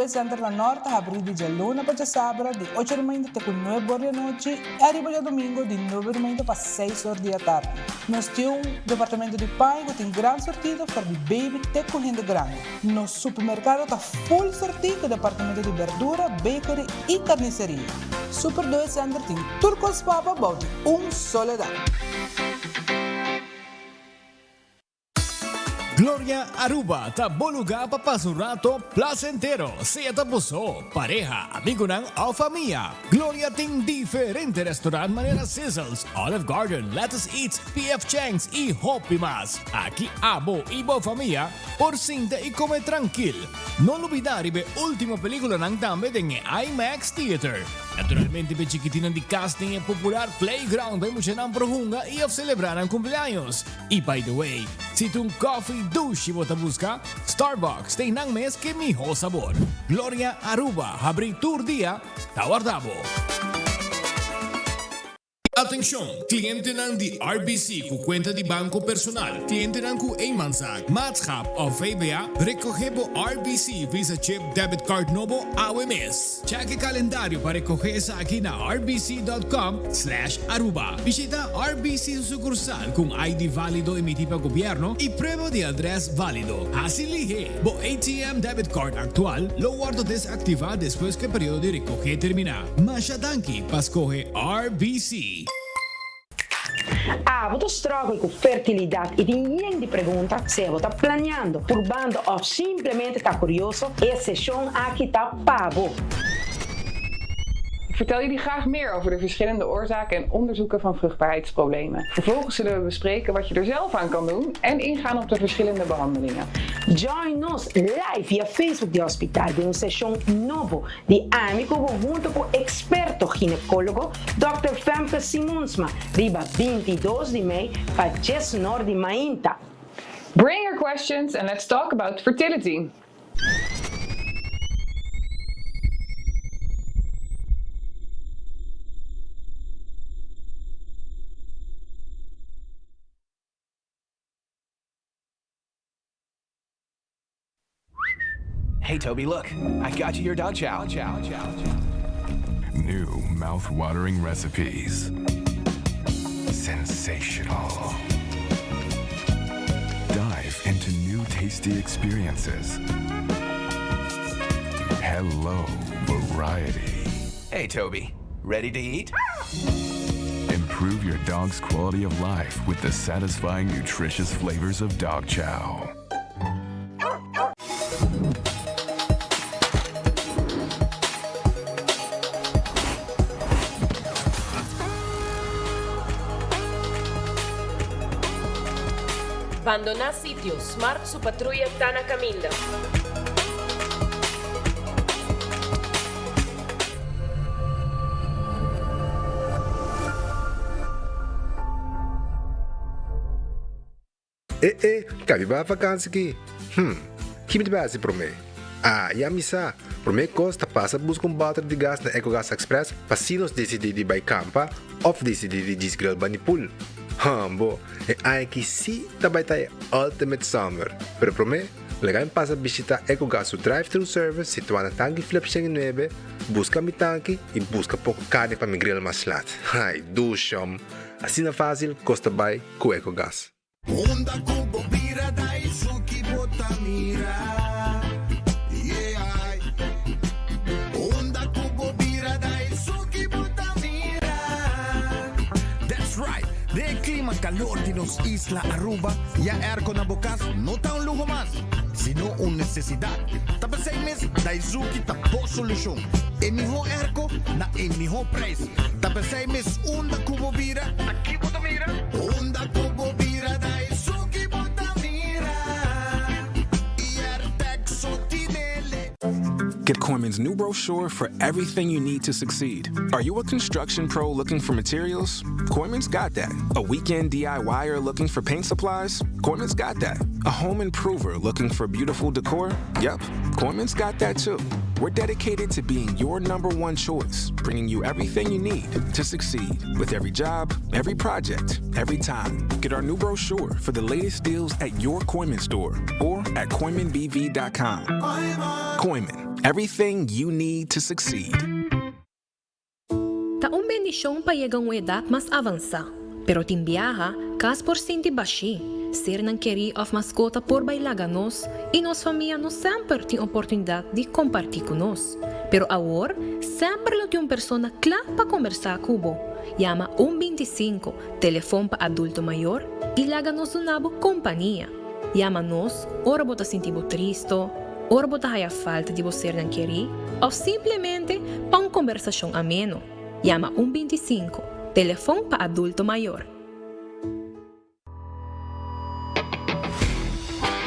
Due Center La Norte abre di luna para sábado de 8 da manhã até 9 horas da noite e arriba de domingo de 9 da manhã para 6 horas da tarde. Nós temos um departamento de pai que tem grande sortida para de baby até correndo grande. Nosso supermercado está full sortido departamento de verdura, bakery e carniceria. Super 2 Center tem turcos papa bote soledad. Gloria Aruba, taboluga papasurato placentero, sea tapuso, pareja, amigo ng o familia. Gloria ting diferente restaurant manera Sizzles, Olive Garden, Lettuce Eats, PF Chang's y Hopi Mas. Aquí abo ibo familia, por cinta y come tranquil. No olvidar ibe última película ng tambe ng IMAX Theater. Naturalmente, pe chiquitinan di casting e popular playground by mo siya ng prohunga i of celebrar ang cumpleaños. Y by the way, si tung coffee douche mo busca, Starbucks tay nang mes que miho sabor. Gloria Aruba, habri tour dia, tawardabo. Atensyon, kliyente ng di RBC ku kwenta di bangko personal, kliyente ng ku Eenmanszaak, maatschap of VBA, recoge po RBC Visa Chip Debit Card Nobo AWMS. Check kalendaryo para recoge sa akin na rbc.com/aruba. Bisita RBC sukursal kung ID valido emiti pa gobyerno y prueba de address valido. Asilihe, bo ATM debit card actual, lo guardo desactiva después que periodo de recoge termina. Masyadanki, pascoge RBC. Você struggle com fertilidade e ninguém te pergunta se você está planeando, probando ou simplesmente está curioso, essa sessão aqui está pago. Ik vertel jullie graag meer over de verschillende oorzaken en onderzoeken van vruchtbaarheidsproblemen. Vervolgens zullen we bespreken wat je er zelf aan kan doen en ingaan op de verschillende behandelingen. Join us live via Facebook de Hospital de uma sessão novo de amigo junto com experto ginecólogo Dr. Femke Simonsma, riba 22 de maio para 10 Nord de Mainta. Bring your questions and let's talk about fertility. Hey, Toby, look. I got you your dog chow. New mouth-watering recipes. Sensational. Dive into new tasty experiences. Hello, variety. Hey, Toby. Ready to eat? Improve your dog's quality of life with the satisfying, nutritious flavors of dog chow. Abandona sitio, Smart su patrulla Tana Camilla. Cabe ba vakansie aqui? Que me base para mim? E a missa, para mim costa passa buscar bater de gás na EcoGas Express para se nós decidir de campa ou decidir de desgrill banipul. Bo, aqui sim também tá Ultimate Summer. Pero para mim, legal passa visitar EcoGas o drive-thru service situado na tanque Flip 9, busca mi tanque e busca pouco carne para me grill mais lat. Ai, dushom. Assim é fácil, costa bem com EcoGas. Onda kubo bira dai suki botamira. Yeah. Onda kubo bira dai suki botamira. That's right. De clima calor de nos Isla Aruba, ya airco na bukas, no ta un lujo más, sino una necesidad. Tapos 6 meses, Daisuki tapo solución. En mi ho airco, na en mi ho price. Tapos 6 meses, onda kubo bira, aquí botamira. Onda kubo bira dai suki botamira. Get Koiman's new brochure for everything you need to succeed. Are you a construction pro looking for materials? Koiman's got that. A weekend DIYer looking for paint supplies? Koiman's got that. A home improver looking for beautiful decor? Yep, Koiman's got that too. We're dedicated to being your #1 choice, bringing you everything you need to succeed with every job, every project, every time. Get our new brochure for the latest deals at your Koiman store or at KoimanBV.com. Koiman, Everything you need to succeed. Taong bendisyon payegang edad mas avansa, pero timbiaha kas porcenti baixi, ser ng querer of mascota por bailaga nos e nos família nos sempre tem oportunidade de compartilhar conosco. Pero agora, sempre lo tem uma pessoa clara para conversar cubo. Llama 125, telefone para adulto maior e laga-nos uma companhia. Llama-nos, ora bota sentir triste, ora bota haya falta de você não querer, ou simplesmente para uma conversação ameno. Llama 125, telefone para adulto maior.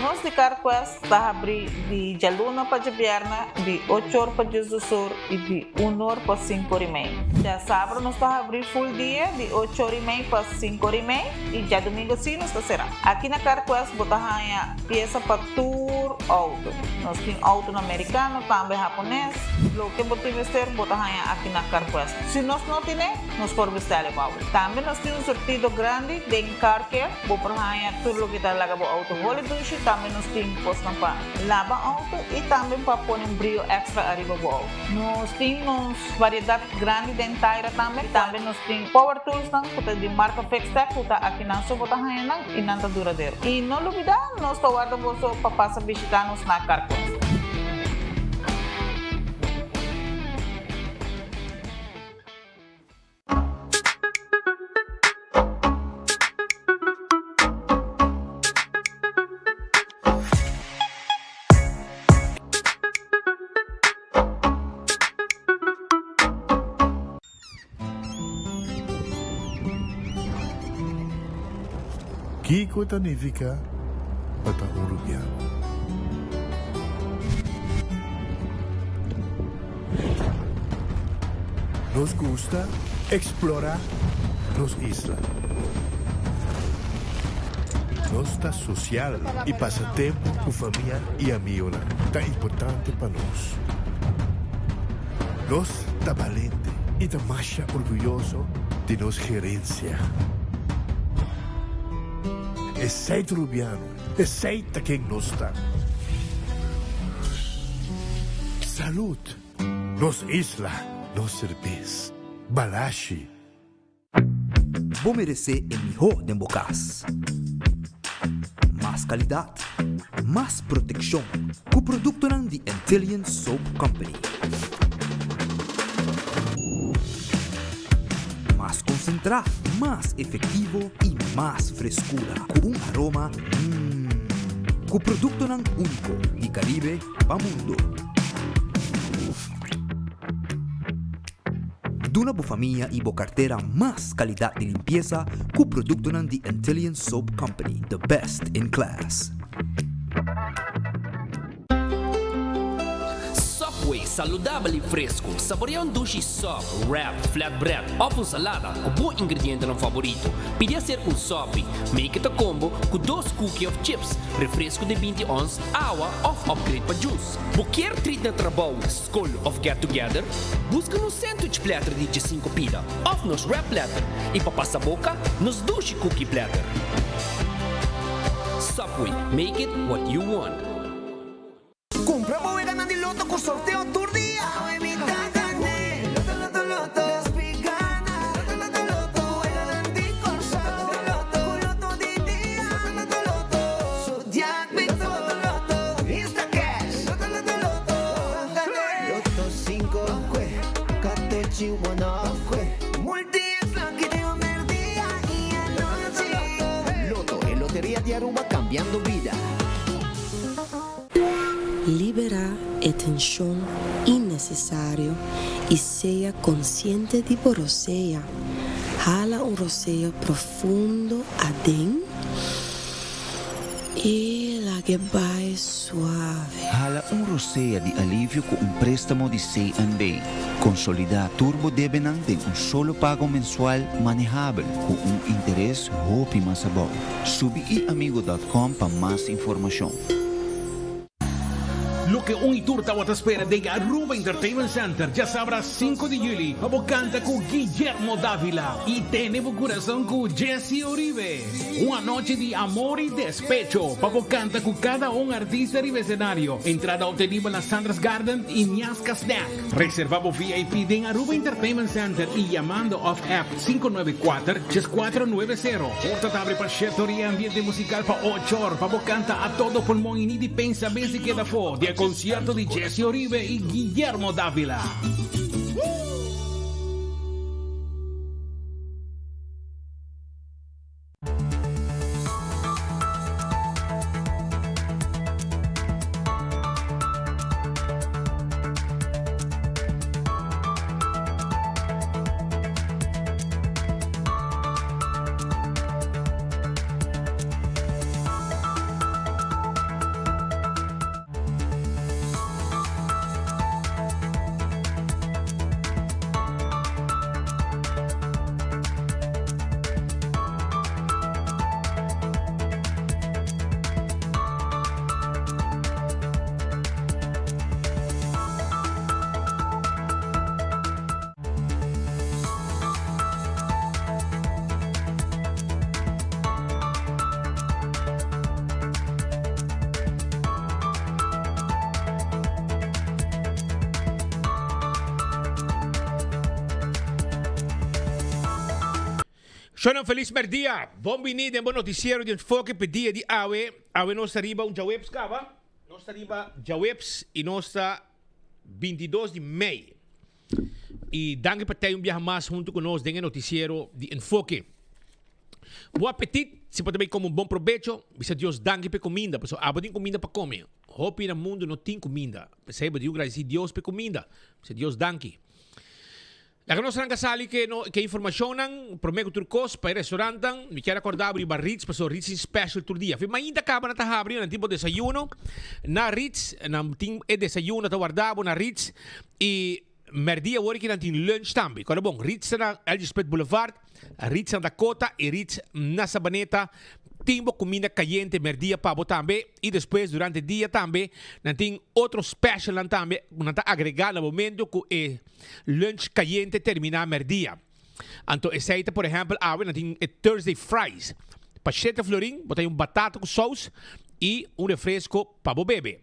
Nós de Carquest está abrir de luna para de viernes, de 8 horas para de 18 e de 1 hora para 5 horas e meia. Já sábado nós está abrir full dia, de 8 horas e meia para 5 horas e meia, e já domingo sim nós está será. Aqui na Carquest bota a peça para tour auto. Nós temos auto americano, também japonês. O que bota vestir bota aqui na Carquest. Se nós não temos, nós por vestir o auto. Também nós temos um sortido grande de car care, bota tudo o que está lá para auto holiday. Também nós temos postam para lavar auto e também para pôr um brilho extra arriba do auto. Nós temos variedade grande de inteira também. Também nós temos power tools de marca Fextech, que está aqui na sua bota e não está duradouro. E não olvidar, nós estamos guardando para passar visitar-nos na Carquest. Kiko Tanifica Bata Urubiano. Nos gusta explorar los islas. Nos está social y pasatiempo con familia y amigos. Tan importante para nos. Nos está valiente y está más orgulloso de nos gerencia. Aceita Rubiano, aceita quem nos está. Salud, nos isla, nos cerveza, balashi. Vou merecer o melhor de bocas. Mais qualidade, mais proteção, com o produto de Intelligent Soap Company. Mais concentrado, mais efetivo e mais frescura, com aroma com o produto único de Caribe para o mundo. Duna boa família e boa carteira, mais qualidade de limpeza com o produto de Intelligent Soap Company, the best in class. Subway, saudável e fresco. Saboreia um duche soft, wrap, flatbread, ou salada com bom ingrediente no favorito. Podia ser um sope, make it a combo com 2 cookies of chips, refresco de 20 ons, água ou upgrade para juice. Qualquer treat na trabalho, school of get together, busca no sandwich platter de 5 pida, ou nos wrap platter, e para passar a boca, nos duche cookie platter. Subway, make it what you want. Compramos y ganan de loto con sorteo tour día. Loto, en Lotería de Aruba, cambiando vida. Libera a tensão innecessária e seja consciente de roceia. Jala roceio profundo adentro e la que vai suave. Jala roceia de alívio com préstamo de C&B. Consolidar Turbo Debenham de solo pago mensual manejável com interés hope mais bom. Subiiamigo.com para mais informação. Lo que un iturta o te espera de Aruba Entertainment Center, ya sabrás 5 de julio. Vamos canta con Guillermo Dávila y tenemos corazón con Jesse Oribe. Una noche de amor y despecho. Vamos canta con cada un artista y escenario. Entrada obtenida en las Sandras Garden y Niasca Snack. Reservamos VIP de Aruba Entertainment Center y llamando off app 594-6490. Porta abre para y ambiente musical para 8 horas. Vamos canta a todo pulmón y ni de pensa bien se queda fo. De concierto de Jesse Oribe y Guillermo Dávila. Sono feliz merdia. Bom venida, bom noticiero de enfoque pedia de Awe. Awe nós arriba Jawebs cava. Nós arriba Jawebs e nós está 22 de maio. E danke para ter viaje mais junto conosco dentro do noticiero de enfoque. Bom apetite, se pode bem como um bom provecho. Bisa Deus danke por comida, pessoal. Abo tem comida para comer. Hope no mundo não tem comida. Percebe? Eu agradecer Deus por comida. Bisa Deus danke. La que nos rangasali que informação prometo turcos para restaurante, me quero acordar abrir Ritz, para Ritz special tur dia. Foi ainda acaba na abrir na tipo desayuno, na Ritz, na tim desayuno ta guardavo na Ritz e merdia hoje que na tim lunch também. Quando bom, Ritz na Elspeth Boulevard, Ritz na Dakota e Ritz na Sabaneta. Timbo comida caliente merdia para também e depois durante o dia também nós tem outro special também nós tá agregar no momento que lunch caliente terminar merdia. Então esse por exemplo nós tem Thursday fries para 7 florin, botar batata com sauce e refresco para beber.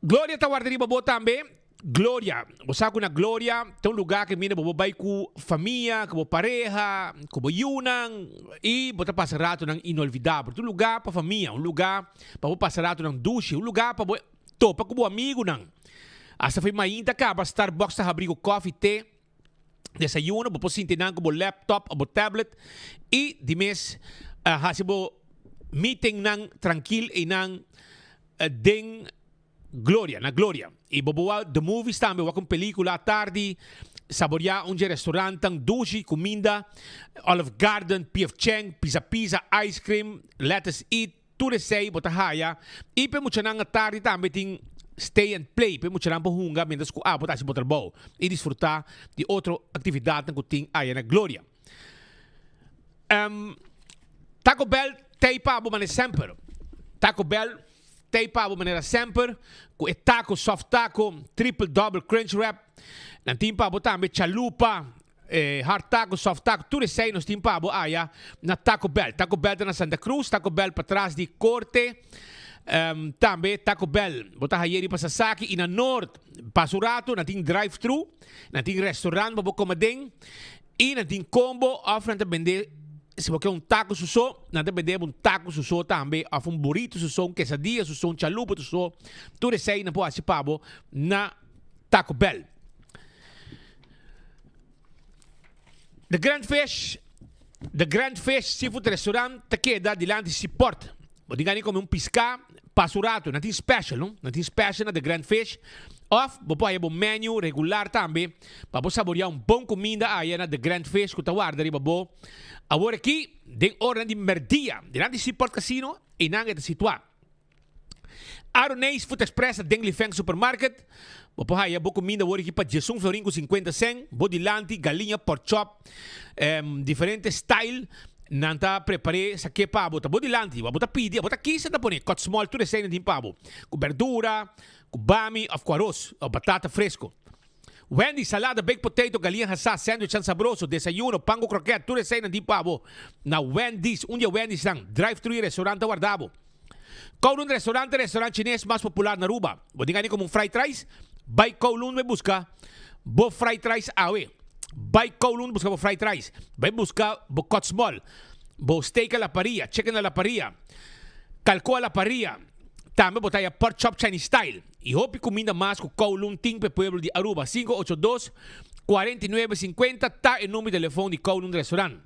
Glória tá guardando para também. Glória, você sabe na Glória tem lugar que mina vai com família, com pareja, com yunang e bota passar rato nang inolvidável. Um lugar para família, lugar para passar rato nang duche, lugar para topa com amigo nang. Asa foi mainda cá para Starbucks tá abrir coffee, té, desayuno, para sentir nang com laptop ou tablet e de mês hasibo meeting nang tranquil e nang ding Glória, na Glória. E boboa the movies também, com película à tarde, saborear restaurante, duche, comida, Olive Garden, P.F. Chang, pizza, ice cream, let's eat, tudo sei, bota haya. E pe mucha nang à tarde também tem stay and play, pe mucha nang pohunga, mendas ko bota si botar bow. E desfrutar de outra atividade que tem aí na Glória. Taco Bell, teipa, bo mané sempre. Taco Bell, teipa bo maneira sempre com taco, soft taco, triple double crunch wrap. Nan timpa bo também chalupa, hard taco, soft taco, tudo sei nos timpa bo aya na Taco Bell. Taco Bell na Santa Cruz, Taco Bell para trás de Corte. Também Taco Bell, bota hayeri pa Sasaki e na North, Pasurato, na ting drive-thru, na ting restaurant bo comadeng e na ting combo offrente vender. Se você quer taco suso, nada vender taco suso também, ou burrito suso, quesadilla suso, chalupa suso, tudo isso aí não pode participar na Taco Bell. The Grand Fish Seafood Restaurant te queda dilante de Port. Vou dizer como pisca, pasurato, não tem special, não? Não tem special na The Grand Fish. Of, vou pôr um menu regular também, para você saborear bom comida aí na The Grand Fish, que tá guardando babo. Agora aqui, tem hora de merdia, dilante de Port Casino, e não é situado. Aronês Food Express, tem Lifeng Supermarket. Vou pôr aí boa comida agora aqui para Jesus Florinco 50 cent, bodilante, galinha, pork chop, diferente style. nanta prepare sa que pabo, tá bodilanti, bota pidi, bota kisa tá pone, cut small tu recém de pabo, com verdura, com bami, of com arroz, ou batata fresco. Wendy, salada, baked potato, galinha assada, sandwich sabroso, desayuno, pango croquete, tu recém de pabo. Na Wendy's, dia Wendy's lang, drive-thru restaurante guardabo. Kowloon restaurante chinês mais popular na Aruba. Vou dizer como fried rice, by Kowloon me busca, bo fried rice awe. By Kowloon busca bo fried rice, vai buscar bo cut small, bo steak a la parrilla, chicken a la parrilla, calco a la parrilla, também botaya pork chop Chinese style. E hope comida mais com Kowloon Timpe Pueblo de Aruba, 582-4950, tá em nome de telefone de Kowloon Restaurant.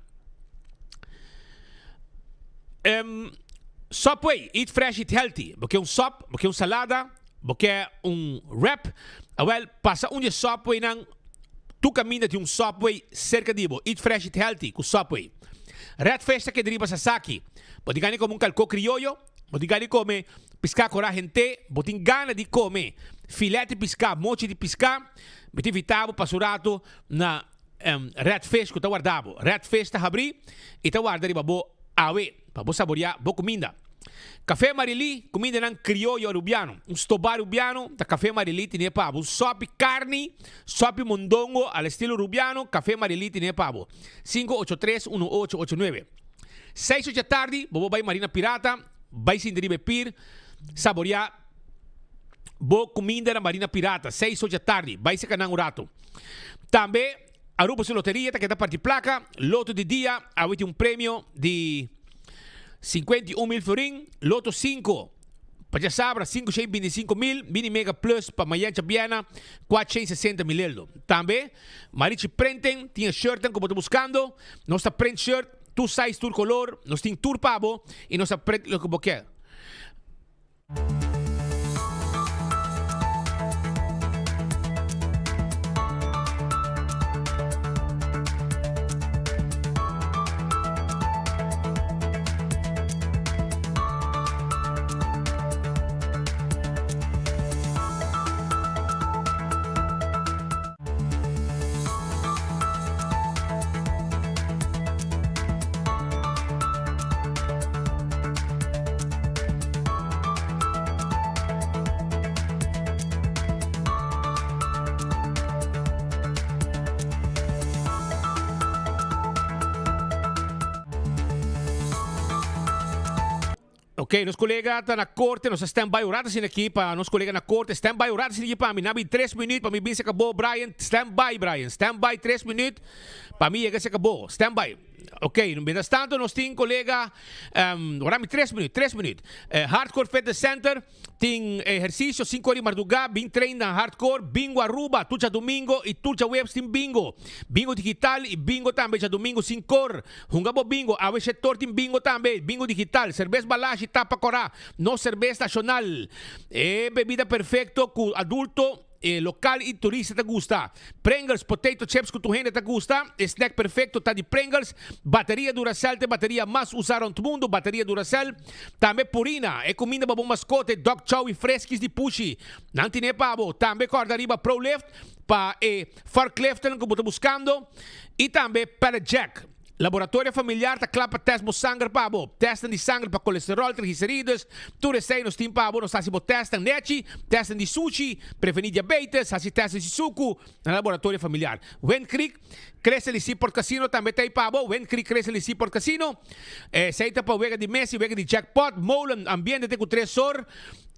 Subway, eat fresh, eat healthy. Porque sop, porque salada, porque wrap. Well, passa dia Subway nang tu caminha de Subway cerca de bo. Eat fresh, eat healthy com Subway. Red Festa que deriva Sasaki. Pode ganhar como calco criollo. Pode ganhar como piscar cora gente. Pode gana de comer filete de piscar, mochi de piscar. Pode vitabo pasurato na Red Festa que tá guardado. Red Festa abri e tá guardado bo awe. Para saborear boa comida. Café Marili, comida ng criollo arubiano. Stobar arubiano, da Café Marili tinha pavo. Sopi carne, sopi mondongo al estilo arubiano, Café Marili tinha pavo. 583-1889. 6 da tarde, bobo vai Marina Pirata, vai Sindiribe Pir, saborear boa comida na Marina Pirata. 6 da tarde, vai se canang urato. Também, Aruba se loteria, tá que dá parte placa, loto de dia, havia prêmio de 51 mil florin, loto 5, para sabra 525 mil, mini mega plus para Mayan Chabiana, 460 mil euro. Também, Marichi Prenten, tinha shirt como estou buscando, nossa print shirt, tu size, tu color, nós tem tur pavo e nossa print lo que você quer. Ok, nos colega tá na corte, nós stand-by orada sin aqui para nos colega na corte, stand-by orada sin aqui para mim, nabi 3 minutos para mim bem se acabou, Brian, stand-by 3 minutos para mim se acabou, stand-by. Ok, no meio tanto nós tem colega, orami 3 minutos, Hardcore Fitness Center, tem exercício 5 horas de madrugada, bem treino na Hardcore, bingo Aruba, tudo domingo e tudo webs tem bingo digital e bingo também já domingo 5 horas, hungabo bingo, a esse setor tem bingo também, bingo digital, cerveja balagem tapa corá, no cerveja nacional, bebida perfeito com adulto, local e turista te gusta. Pringles, potato chips com tu gente te gusta. Snack perfecto tá de Pringles. Bateria Duracell, te bateria mais usada no mundo. Bateria Duracell. Também Purina. Comida para bom mascote. Dog Chow e fresquis de Pushi. Não tem pavo. Também corda arriba Pro Lift. Para forklift que você buscando. E também para Jack. Laboratório familiar tá clapa teste mo sangue pabo. Testam de sangue para colesterol, triglicéridos. Tu recém nos tem pabo, nós assim testam neti, testam de sushi, prevenir diabetes, assim testam de suco na laboratório familiar. Wen Creek cresce ali por casino também tem pabo. Wen Creek cresce ali por casino. Seita para wega de Messi, wega de jackpot, molen ambiente tem com 3 horas.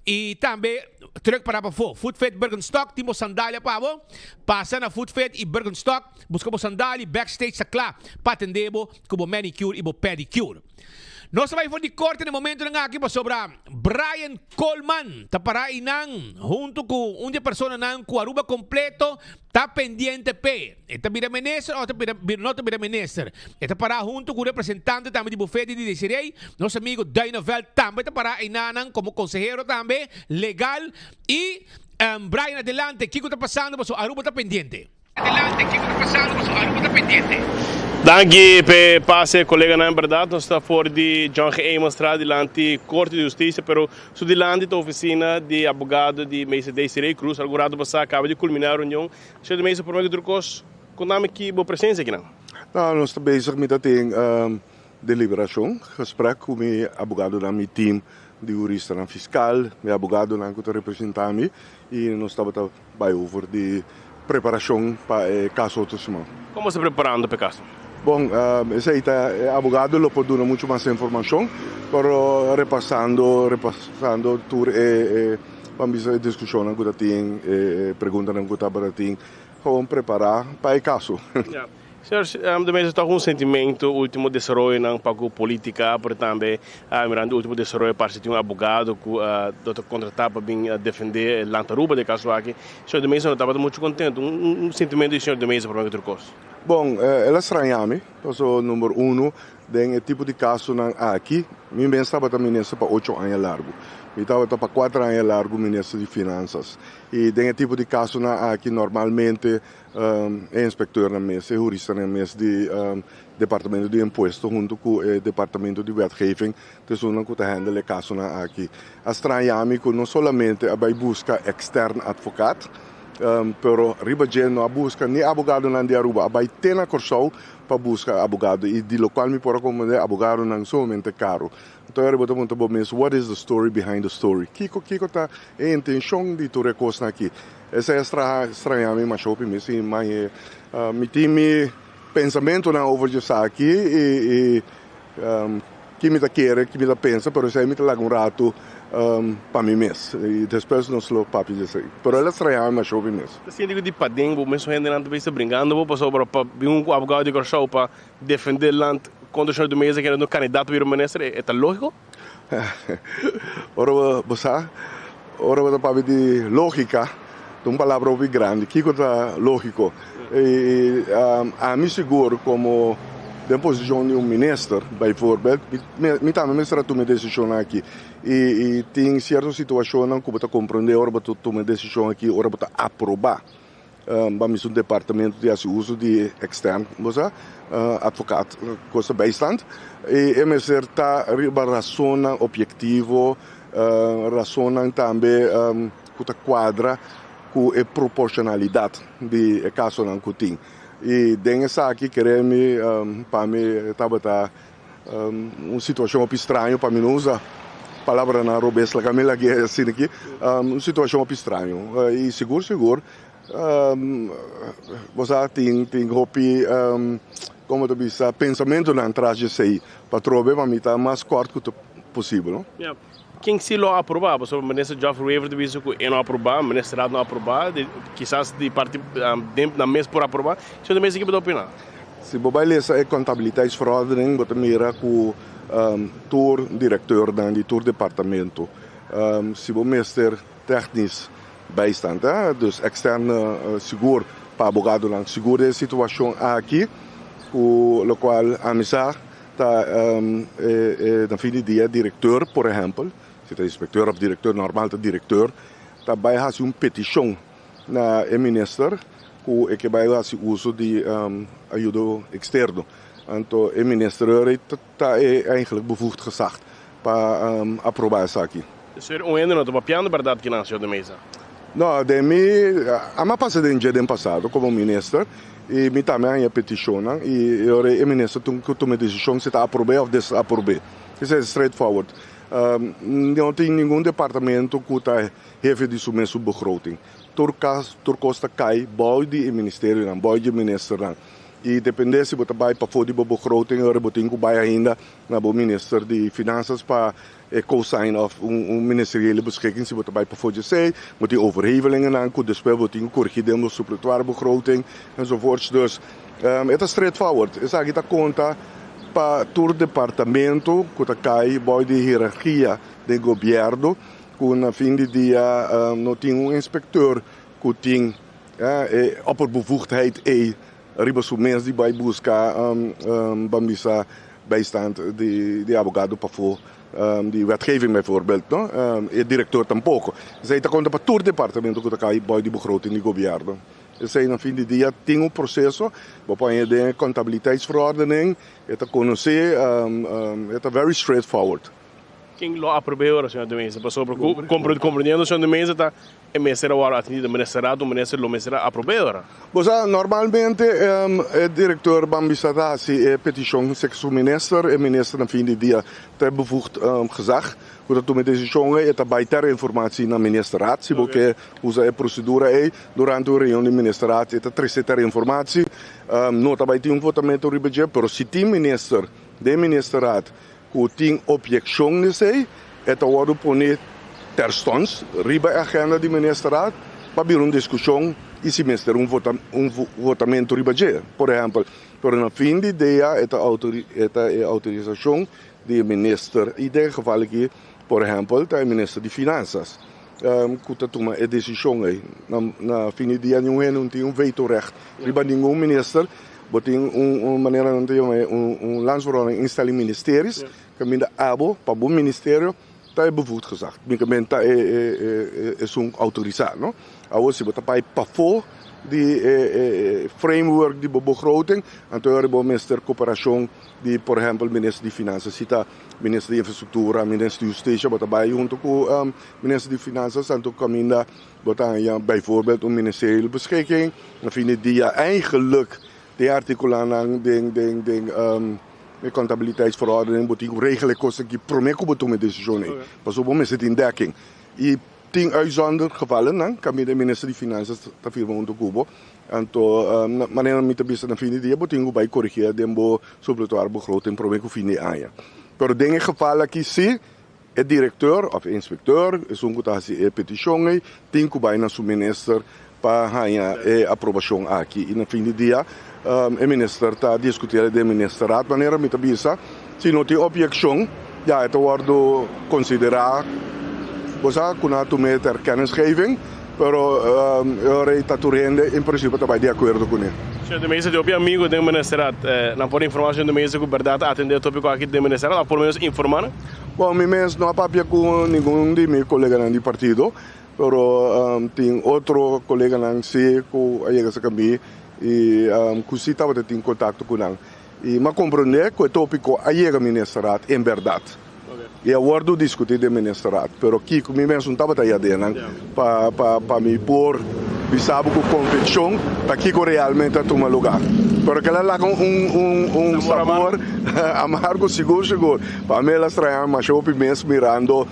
E também, truck para fo. Food Fit Bergenstock, timo sandália pavo. Passa na Food Fit e Bergenstock, buscamos sandália, backstage sa clá, patendebo, como manicure e pedicure. Nós vai for de corte no momento ng aqui sobra Brian Coleman. Tapara inang, junto com uma pessoa nang Aruba completo, tá pendiente pe. Esta vira minister ou não vira minister. Esta para junto com o representante também de bufete de Desiree, nosso amigo Dana Veld também tá para inang como consejero também, legal. E Brian, adelante, Kiko tá passando, mas Aruba tá pendiente. Adelante, Kiko tá passando, mas Aruba tá pendiente. Danke per passe collega na verdade nós está fora de John G. Emanstrad diante Corte de Justiça, pero su diante da oficina de advogado de Mesa Desiree Cruz, algorado passar acaba de culminar a reunião. Senhor de Mesa, por meio de trucos, contame que boa presença aqui não? Não, nós estamos bezig met dat ding. deliberação, gesprek com meu advogado da meu time de jurista na fiscal, meu advogado na que representa me e nós estava vai over de preparação para caso outro semana. Como se preparando para caso? Bom, esse aí advogado lo pode dar muito mais informação, pero repassando tur vamos a discussão que tem, pergunta que tem, como preparar para o caso. Yeah. Senhor, também está com sentimento último desenvolvimento na pago política, por também mirando último desenvolvimento para ser advogado que doutor contratar para defender Lantaruba de caso aqui. Senhor de Mesa não estava muito contente. Sentimento do senhor de Mesa para outra coisa. Bom, ela estranha-me, número 1, tem tipo de caso aqui, minha estava também para 8 anos largo. Eu estava para 4 anos largo ministro de Finanças. E tem tipo de caso aqui normalmente é inspetor na mesa, jurista na mesa de departamento de imposto junto com o departamento de wetgeving, então que handle o caso aqui. Estranha-me que não somente vai buscar externo advogado, pero riba não busca nem advogado na de Aruba, vai ter na Corsol para buscar advogado e de local me por como advogado não somente caro. Então eu vou muito bom mesmo. What is the story behind the story? Kiko tá a intenção de tu recosta aqui. Essa é estranha me mas hope mesmo, mas me time pensamento na over just aqui e que me quer, que me pensa, pero sei me lá um rato para mim mesmo. E depois não sou papi de sei. Pero ela estranha mas hope mesmo. Assim digo de padem, vou mesmo rendendo vez brincando, vou passar para advogado de Corsol para defender land quando o senhor do Mesa querendo candidato para o ministro, é lógico? Ora vou para de lógica, uma palavra muito grande, que é lógico. E a mim seguro como da posição de ministro, por exemplo, me também me será tomar decisão aqui. E tem certas situações que você compreender, ora você tomar decisão aqui, ora você aprovar. Vamos um departamento de uso de externo, advogado, coisa bastante. E me certa razão objetivo, razão também que quadra com a proporcionalidade de caso não que tem. E dentro aqui queremos para mim estava uma situação muito estranha para mim usar palavra na robesta Camila que é assim aqui uma situação muito estranha e seguro você tem hopi como tu diz pensamento na atrás de sei para trocar para mim tá mais curto que possível, não? Yeah. Quem se lo aprovar, o ministro Geoffrey Weaver disse que não aprovar, o ministro não aprovar, quizás de parte na mesa por aprovar, isso também é que pode opinar. Se você ler a contabilidade verordening, você mira com o diretor do departamento, se você meester technisch bijstand, dus externe seguro para advogado lang seguro a situação aqui, com o qual a mesa está na fim de dia diretor, por exemplo, se é inspector ou diretor normal, é diretor, está vai fazer petição na minister que vai fazer uso de ajuda externa. Então, o minister está eigenlijk bevoegd gezegd para aprovar isso aqui. Senhor, ainda não estou papiando, verdade que não, senhor de mesa? Não, a minha passadinha do passado como ministro, e me também a petição, e o ministro toma a decisão se está aprovar ou desaprovar. Isso é straightforward. Não tem nenhum departamento que está chefe de sua begroting. Tur costa cai, boi de ministério, não, boi de ministro. E depende se você vai para fora de begroting, ou você tem que vai ainda na ministro de Finanças para co-sign of ministeriële beschikking. Se você vai para fora de sei, você tem overhevelingen aan, depois você tem que corrigir de supplementar begroting, enzovoorts. Dus, het is straightforward. Isso aqui está conta para o departamento que cai boi de hierarquia do governo, que na fim de dia não tem inspector que tem opperbevoegdheid riba mensen die vai buscar bambisa bijstand de advogado para fora de wetgeving bijvoorbeeld, no? E diretor tampouco. Zij está conta para o departamento que cai boi de begroting do governo. Zij na fim de dia tem processo, põe de contabiliteitsverordening, é conhecer, é very straightforward. quem lo aprobou, senhor de mesa, passou por compreendendo, senhor de mesa, tá, e ministério agora atendido, o ministério aprobou. Bosa, normalmente o diretor Bambisata se petição se o minister na fim de dia tem bevoegd gezag, dat met deze jongen het bij ter informatie naar ministerraad, se porque usa a procedura aí durante a reunião do ministerraad het trece ter informatie, nota bij tem votamento ribeje, pero se tem minister de ministerraad que tem objeção nesse, het wordt poner terstond riba agenda de ministerraad, para vir discussão e se minister votamento ribeje, por exemplo, por na fim de dia het autorização de minister, e de geval aqui por exemplo, o ministro de Finanças, que toma a decisão aí, na fim de dia não tem veto-recht, riba nenhum ministro, tem uma maneira não tem landsverordening instelling ministeries, que minda abo para bom ministério, tá bevoegd gezegd, minda é autorizado, não? Agora se botar para for de framework de begroting, então é o minister cooperação de, por exemplo, ministro de Finanças, cita ministro de Infraestrutura, ministro de Justiça, botar bij junto com ministro de Finanças, então caminda botar bijvoorbeeld ministeriële beschikking, na fim de dia eigenlijk de articularen de contabiliteitsverordening, boting regelen kosten die promeco botum met decissie, pas op moment zit in dekking. E tem uitzonderd gevallen, dan kan de minister de Finanças te firma junto Cubo. Então, maneira muito bem na fim de dia, botinho vai corrigir dembo supletuar begroting promeco fim de ano. Pero em geval aqui se o diretor of inspecteur is que petição tem que vai na seu minister para ganhar a aprovação aqui. E na fim de dia, o minister está discutindo de ministerraad maneira muito bem se não tem objeção, já het wordt considerado, bosa kuna tume ter kennisgeving, pero está turende in principe está de acordo com ele. Senhor de mesa, de amigo do ministério, não pode informação do mesa que verdade atender o tópico aqui do ministério, pelo menos informar? Bom, mi mês não papia com nenhum de meus colegas do partido, pero tem outro colega não sei que aí que cambi e que se estava tendo contato com ele. E mas compreender que o tópico aí que ministério em verdade. E agora discutir de ministério, pero aqui comigo mesmo estava aí dentro, para me pôr, me sabe com convicção, para que realmente toma lugar. Pero que ela lá com sabor amargo seguro, para mim ela estranha, mas eu mesmo mirando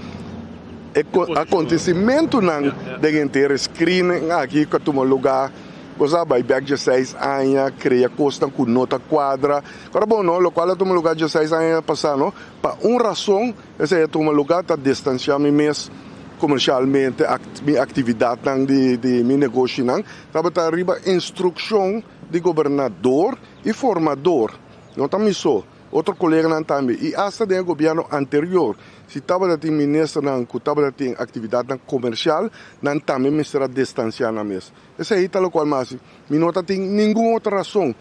acontecimento não de inteiro screening aqui que toma lugar. Cosa vai back de 6 anos, cria costa com nota quadra. Agora, bom, não, o qual toma lugar de 6 anos passando, para uma razão, esse toma lugar para distanciar me mesmo comercialmente, minha atividade de meu negócio, estava para arriba instrução de governador e formador. Não também só. Outro colega não também. E hasta do governo anterior, se estava de ministro não, que estava de atividade comercial, não também me será distanciar na mesa. Esse aí tal qual mais. Me não tem nenhuma outra razão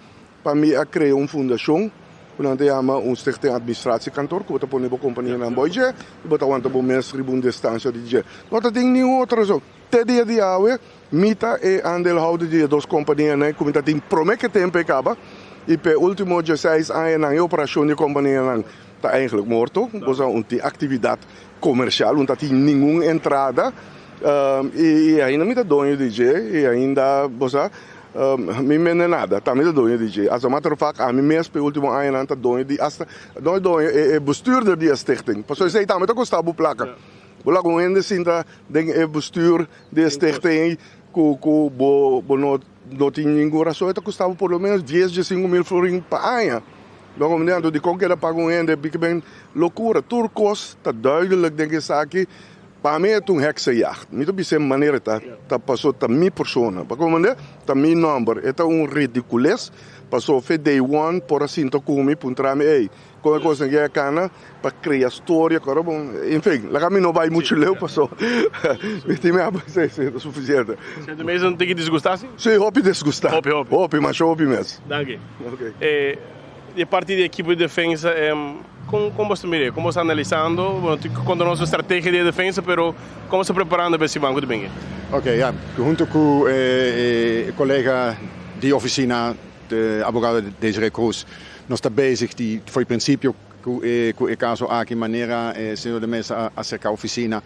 para me criar uma fundação, quando chama stichting administratie kantoor, que pôr uma companhia na boije, e botar uma boa mestre de distância de dia. Não tem nenhuma outra razão. Até dia de hoje, mita é aandeelhouder de duas companhias, né? Como está tem promete que tempo acaba. E pelo último 16 anos, a operação de companhia está eigenlijk morto. Bosa uma atividade comercial, não tem nenhuma entrada. E ainda me dá dono de DJ, e ainda, bosa, me mene nada, também dá dono de DJ. As a matter of fact, a mim mesmo pelo último ano, está dono de, é bestuurder de stichting. Pas eu sei, também está custando a placa. Bola com ainda sinta, é bestuur de stichting, que não tinha nenhuma razão, custava pelo menos 10 mil florins per ano. Dan kom je de conquera pago en de big loucura. Turcos, está duidelijk denk ik aqui. Para mim é uma heksenjacht. Niet op die maneira tá passou tá minha persona. Para como tá meu número, é ridiculez. Passou foi day one por assim to comi puntrame ei. Como coisa que é cana para criar história, cara bom. Enfim, lá caminho não vai muito leu passou. Me time é suficiente. Você mesmo não tem que desgustar assim? Sim, hope desgustar. Hope, mas hope mesmo. Danke. Okay. E a partir da equipe de defesa, como você mira? Como está analisando? Quando nossa estratégia de defesa, pero como está preparando para esse banco de bem? Ok, ja. Junto com o colega de oficina, de advogado Desiree Cruz, nós está bezig, die voor het principe com o caso aqui maneira senhor de mesa acerca da oficina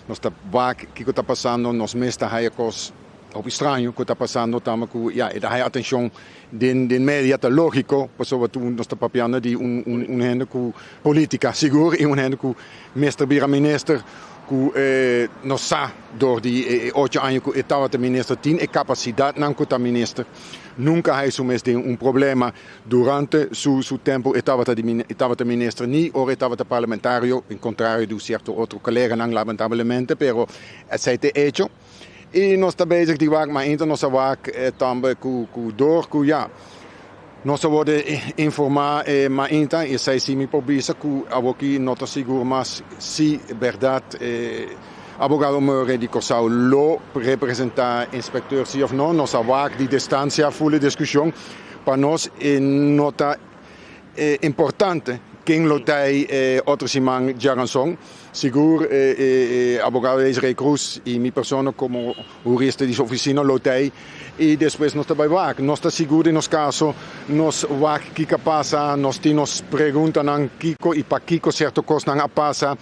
nós está vac que está passando nos mesta hayakos op estranho que está passando tamo com a atenção den media tá lógico passou tu nós está papiando de rende com política seguro e rende com mestre minister que nós sa door die 8 anos que estava de minister tem capacidade não que minister nunca há isso mesmo problema durante seu tempo estava de minister nem ou estava de parlamentário em contrário de certo outro colega não lamentavelmente pero aceite hecho e nós está bezig die waak maar inter nossa waak também com door com nós worden informar maar inter e sei se me pobisa que aqui não está seguro mas se verdade abogado Murray di Corsau lo representar inspector sim ou não nossa waak die distância full discussão para nós nota importante quem lotei outro simang Jaranson seguro abogado Israel Cruz e minha pessoa como jurista de oficina lotei e depois nós também vac nós está seguro nos caso nós vac que passa nós temos pergunta nan Kiko e para Kiko certo coisa não passa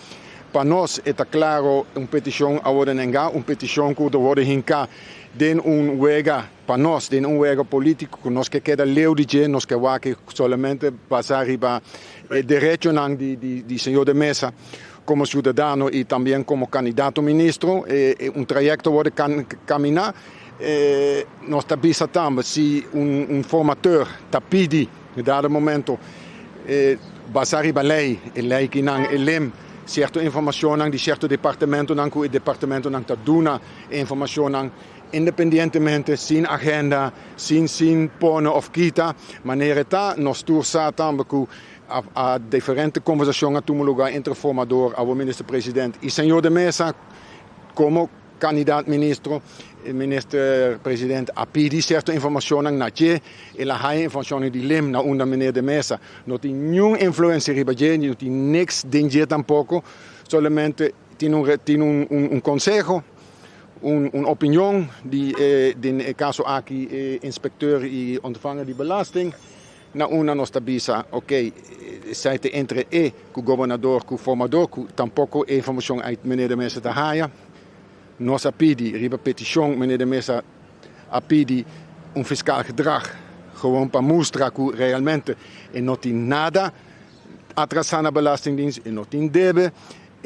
para nós está claro petição a ordem enga petição que do ordem hinca den wega para nós den wega político que nós que queda leu de nós que vac solamente passar riba direito nan de senhor de mesa como cidadão e também como candidato ministro trajecto pode caminhar nós está também se formateur está pedi em dado momento passar riba lei que não lem certa informação de certo departamento não que o departamento não está dando informação independentemente sem agenda sem pone of kita maneira tá nós tursa também que a diferente conversação a tomar lugar entre o formador, o ministro-presidente e o senhor de mesa, como candidato ministro-presidente, a pedir certa informação na Tchê, e a há informação de lem na onda ministro de mesa. Não tem nenhuma influência riba Tchê, não tem nix de tampouco, somente tem conselho, uma opinião de caso aqui, inspector e ontvanger de belasting. Na una nós tabisa, ok, site entre com o governador, com o formador, com tampouco informação aí meneer de mesa da haia. Nós a pedi, riba petição, meneer de mesa a pedi fiscal gedrag, gewoon para mostrar que realmente não tem nada atrasar na belastingdienst, não tem debe,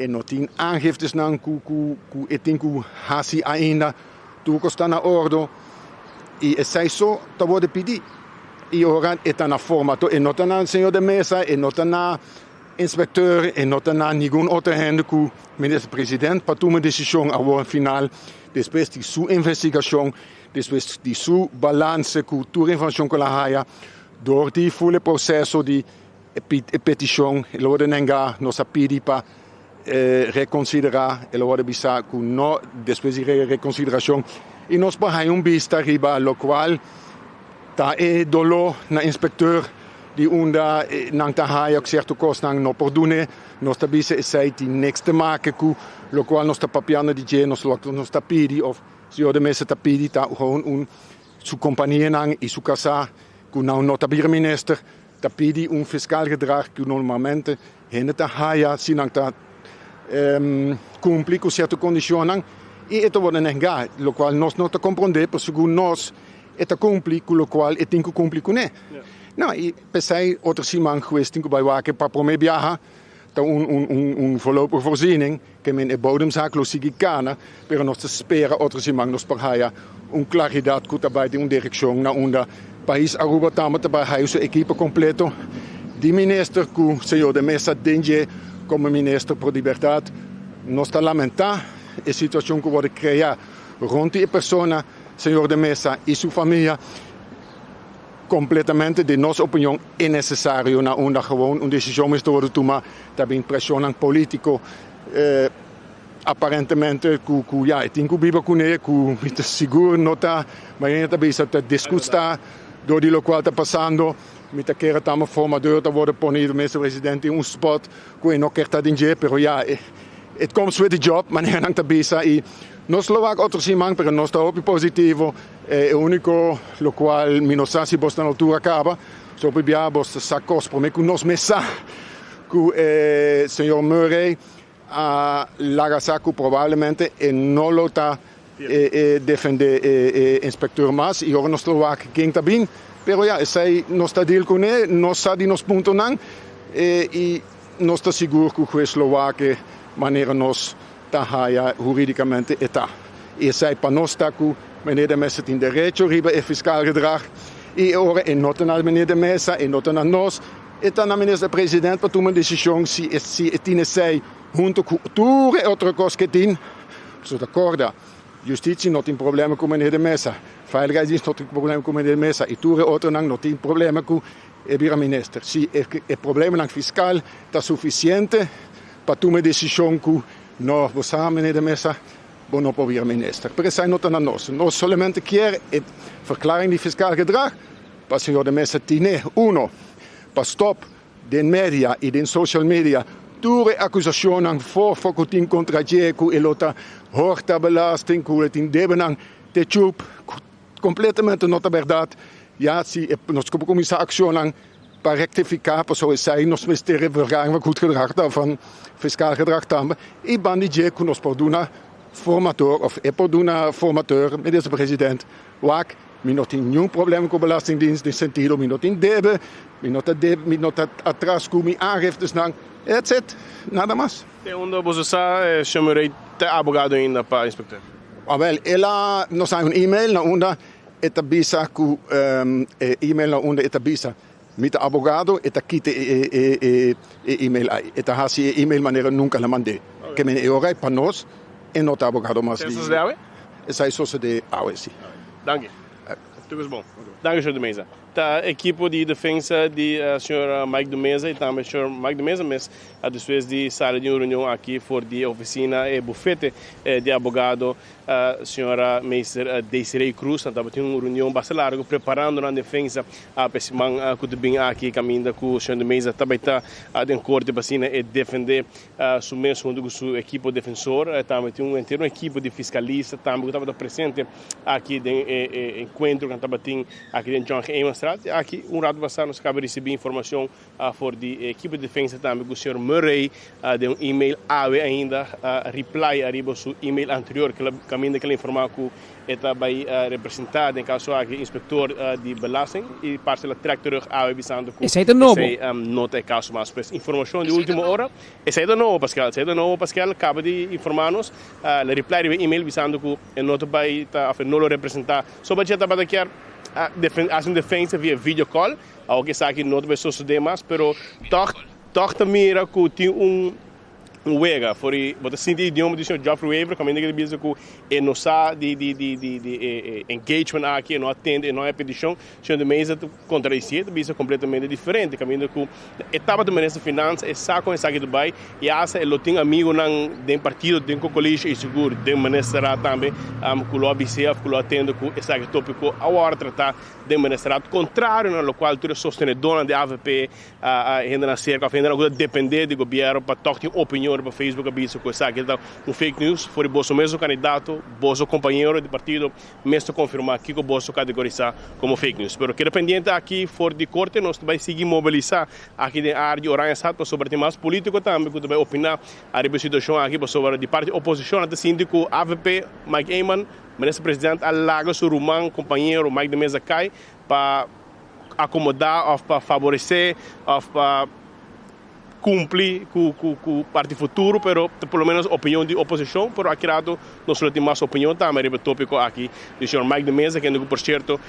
não tem aangiftes não que tem que hasi ainda, tudo está na ordem e sai só tá vou pedir. E ora está na formato e não está na senhor de mesa e não está na inspector e não está na nenhum outro rende que o ministro-presidente para tomar decisão ao final depois de sua investigação depois de sua balança com toda a informação que ela haja door die full processo de petição ele vai negar nossa pedi para reconsiderar ele vai bisa que não depois de reconsideração e nós para vista riba lo qual tá dolor na inspector de onda nang tahaia que certo costa não por dune nós também sei de next marque que lo qual nós tá papiando de je nós tá pedi of se o de mesa tá pedi tá gewoon su companhia nang e su casa que não nota minister tá pedi fiscal gedrag que normalmente hende tahaia se nang tá cumprir com certa condição nang e eto vou negar lo qual nós não tá compreender por segundo nós eta cumpri com o qual eu tenho que cumprir com ele. Não, e pensei outra semana geweest tenho bij waken para promeer viajar, então voorlopige voorziening que men bodemzaak losigicana, pero nós espera outra semana nos parhaia claridade que também de direção na onda país Aruba tamo também hai sua equipe completo de ministro que o senhor de mesa denje como ministro por liberdade nós está lamentar a situação que pode criar rond a persona senhor de mesa e sua família completamente de nossa opinião é necessário na onda gewoon decisão está a tomar também pressão político aparentemente que já tem que viver com ele que seguro não está mas também está discutir do que local está passando met a keer estamos formador te worden ponido minister-president in spot que não quer estar dinheiro pero já it comes with the job maneira não está bisa e nós Slovak outro simang pero nós está positivo é o único lo qual minosasi bosta na altura acaba so bia bosta sacos por me que nós mesa que señor Murray Lagasaku probablemente no lo está defender inspector más y ahora nos lo va a quien también, pero ya, ese no está deal con él, no sabe nos punto nan y no está seguro que es lo va que manera nos está jurídicamente está. Y ese para nos está que meneer de Mesa tem derecho riba fiscal gedrag e ahora en nota na meneer de Mesa en nota na nos eta na meneer de president para tomar decisão se tiene sei junto com tudo outra coisa que tem so de acorda justiça não tem problema com meneer de Mesa veiligheid não tem problema com meneer de Mesa e tudo outra não tem problema com o minister se o problema na fiscal está suficiente para tomar decisão com nós você meneer de Mesa não para o minister. Porque zij not aan ons. Nós solamente quer verklaring die fiscaal gedrag. Para o senhor de Mesa tiene uno. Para stop den media e den social media. Toere accusationen voor focutin contra Jeku e lota horta belasting ku het in debenang te chup completamente not a verdade. Ja, si nos comisa accionang para rectificar, para zo zij nos ministerie vergaring goed gedrag daarvan fiscaal gedrag hebben. E bandi Jeku nos perdona formateur of epoduna formateur met deze president wak mi not in nenhum problema com belastingdienst nesse sentido mi not in debe mi not atrás com mi aangiftes nang etc nada mais tem você sabe chamarei te abogado ainda para inspector well ela nos sai e-mail na onda etabisa ku e-mail na onda etabisa mit abogado etakite e-mail eta hasi e-mail maneira nunca la mandei que me ora para nós en nota abogado mais Essas de AUE? Essa é só de AUE, sim. Dank je. Tudo bom. Dank je, senhor de Mesa. A equipe de defesa de senhor Mike de Mesa e também senhor Mike de Mesa, mas depois de sair de uma reunião aqui for de oficina e bufete de abogado, a senhora Meister Desiree Cruz, estava tendo uma reunião bastante larga, preparando a defesa a pessoa que também aqui caminha com o senhor de Mesa, também está em corte vacina e defender o mesmo junto com sua equipe defensor, também tem uma equipe de fiscalista, também estava presente aqui no encontro que estava tendo aqui em John Amos. Aqui, rato passado, nós acabamos de receber informação for de equipe de defesa também com o senhor Murray, de um e-mail AWE ainda, reply arriba seu e-mail anterior, que caminha que ele informau que está vai representar, em caso aqui, inspetor de belasting, e parte da track terug AWE visando que esse é novo. Não tem caso mais, mas informação de última hora, esse é novo, Pascal, acaba de informar-nos, ele reply arriba e-mail visando que não vai não representar, só para já para daqui hacen defensa via video call, aunque sabe que no debe suceder más, pero toch mira que tiene wega, for você sentir idioma do senhor Geoffrey Weaver, como ele diz que não sabe de engagement aqui, não atende, não é petição, o senhor de Mesa contradizer, isso completamente diferente, caminho que etapa do ministro de Finanças é só com essa aqui do Dubai e essa ele tem amigo nang den partido den colégio e seguro den ministro também, que o ABCF que o atende com essa aqui tópico agora tratar den ministro contrário no qual tu sostenedor da AVP ainda na cerca, ainda não depender do governo para tocar opinião para Facebook aviso que essa aqui está um fake news, foi o mesmo candidato, o companheiro de partido, mesmo confirmar que o bolso categorizar como fake news. Pero que dependente aqui for de corte, nós vai seguir mobilizar aqui na área de Oranha Sat para sobre temas políticos também, que vai opinar a situação aqui para sobre de parte oposição, até síndico AVP, Mike Eyman, ministro presidente, alaga seu rumão, companheiro Mike de Mesa Cai, para acomodar, ou para favorecer, ou para cumprir com o partido futuro, pero pelo menos opinião de oposição, pero aqui lado nós só temos mais opinião também, o tópico aqui do senhor Mike de Mesa, que por certo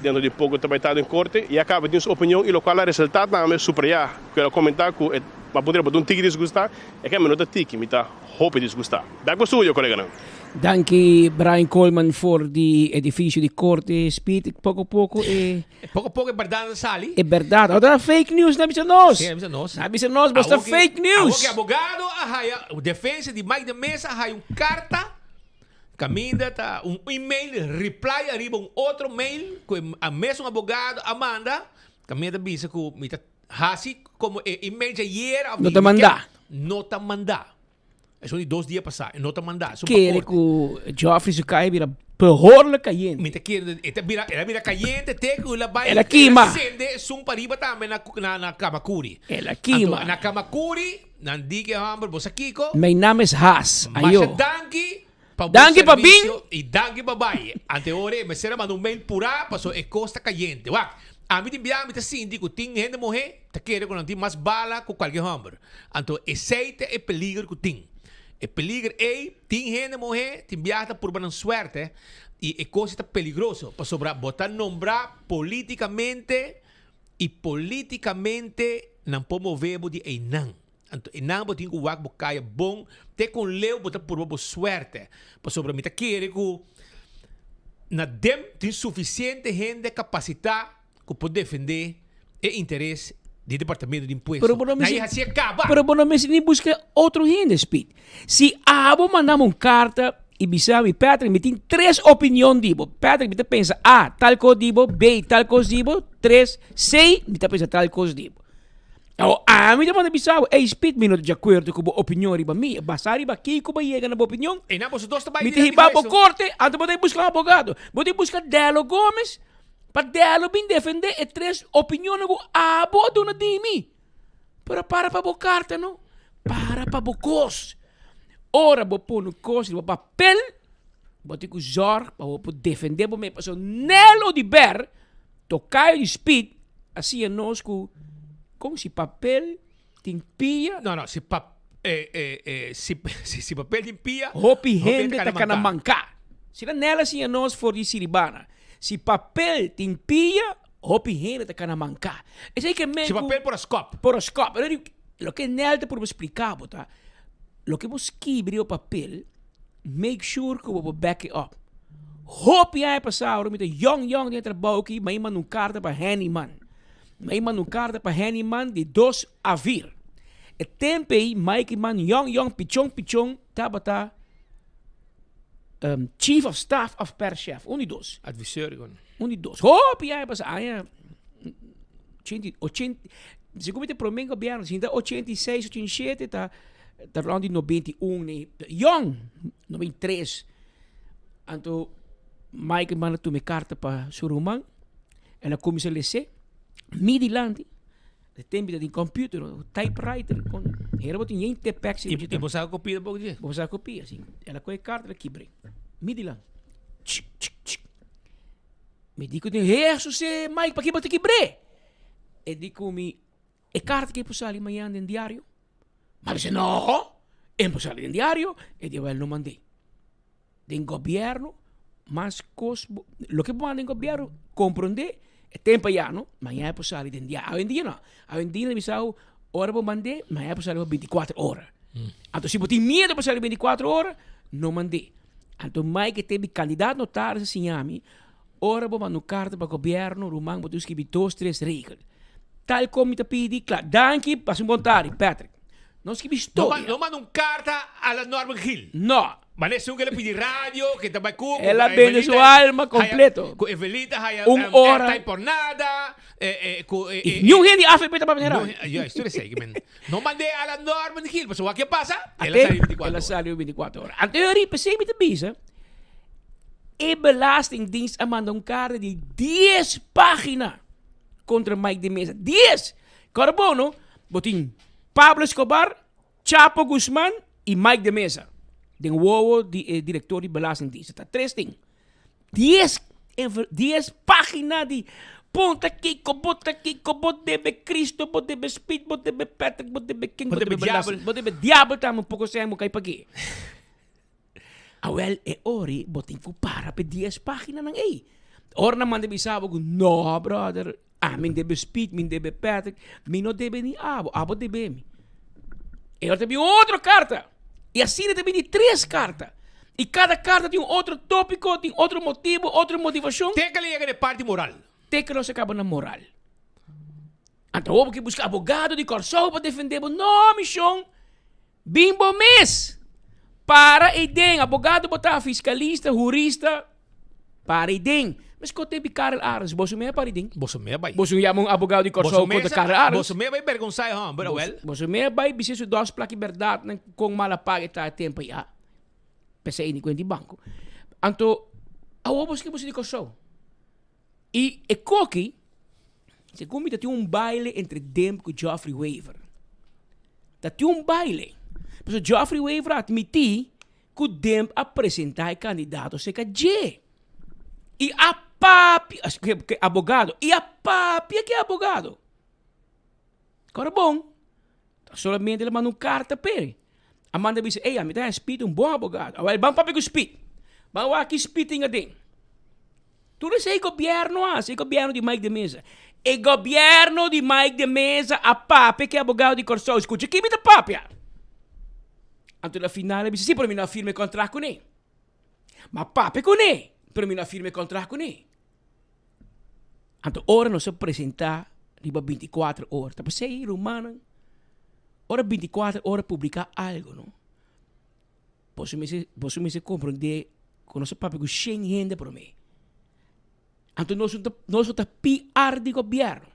dentro de pouco também está em corte, e acaba de sua opinião, e o qual a resultado também superior, quero comentar que para poder botar tique desgustar, é que a menor tique, me está roupa desgustar. Dá com suyo, colega não? Danke Brian Coleman for the edificio di corte speed poco poco é verdade sali é verdade outra fake news na bisa nós basta que, fake news que abogado a defesa de Mike de Mesa há carta caminha tá e-mail reply arriba outro mail que a mesmo abogado Amanda caminha da bisa que mita hasi como e-mail de ayer não te mandar não te mandar Eso ni 2 días pasar. No te mandas. Quiere que Joffrey se cae, mira, peor caliente. Mira, mira caliente, teco, la vai. Ela queima. Acende, sum pariba também na Kamakuri. Ela queima. Na Kamakuri, na Dike Hamburg, você Kiko. Meu nome é Haas. Mas danke. Danke pa Bing. E danke pa Baye. Ante ore, me será mandar mail pura, paso e costa caliente. Wa. A mim enviar, me sindi que tem gente morrer, te quer que não tem mais bala com qualquer Hamburg. Então, aceita é peligro que tem. É peligro tem gente morrer, tem viagem por uma suerte e é coisa está peligroso para sobrar botar nombrar politicamente não promovemos de enang. Então enang botin que wak bocaia bom, te com leu botar por uma suerte para sobrar mita querer que na dem tem suficiente gente capacidade que pode defender o interesse do Departamento de Impuestos. Pero bueno, me nem busca outro gente, Speed. Se abo mandamos uma carta e bisami Patrick, me tem 3 opiniões dibo. Patrick, me pensa A, tal coisa dibo, B, tal coisa dibo, 3, C, me pensa tal coisa dibo. O a me manda bisabo, Speed, me não de acordo com a opinião riba mi, basari ba aqui como chega na boa opinião. E não posso dosta me tem riba por corte, antes de buscar um advogado. Vou buscar Delo Gomes. Para Delo bem defender e 3 opiniões que abo dona de mim. Para bocarta, não? Para bocos. Ora, vou pôr no costo, vou papel, vou ter que usar, vou defender, vou me passar nelo de ber, tocar de Speed, assim é nós com se papel tem pia. Não, se papel tem pia, hopi gente tá cana mancar. Se nela assim é nós for de Siribana. Se papel tem pia, hopi gente tá cana mancar. Se papel por ascop. Lo que nela te por explicar, tá? Lo que vos escrever o papel, make sure que we back it up. Hope jij passado met een jong die trabalho aqui, mas manda carta para Handyman. Mas manda carta para Handyman de 2 a 4. E tempo aí, Mike man jong pichong tabata Chief of Staff of Per-Chef, unidos. Adviseur, unidos. Hope jij passado, 80, se come te promengo governo, 86, 87, tá rond die 91, jong, 93. Então, Mike manda tu me carta para Surumang, e la comissão lesse, midilandi, de tempo de computer, typewriter, era botin yen tepex. E você a copia pouco dia? Você a copia, sim. Ela com a carta aqui bre. Midiland. Me digo de Jesus, Mike, para que botar aqui bre? E digo me, e carta que pusali amanhã no diário? Mas disse, não, impulsar el diario, e eu não mandei. Den governo, mas lo que manda en governo, compreender, é tempo já, não? Mas é impulsar el diario. Hoje em dia, não. Hoje em dia, eu hora vou mandar, mas é impulsar 24 horas. Então, se você tem medo de passar 24 horas, não mandei. Então, mais que teve candidato notário, assim, a mim, hora vou mandar carta para o governo, Romang, vou escrever 2, 3 regras. Tal como te pedi, claro, danke, passa vontade, Patrick. Não escrevi história. Não manda carta a la Norman Hill. Não. Mas é que ele pede rádio, que está com... Ela vende sua alma completo. Com Evelita, hora. Está por nada. E um gente afeta para vender rádio. Isso eu sei. Não mandei a la Norman Hill. Mas o que passa? Ela saiu 24 horas. Anterior, pensei me te bisa. E Belastingdienst manda carta de 10 páginas contra Mike de Mesa. 10! Carbono, botin Pablo Escobar, Chapo Guzmán e Mike de Mesa. Den wowo diretor de Belastingdienst. Está 3 things. 10 páginas de ponta Kiko, bota debe Cristo, bota debe Speed, bota debe Patrick, bota debe King, bota debe Diablo. Bota debe Diablo, tá um pouco sem mo kay pagi. Awel e ori botin ko para pe 10 páginas nang ei. Or naman debe sabe ko no brother. Min debe Speed, min debe Patrick, min no debe ni abo debe mi. E ora teve outra carta. E assim teve 3 cartas. E cada carta tem outro tópico, tem outro motivo, outra motivação. Tem que ligar de parte moral. Tem que não se acaba na moral. Então, houve que buscar advogado de Corsol para defender. Não, missão. Bimbo mês. Para idem. Advogado botar fiscalista, jurista. Para idem. Mas ko tem Karel Arens, boso me para ding. Boso me bay. Boso ya mong abogado de Corsol ko de Karel Arens. Boso me bay vergonzai ha, bro well. Boso me bay bisis dos plaki verdade nang kung malapag ita tempo ya. Pesa ini ko di banco. Anto awobos que boso de Corsol. E Koki se come tinha baile entre Demp e Geoffrey Weaver. Tinha baile. Mas Geoffrey Weaver admiti que o Demp apresentar candidato se J. E a papi, que abogado, e a papi que é abogado. Agora bom. Solamente ele manda carta para ele. Amanda disse, ei, me dá Speed bom abogado. Agora vamos papi com Speed. Vamos aqui Speed tinha dentro. Tu não sei governo, sei governo de Mike de Mesa. E governo de Mike de Mesa a papi que é abogado de Corsol. Escuta, que me dá papi? Anto na finale disse, sim, para mim não firme contrato com ele. Mas papi com ele. Para mim não firme contrato com ele. Anto ora não se apresentar riba 24 horas. Tá para sair, humano. Ora 24 horas publicar algo, não? Posso me se compreender com nosso papi com 100 gente para mim. Anto nós está PR de governo.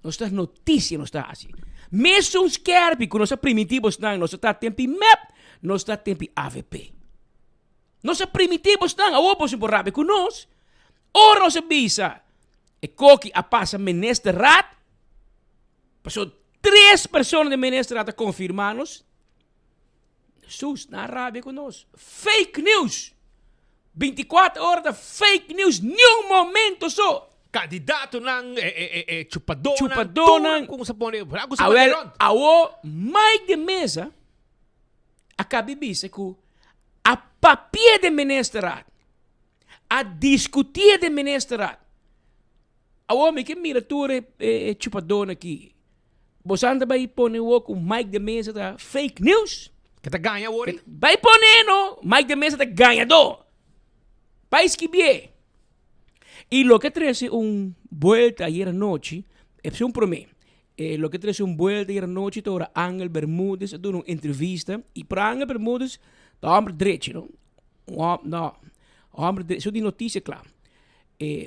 Nossas notícias não está assim. Mesmo uns kerpi com nossos primitivos não, nós está tempo MEP, nós está tempo AVP. Nossos primitivos não, a opos por rabe com nós. Ora nós visa. E Koki a passa ministerat. Passou 3 pessoas de ministerat a confirmar-nos. Jesus, na rabe com nós. Fake news. 24 horas de fake news, nenhum momento só. Candidato ng chupadona. Chupadona. Kung sa pone, awo Mike de Mesa acaba bisa que a papel de ministerat, a discutir de ministerat. Awo me que mira tu chupadona aqui. Você anda vai pone o com Mike de Mesa da fake news. Que tá ganha wori. Vai pone no Mike de Mesa da ganhador. País que bien. Y lo que trae vuelta ayer anoche, es un promedio. Lo que trae vuelta ayer anoche, ahora Ángel Bermúdez, dio una entrevista. Y para Ángel Bermúdez, el hombre derecho, ¿no? No, hombre derecho, eso es noticia, claro.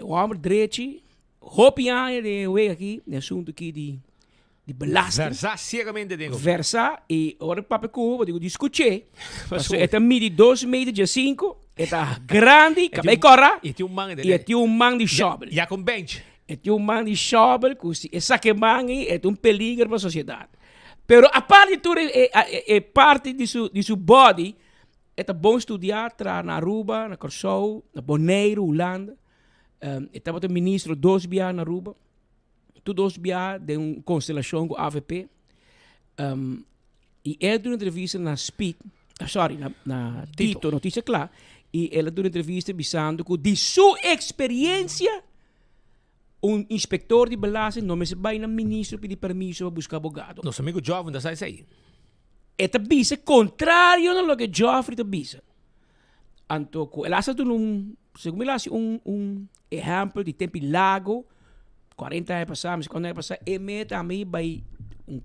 Hombre derecho, hopi años de hoy aquí, de asunto aquí de belasting. Versa ciegamente digo. Versa, y ahora papá Cuba, digo, discutir. Esta mide 2 metros de 5. Eta grande, cabei corra. E tinha man de shovel. Já com bench. E tinha man de shovel, que essa que man é um peligro para a sociedade. Pero a parte de tudo, parte de seu body, é bom estudar na Aruba, na Corsol, na Bonaire, Holanda. Estava o ministro 2 dias na Aruba. Tu 2 dias de uma constelação com a AVP. E ele deu uma entrevista na Speed, na Tito, notícia clara. E ela deu uma entrevista avisando que de sua experiência, inspector de belasting não me se vai na ministro pedir permisso para buscar abogado. Nosso amigo jovem da sai aí. Esta bisa contrário a lo que Geoffrey te bisa. Anto, ela está dando segundo ela exemplo de tempo lago, 40 anos passados, 50 anos passados, e me também vai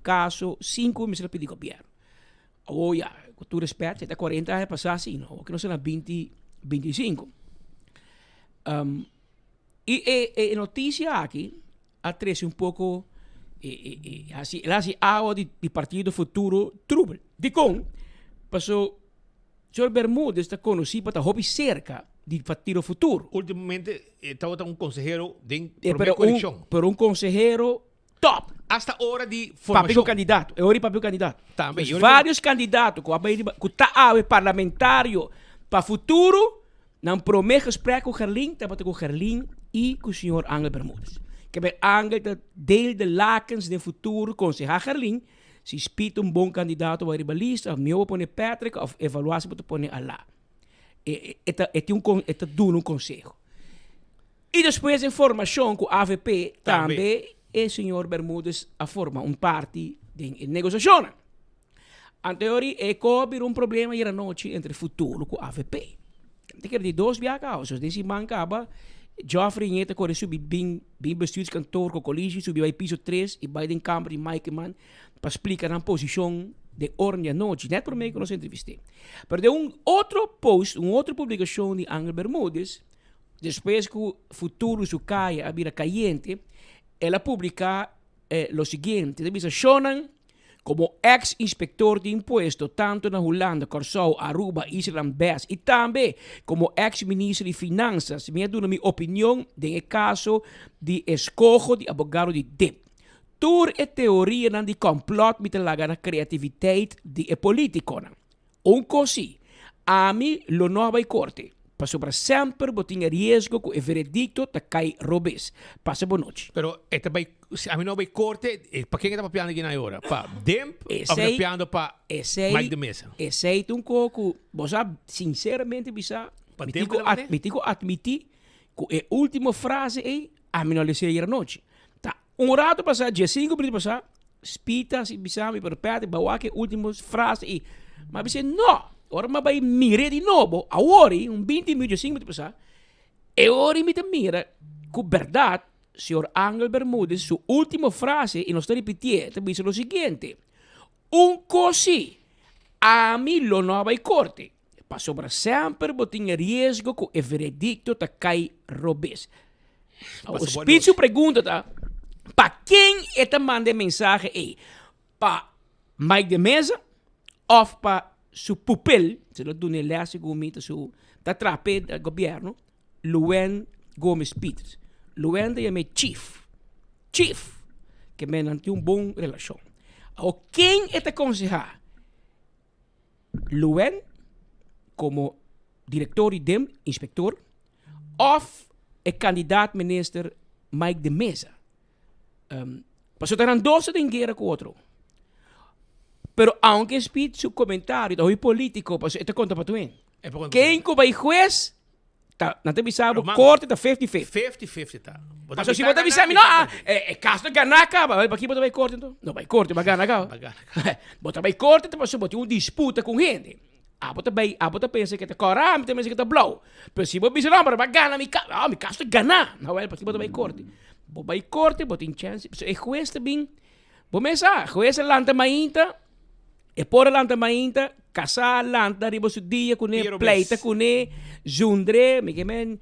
caso 5 me se pedir governo. Oh, ja, com todo respeito, até 40 anos passados, não, que não são 20, 25. E notícia aqui, atrás pouco, assim, água de Partido Futuro Trubel. De com, passou, o senhor Bermúdez está conhecido para estar cerca do Partido Futuro. Ultimamente, estava um conselheiro de coalição. Pero consejero top. Hasta hora de formação. Papel candidato. É hora de papel candidato. Também. Vários candidatos que tá parlamentário para futuro não promete gesprek com Gerlin, tá com Gerlin e com o senhor Ángel Bermúdez. Que é Ángel tá deel de lakens de futuro com o Gerlin, se espita bom candidato para a lista, meu vou pôr Patrick, ou evaluação para pôr lá. É um conselho. E depois a formação com a AVP também. E o senhor Bermúdez a forma parte de negociação. Anteriormente, houve problema era noite entre futuro com a AVP. Tem que de 2 viagens. Desse mancava, Geoffrey Nheta corre subir bem bestuurskantoor com o colégio, subiu ao piso 3 e vai em câmara de Mike Man para explicar a posição de ordem à noite. Net por meio que nós entrevistei. Mas de outro post, outra publicação de Ángel Bermúdez, después que o futuro su caia abira caliente, ela publica lo siguiente. Dice, Shonan, como ex-inspector de impuesto, tanto na Holanda, Curaçao, Aruba, Island, Bas, e também como ex-ministro de Finanças, me dando minha opinião de caso de escojo de abogado de DIP. Tur é teoria de complot met a criatividade de político. Così, a mim, lo nova corte. Passou para sempre, botinha risco com o veredicto da cai robes. Passa boa noite. Pero a mim não vai corte, para quem está papiando aqui na hora? Para Demp ou papiando para Mike de Mesa? Esse é um pouco, você sinceramente, me digo admitir que a última frase é a mim não lhe sei a noite. Tá, rato passar, dia 5 minutos passar, spita, se bisa, me perpete, bawa que a última frase é, mas você não. Ora ma vai mire di nuovo, a ori, 20 minutos, 5 minutos passar, e ori mi te mira, com verdade, senhor Angel Bermúdez, sua última frase, e não está repetindo, diz o seguinte, così, a mim lo nova corte, passou para sempre, botinha risco com o veredicto da cai robes. O Spitzu pergunta, tá, para quem é que manda mensagem aí? Para Mike de Mesa, ou para su pupil, se lo doen lesse gomita su da trape del governo, Luen Gomes Peters. Luen de me chief, que me nanti un bom relação. O quem é te aconsejar? Luen como diretor e dem, inspector, of o candidato minister Mike de Mesa. Passou terán 12 de guerra com outro. Pero aunque speed su comentario, hoy político, pues este conta para tu en. Quem que vai juez, não te bisabo, corte tá 50-50. 50-50 tá. Mas se você bisabo, não, caso de ganhar acaba, vai para aqui botar vai corte então. Não vai corte, vai ganhar acaba. Botar vai corte, então você botar disputa com gente. Bota pensa que tá corame, tem pensa que tá blow. Pero se você bisabo, não, vai ganhar, me caso de ganhar. Não vai para aqui botar vai corte. Vai corte, bota em chance. É juez também. Vou pensar, juez é lanta mainta. E por lanta mainta, casar lanta riba su dia com ne pleita com ne jundre, me que men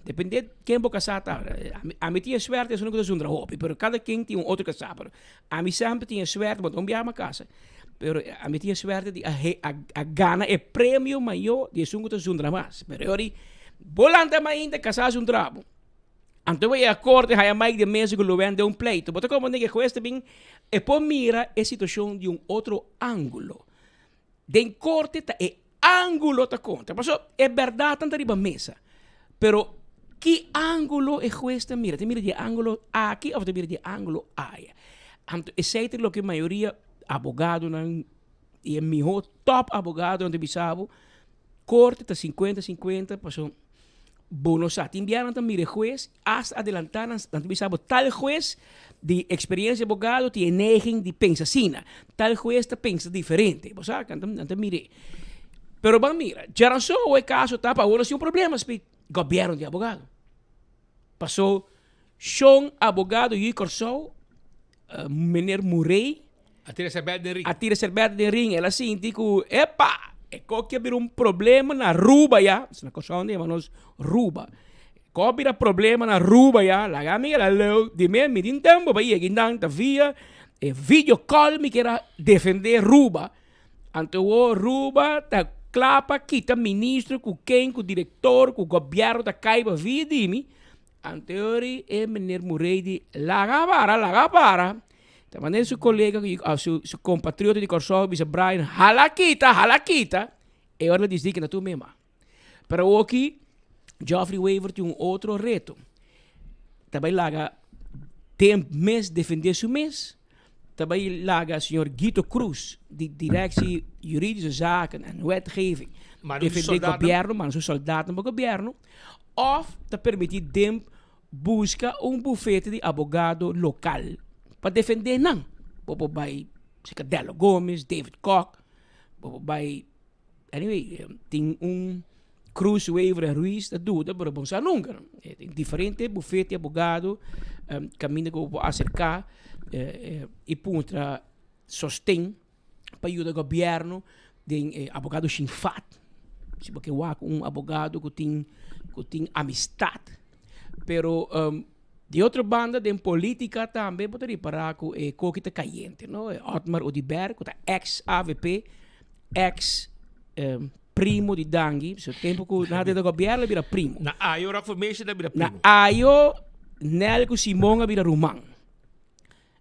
depende de quem vou casar tá. A mim tinha suerte, eu não conheço jundra hobby, pero cada quem tinha outro casar. A mim sempre tinha suerte, mas não via uma casa. Pero a mim tinha suerte de a gana é prêmio maior de sungo to jundra mais. Pero eu volanta mainta casar jundra. Então vai a corte, vai a Mike de Mesa que lo vende pleito. Bota como ninguém cuesta bem. E poi mira a situação de outro ângulo. Den corte é ângulo ta conta. Passo é verdade tanta riba mesa. Pero que ângulo é cuesta mira? Te mira de ângulo aqui ou te mira de ângulo aí. Então é lo que a maioria abogado e é meu top abogado onde bisabo corte tá 50-50, passo bono sa timbianan também juez hasta adelantar tanto bisabo tal juez de experiência abogado tem neiging de pensa sina tal juez ta pensa diferente você cantam mire pero van mira já não só o caso tá para um problema speed governo de abogado passou Sean abogado e Curaçao Mener Murray atira cerveja de ring ela sente que epa e qualquer problema na Aruba já, se na coisa onde mas Aruba, qualquer problema na Aruba já, lá a minha lá de me din tempo vai aqui não via e video call me quer defender Aruba, ante o Aruba tá clapa kita ministro com quem com diretor com governo da caiba via de mim, ante ori e Mener Murray de laga para da maneira seu colega, seu compatriota de Curaçao, diz Brian, halakita, e ela diz que na tua mesma. Pero aqui, Geoffrey Weaver tem outro reto. Também lá, tem mês defender seu mês. Também lá, o senhor Guido Cruz, de Direção Juridische Zaken en Wetgeving, defender o governo, mas não soldado no governo, ou te permitir dem buscar bufete de abogado local. Para defender não. Bobo vai Cicadelo Gomes, David Koch, bobo vai anyway, tem Cruz Weaver Ruiz da dúvida, pero bom sa nunca. Tem diferente bufete abogado, caminho que vou acercar e punta sostém para ajudar o governo de abogado Shinfat. se porque abogado que tem amistad. Pero de outra banda, de política também poderia parar com coquita caliente, não? Otmar Odiber, que é ex-AVP, primo de Dangui, so tempo que nada do governo vira primo. Na ayo reformation vira primo. Na ayo Nelco Simon vira Rumang.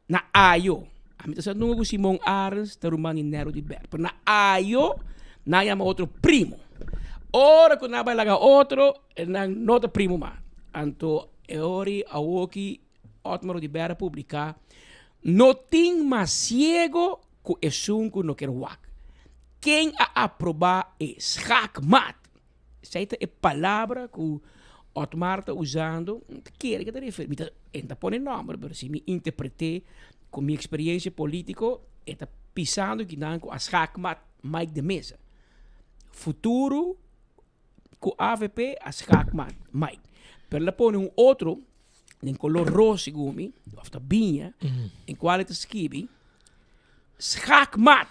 Na ayo, a mim tá nunca com Simon Arns da Rumang e Nero de Ber. Pero na ayo, na chama outro primo. Ora que na vai lagar outro, na nota primo ma. Anto ori awoki Otmar de Ber publicar. No tem mais ciego que é sunco no quer wak. Quem a aprovar é schakmat. Essa é a palavra que Otmar está usando. Que te refere? Não põe nome, mas se me interpretei com minha experiência política, está pisando que não a schakmat Mike de Mesa. Futuro com AVP a schakmat Mike. Pero ela põe outro em color rosa gumi, of da binha, em qual está escrito schakmat.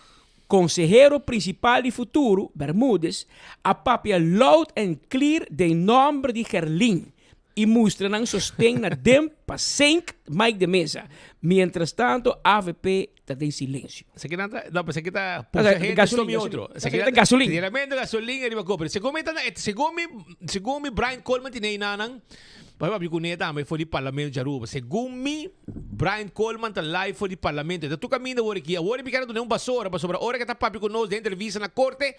Consejero principal de futuro, Bermúdez, a papia loud and clear de nombre de Gerlin e mostra não sostém na dempa sem Mike de Mesa. Mientras tanto, AVP está em silêncio. Se que não, mas se que está puxa gente gasolina, outro. Se que está gasolina. Diretamente gasolina riba compra. Segundo Brian Coleman tinha nanang. Vai abrir com neta, mas foi de parlamento de Aruba. Segundo Brian Coleman está live foi de parlamento. Então tu caminha agora aqui. Agora me não basura, para sobre a hora que está papi com nós de entrevista na corte.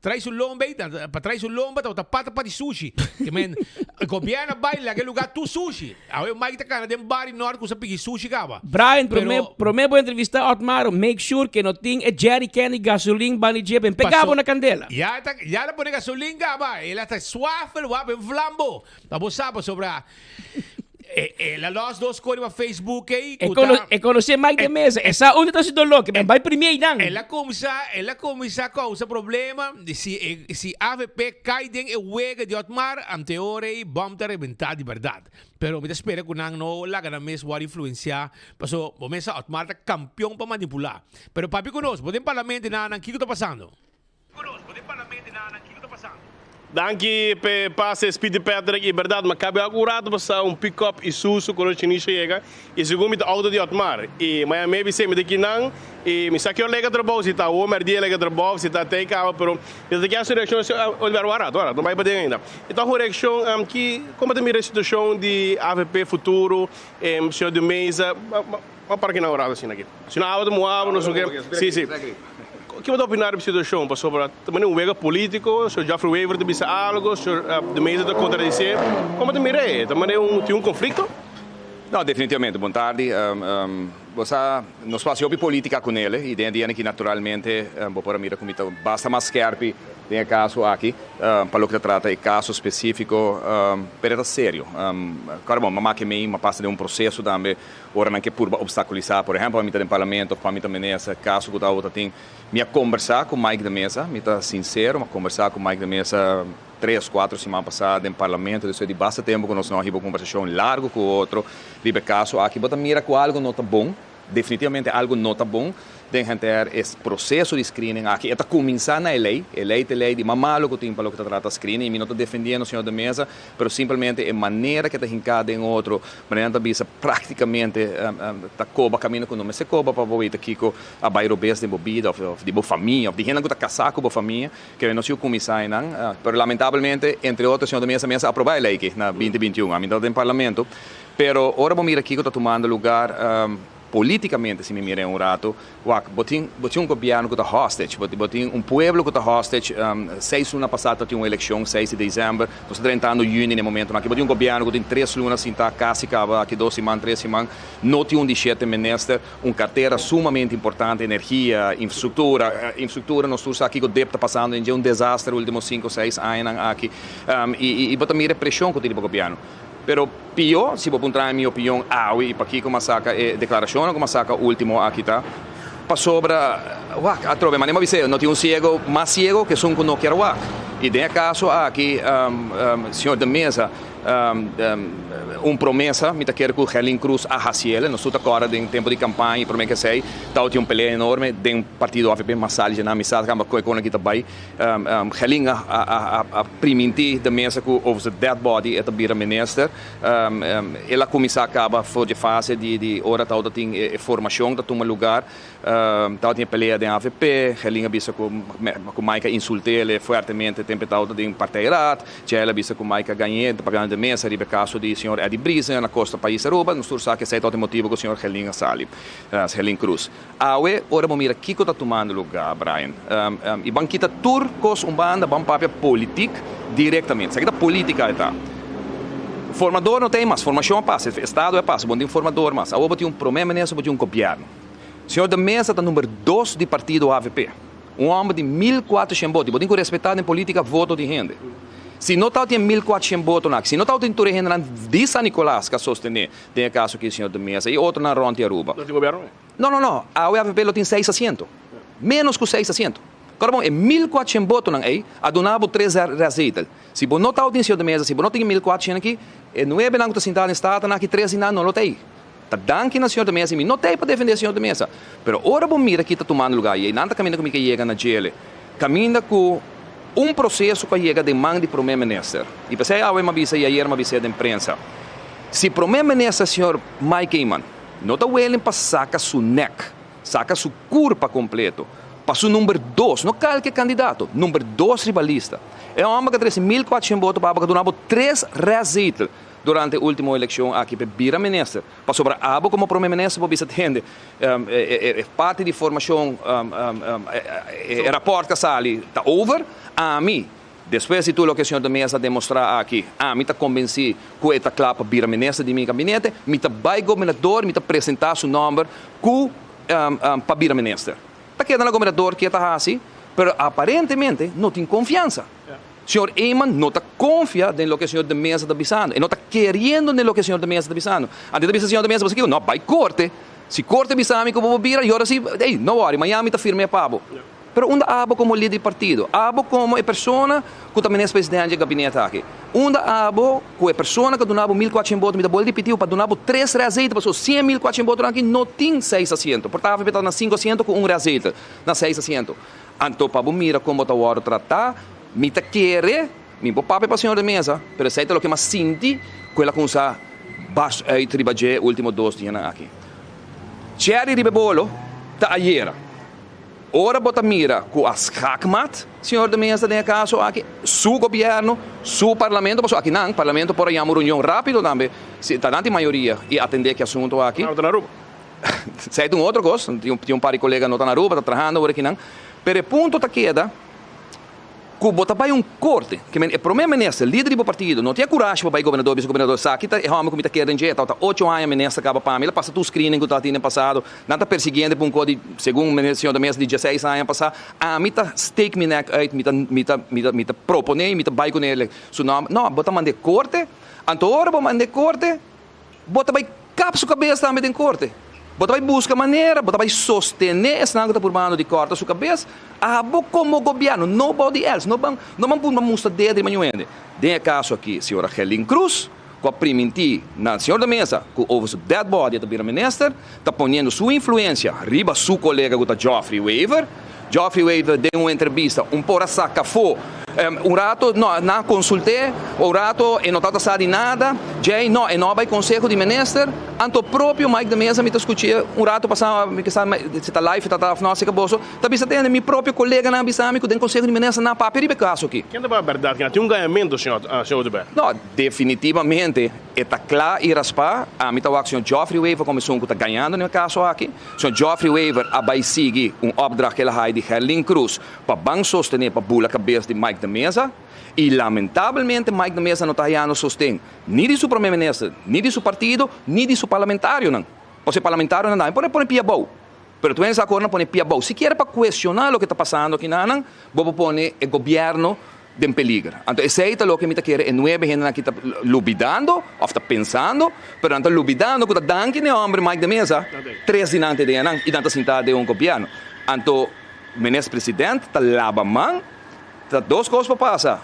Traz o lomba, para trás o lomba, tá pata para de sushi. Que men, o governo vai lá que lugar tu sushi. Aí o Mike tá cara de bar em norte com essa pigi sushi cava. Brian, promete vou entrevistar Otmar, make sure que não tem Jerry Candy gasolina bani jeben. Pegava na candela. Já la põe gasolina cava. Ela está suave, vai em flambo. Vamos saber sobre ela nós dois cores no Facebook aí. Conhecer Mike de Mesa. Essa onde está se dolor que vai primeiro não. Ela começa a causar problema se AVP cai dentro o wega de Otmar, ante hora e vamos te arrebentar de verdade. Pero me espera que não laga na mesa vai influenciar, paso começa Otmar tá campeão para manipular. Pero papi conosco, podem parlamento na o que está passando? Danke per passe Speedy Patrick, é verdade, mas cabe agora passar pick-up Isuzu quando o chinês chega e segundo o auto de Otmar. E mas maybe se me daqui não e me saquei o lega trabalho se tá o merdia lega trabalho se tá tem carro, pero eu daqui a reação Oliver Warado, não vai bater ainda. Então a reação que como tem a situação de AVP futuro, senhor de mesa, para que não orado assim aqui. Se não auto moava, não sei o que. Sim. O que você opina da situação? Sobre também um wega político, o Jeffrey Weaver te disse algo, o de mesa de contradizer. Como te mirei? Também tem um conflito? Não, definitivamente. Boa tarde. Nós passamos política com ele e tem que naturalmente, para mirar como basta mais scherpi tem caso aqui, para o que trata de caso específico, pero é sério. Claro, bom, mas que me passa de um processo também, ora não que por obstaculizar, por exemplo, a mitad do parlamento, para mim também nesse caso que outra tem, me conversar com Mike da Mesa, me tá sincero, me conversar com Mike da Mesa 3, 4 semanas passadas no parlamento, depois de bastante tempo que nós não tivemos conversação larga com o outro, ribe caso aqui, mas mira com algo não tá bom, definitivamente algo não tá bom. Tem que ter esse processo de screening aqui. Está começando a lei de mamalo que tem para o que trata de screening. E não estou defendendo o senhor da mesa, mas simplesmente a maneira que está hincada em outro, maneira que está praticamente está coba caminho com o nome. Se coba para ver aqui com a bairro besta de bebida, de boa família, de gente que está casada com boa família, que não se começar não. Mas lamentavelmente, entre outros, o senhor da mesa aprovou a lei aqui na 2021, a mitad do parlamento. Pero agora vamos ver aqui que está tomando lugar. Politicamente, se me mirem rato, botin um governo que está hostage, botin um pueblo que está hostage, 6 lunas passadas tinha uma eleição, 6 de dezembro, nós estamos entrando em junho no momento, aqui botin um governo que tem 3 lunas, sem estar casa, aqui 2 semanas, 3 semanas, não tinha um de 7 ministros, uma carteira sumamente importante, energia, infraestrutura, nós estamos aqui com o DEP está passando, é um desastre, nos últimos 5 ou 6 anos aqui, e botam a pressão que tem o governo. Pero pior, se vou entrar em minha opinião, e para aqui como saca a declaração, como saca o último aqui tá, para sobre, a trove, mas não tem um cego mais cego que são que não quer e tem caso aqui, senhor da mesa, promessa, me quer que o Helen Cruz arraciele, nós estamos agora em tempo de campanha, para mim que sei, tinha pelea enorme, tem partido AVP Massali, já na amizade, que é com aqui também, Helen a priminti da mesa que over dead body é também a minister, ela começa acaba for de fase de hora tal tem formação da toma lugar, tal tinha pelea de AVP, Helen bisa com Maica insultei ele fortemente, tempo tal tem parteirat, já ela bisa com Maica ganhei de mesa, ribe caso di signor Eddie Brisa na costa país Aruba, non sa che sei todo motivo con il signor Helen Sali, Helen Cruz. Awe, ora mo mira Kiko tá tomando lugar, Brian. I banquita turcos banda ban papia politik diretamente. Sa kita politica eta. Formador não tem mais, formação passa, estado é passa, bom tem formador mais. Awe bote problema nessa, bote governo. Senhor da mesa tá número 2 do partido AVP. Homem de 1.400 votos, bote respeitado em política voto de gente. Se não está tem 1.400 votos, se não está tem tudo gente de San Nicolás que sostener, tem o caso aqui o senhor da mesa e outro na Ronte Aruba. Não tem governo? Não. A UAVP tem 600. Menos que 600. Agora, bom, é 1.400 votos aí, a donava 3 receitas. Se você não está tem senhor da mesa, se você não tem 1.400 aqui, é 9 anos que está sentado em estado, aqui 13 anos não tem. Tá dando na senhor da mesa, não tem para defender o senhor da mesa. Mas agora, bom, mira aqui está tomando lugar, e não está caminhando comigo que chega na jail. Caminha com processo que chega de mão de primeiro-ministro. E pensei, eu me avisei ayer, me avisei da imprensa. Se o primeiro-ministro, senhor Mike Heyman, não está willing para sacar seu neck, sacar seu corpo completo, para o número 2, não qualquer candidato, número 2 rivalista. É um homem que tem 1.400 votos para donar 3 receitas durante a última eleição aqui para vice-ministro. Para sobre a como primeiro-ministro, para atender parte de formação, rapport que sali, está over, a mim. Depois de tudo o que o senhor da mesa demonstrar aqui, me está convencido que está claro para vice-ministro de meu gabinete, me está vai governador, me está apresentar seu nome para vice-ministro. Está quedando governador que está assim, mas aparentemente não tem confiança. O senhor Heyman não está confiando em lo que o senhor da mesa está avisando, e não está querendo em lo que o senhor da mesa está avisando. Antes de avisar o senhor da mesa, você não, vai corte. Se corte avisar-me que eu vou vir, e agora sim, não worry, Miami está firme a pavo. Pero unda abo como líder de partido, abo como é pessoa que também é presidente de gabinete aqui. Unda abo que é pessoa que donava 1.400 votos, me dá boa de pedido para donar 3 receitas, passou 100.400 votos aqui, não tem 600. Portanto, está na 500 com 1 receita, na 600. Então, para mira como está o hora tratar, me está querer, me vou papai para o senhor da mesa, pero sei o que mais sinti, que ela começa baixo aí trabalhar último 2 dias aqui. Cherry ribebolo, está ayer. Ora bota mira com as hackmat, senhor da mesa tem caso aqui, su governo, su parlamento, mas aqui não, parlamento por aí uma reunião rápido também, se está na maioria e atender que assunto aqui. Não, está na Aruba. Sei de outra coisa, tem um par de colegas não está na Aruba, está trabalhando agora aqui não. Pero o ponto está queda, que bota vai corte, que é primeiro-ministro, líder do partido, não tinha coragem para ir governador, vice-governador, sabe, que é homem que me está querendo dinheiro, está 8 anos ministro acaba para mim, ele passa tudo screening que está tendo passado, não está perseguindo por um código, segundo o senhor da mesa, de 16 anos passado, me está stake me neck out, me está proponer, me está vai com ele, seu nome, não, bota mandar corte, então hora para mandar corte, bota vai cap sua cabeça também em corte. Bota vai buscar maneira, bota vai sostener esse negócio por mano de corta sua cabeça, como governo, nobody else, não vamos por uma musta de manhã. Tem caso aqui, senhora Helen Cruz, que a priminti na senhora da mesa, que houve o dead body da primeira-ministra, está ponendo sua influência, riba seu colega que está Geoffrey Weaver. Geoffrey Weaver deu uma entrevista, por saca foi. Rato, não consultei, rato, e não está sabe nada, não vai consejo de ministro, anto próprio Mike da mesa me discutia, rato passava, que se está live, está nossa que bolso, está pensando, meu próprio colega na bisame, que tem consejo de ministro na papel, e caso aqui. Quem é a verdade? Tem ganhamento, senhor de Bé? Não, definitivamente, está claro e raspar, a mim está o senhor Geoffrey Weaver começou a ganhando no caso aqui, o senhor Geoffrey Weaver vai seguir opdracht que ele de Helen Cruz, para sostener, para bula a cabeça de Mike da mesa, e lamentavelmente Mike da mesa não está ganhando sustento, nem de seu primeiro-ministro, nem de seu partido, nem de seu parlamentário, não. Porque parlamentário não, pode pia bom. Pero tu essa cor não pode pia bom. Se quer para questionar o que está passando aqui, não, vou pôr o governo em peligro. Então, esse é o que me quer é 9 gente que está lubidando, ou está pensando, pero está lubidando, que está dando que o homem Mike da mesa, 3 dias antes de e está sentado de governo. Então, o ministro-presidente está lava a mão, Duas coisas passam.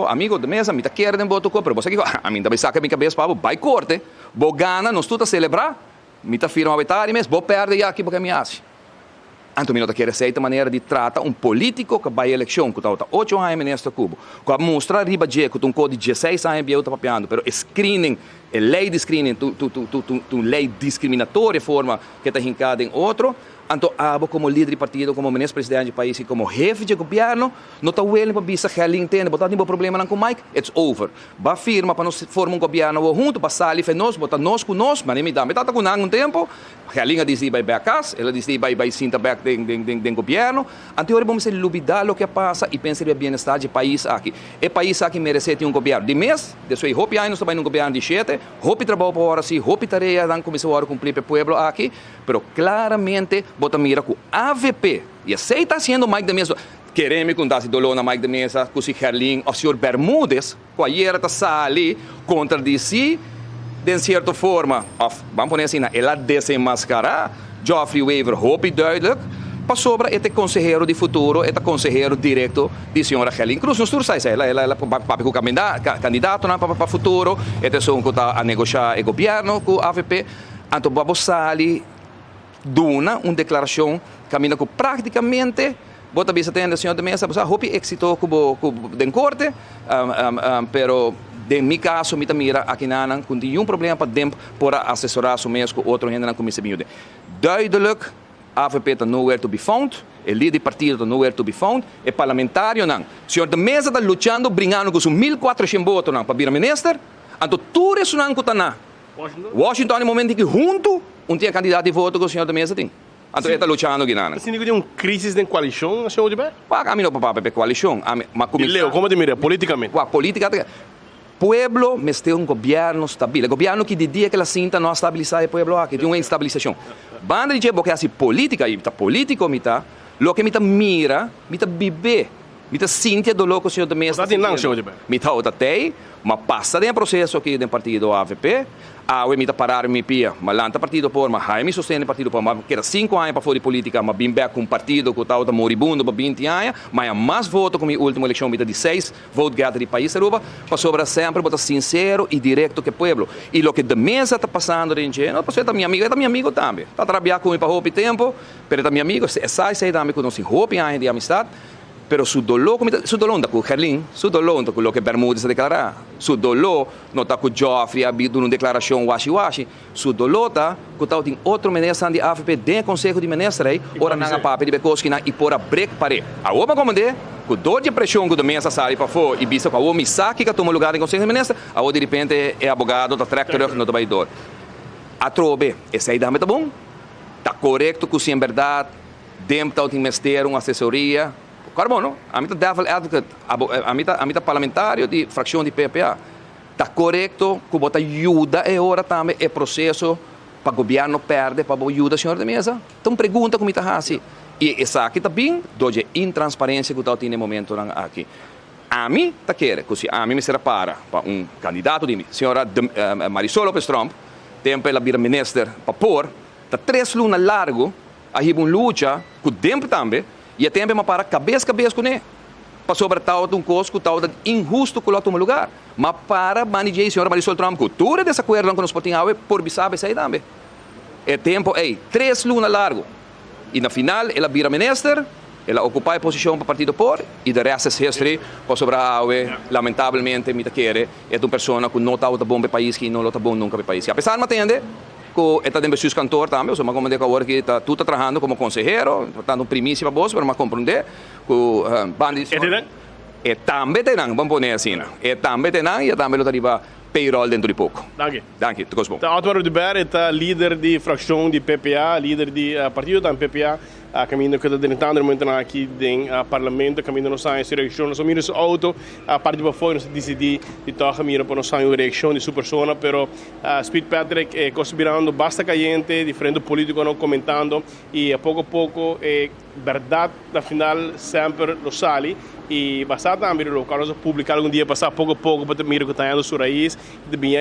Amigo da mesa, me tá querendo botar o pero você que a mim também saca minha cabeça para vai corte, vou ganhar, nós tudo a celebrar, me tá firma a vitória, mas vou perder aqui porque me acha. Então, me não quer certa maneira de tratar político que vai à eleição, que está 8 anos neste cubo, que mostra riba de que um código de 16 anos está papiando, pero screening, a lei de screening, tu lei discriminatória forma que está hincada em outro. Então, como líder de partido, como ministro-presidente do país e como chefe de governo, não está willing para bisa Herling tem, botar nenhum problema com Mike, it's over. Ba firma para nós formar governo junto, para sair e nós, botar nós com nós, mas nem me dá. Me está com um tempo, Herling diz que vai back us, ela diz que vai sinta back do governo. Então, agora vamos lubidar o que passa e pensar no bem-estar do país aqui. O país aqui merece ter governo de mês, de sua hope anos também governo de 7, hope trabalho para hora sim, hope tarefa, dan começar a cumprir para o povo aqui, pero claramente bota mira com AVP e esse está sendo Mike da mesa queremos contar se dolor na Mike da mesa com o Herling o senhor Bermúdez que ayer está sali contra de si de certa forma vamos pôr assim ela desenmascarar Geoffrey Weaver hope duidelijk para sobre este consejero de futuro este consejero direto de senhora Herling Cruz nos tursa ela papi com candidato para futuro este são que está a negociar o governo com a AVP então vamos salir duna uma declaração caminha com praticamente bota bisa tendo senhor de mesa você hope éxito com den corte pero de mi caso me mira aqui nanan com nenhum problema para tempo para assessorar o mês com outro ainda na comissão miúde duidelijk AVP está nowhere to be found o líder do partido está nowhere to be found o parlamentário não senhor de mesa está lutando brincando com os 1.400 votos não para vir ministro então tudo isso não está na Washington no momento que junto tem candidato de voto que o senhor da mesa tem. Então ele está lutando aqui. Você não tem uma crise de coalição, senhor de bem? A mim não para coalição. Leo, como te mira politicamente? Política, pueblo me tem um governo estável. O governo que de dia que ela sinta não estabilizar o pueblo aqui, tem uma estabilização. Banda de gente que é política, e político, lo que me mira, me vive. Me sinta do louco o senhor da mesa. Me está otei, mas passa de processo aqui do partido AVP. Me parar me pia, mas lá partido por, mas me sustenta partido por, mas que era 5 anos para fora de política, mas bem back com um partido que estava moribundo para 20 anos, mas há mais votos com a última eleição, me dá 16 votos gather de país Aruba, para sobrar sempre, botar sincero e direto que o povo. E o que da mesa está passando, gente, não, você é minha amigo também. Está trabalhando com ele para roupa tempo, mas é meu amigo, sai também com nós roupa anos de amistade. Pero su dolor está com Herling, su dolor está com o que Bermúdez declarar, su dolor não está com Geoffrey, abrindo uma declaração washi-washi, su dolor está com tal tem outra ministra de AFP de Conselho de Ministros, ora não há papel de Bekoski e por a break pare. A outra comandante, com dor de pressão que o mesa sai para fora e vista com a outra saque que toma lugar no Conselho de Ministros, a outra de repente é advogado, está tractor, não está baidor. A trobe, essa aí está bom? Está correto que se em verdade, dentro do ministério, uma assessoria. Carbono, a mim devil advocate, a mim parlamentário de fração de PPA. Está correto que bota ajuda e hora também é processo para o governo perder para ajuda senhor da mesa. Então pergunta como está assim. E essa aqui também doje intransparência que está tendo no momento aqui. A mim está querendo, que se a mim me será para candidato de senhora Marisol Lopes Trump, tempo ela vira minister para pôr, está 3 lunas largo, aí luta com o tempo também. E a tempo para cabeça com ele. Para sobre tal de costo, tal de injusto que o lugar. Mas para manejar a senhora Marisol Trump, que tudo é desacordo com os portinhos, por bisabe sair também. É tempo, 3 lunas largo. E na final, ela vira minister, ela ocupa a posição para o partido por, e de resto é history, para sobre a lamentavelmente, me quer, é uma pessoa que não está bom para o país, que não está bom nunca para o país. Apesar de me entender, que está dentro do seu cantor também, ou seja, como digo agora que está tudo trabalhando como consejero, portanto, primícia para vós, para me compreender, que bandas... E também tem, vamos pôr assim, e também tem, e também lo arriva payroll dentro de pouco. Danke, tudo bom. Álvaro de Ber é líder de fração de PPA, líder de partido da PPA, caminho que está tentando muito aqui no parlamento, caminho não sai essa reação, nós somos auto, a parte de fora nós decidimos de tocar caminho para não sair uma reação de sua pessoa, pero Speed Patrick é considerando basta caliente, diferente político não comentando e a pouco é verdade, na final sempre lo sale E basta também o local nós publicar algum dia passar pouco a pouco para mira que está indo sua raiz,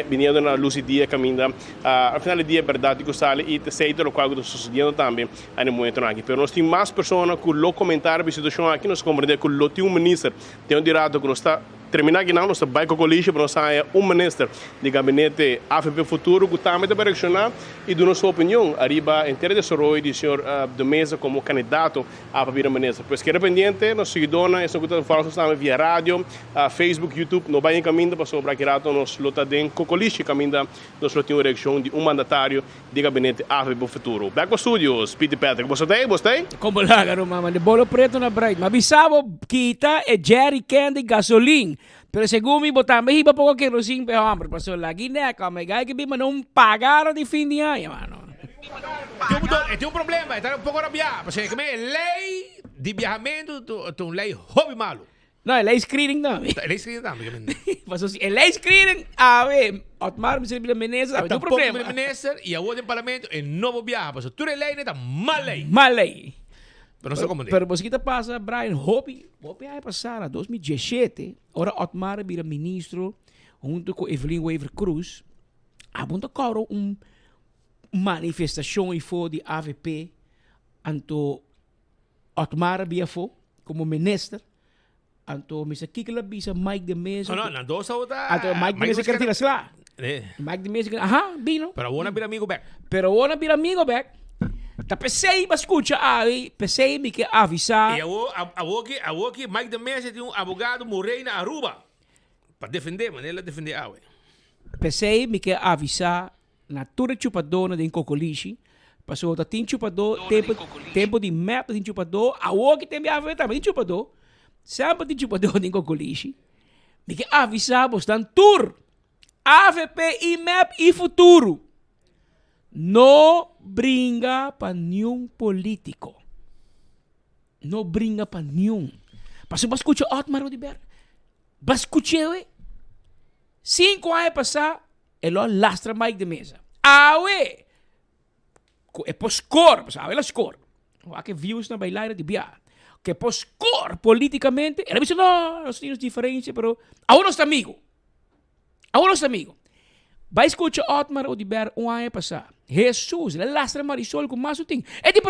vindo na luz dia caminho, ao final do dia é verdade que sale e sei o qual está sucedendo também no momento aqui. Mas nós temos mais pessoas que lo comentário a situação aqui, nós compreendemos que lo tem ministro, tem direito que nós está terminar aqui não, nós vai com o colégio, mas nós é ministro de gabinete AFP Futuro que também está direcionar e do nossa opinião arriba em terra de desenvolvimento do senhor de mesa como candidato a primeira ministra. Pois que é pendiente, nós seguidores, isso que falamos também via rádio, Facebook, YouTube, não vai em caminho para sobre aqui rato nós luta den com o colégio caminho nós temos uma eleição de mandatário de gabinete AFP Futuro. Back to studios, Peter Patrick, gostei? Como lá, mama, de bolo preto na bright. Mabisabo kita e jerry candy gasoline. Pero según mi botar, me iba poco kerosene pe hombre, pasó la guineca, me gai que bima não pagaram de fim de ano, mano. Tem um problema, está um pouco rabiado, porque como é lei de viajamento, tem uma lei hobby malo. Não, é lei screening não. Lei screening também. Pasó assim, é lei screening, a ver, Otmar me serviu a menesa, tem um problema. A ministra e a outra parlamento é novo viaje, pasó tu lei neta mal lei. Mal lei. Pero você que passa, Brian, hobby aí passar, 2017, ora Otmar vira ministro, junto com Evelyn Weaver Cruz, abunda coro manifestação e foi de AVP, anto Otmar via foi como ministro, anto misa kikla bisa Mike de Mesa. Não, dois outra. Anto Mike de Mesa quer tirar lá. Mike de Mesa, vino. Pero vona vira amigo back. Tá pensei, mas escuta, pensei me que avisar. E a que Mike de Mesa tem um advogado morreu na Aruba para defender, mas ele defende a Pensei me que avisar na toda chupadona de Cocolichi, passou da tem chupador, tempo de map de chupador, a que tem me avisar, mas chupador, sempre de chupador de Cocolichi. Me que avisar, bostan tour, AVP e map e futuro. No brinca para nenhum político. No brinca para nenhum. Passou para escutar Otmar Odiber. Para escutar, 5 anos passar, ele lastra Mike de Mesa. É por score, sabe? Ela score. O que views na bailar de Bia. Que por score politicamente, ela disse, não, nós temos diferença, pero agora nós estamos amigos. Vai escutar Otmar Odiber ano passar. Jesus, ele lastra Marisol com mais o tem. É tipo,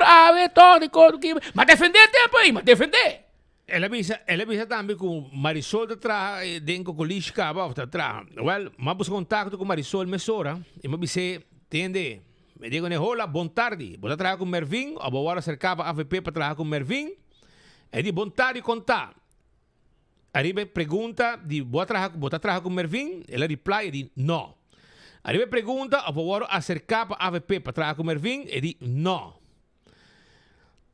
todo que mas defender tempo aí, mas defender. Ela avisa também com Marisol de trás, dentro do colégio cava, de trás. Well, mas busca contato com Marisol Mesora, e me disse, entende? Me digo, hola, bom tarde. Vou trabalhar com Mervin, ou vou acercar a AVP para trabalhar com Mervin. E de bom tarde contar. Arriba pergunta de vou trabalhar com Mervin, ela reply e diz, não. Arriba pergunta, a favor acercar para a AVP para trabalhar com Mervin, e diz, não.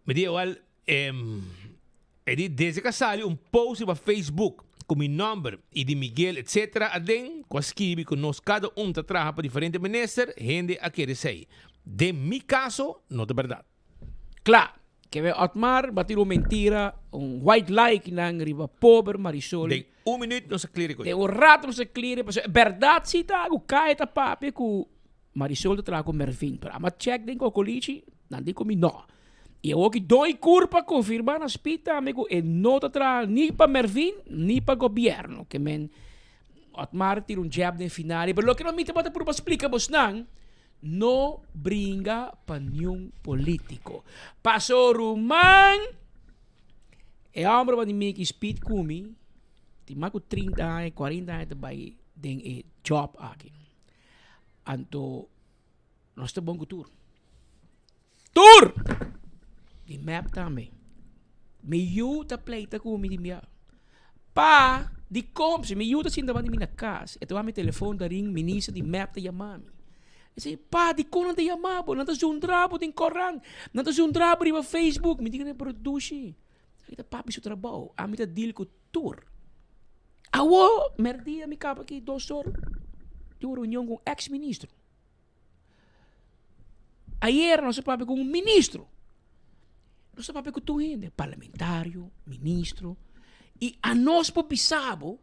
Me diz, well, e diz, desde que saiu post para Facebook com meu número e de Miguel, etc., adem, com a esquive, que nós cada está trabalhando para diferentes ministros, gente a querer dizer. De mi caso, não é verdade. Claro, que ve Otmar batir uma mentira, white lie que não riba pobre Marisol. De minuto não se clear com de rato não se clear. Verdade, se tá, o cai tá papi com Marisol de trago Mervin. Para mas check den com Colichi, não digo me não. E eu que dou curva confirmar na spita, amigo, e não tá tra nem para Mervin, nem para governo. Que men Otmar tira jab de final. Mas o que não me te bota por explicar vos não brinca para nenhum político. Passou Rumán, e a homem vai me que speed comigo, tem mais de 30 anos, 40 anos vai ter job aqui. Então, nós estamos bom tour. Tour! De map também. Me ajuda a pleita comigo de minha. Pa, de como se me ajuda a sentar na minha casa. Então, a meu telefone da ring, ministro de map da Yamami. Kasi, pa, di ko nang yamabo, nang tasundrabo din koran, nang tasundrabo di ba Facebook, hindi ka na produce. Kita papi sa trabaho, ami ta deal ko tour. Awo, merdi ami kapa ki dosor, di reunião com ex-ministro. Ayer, nós papi com ministro. Nós papi com tu hindi, parlamentário, ministro. E a nós po pisabo,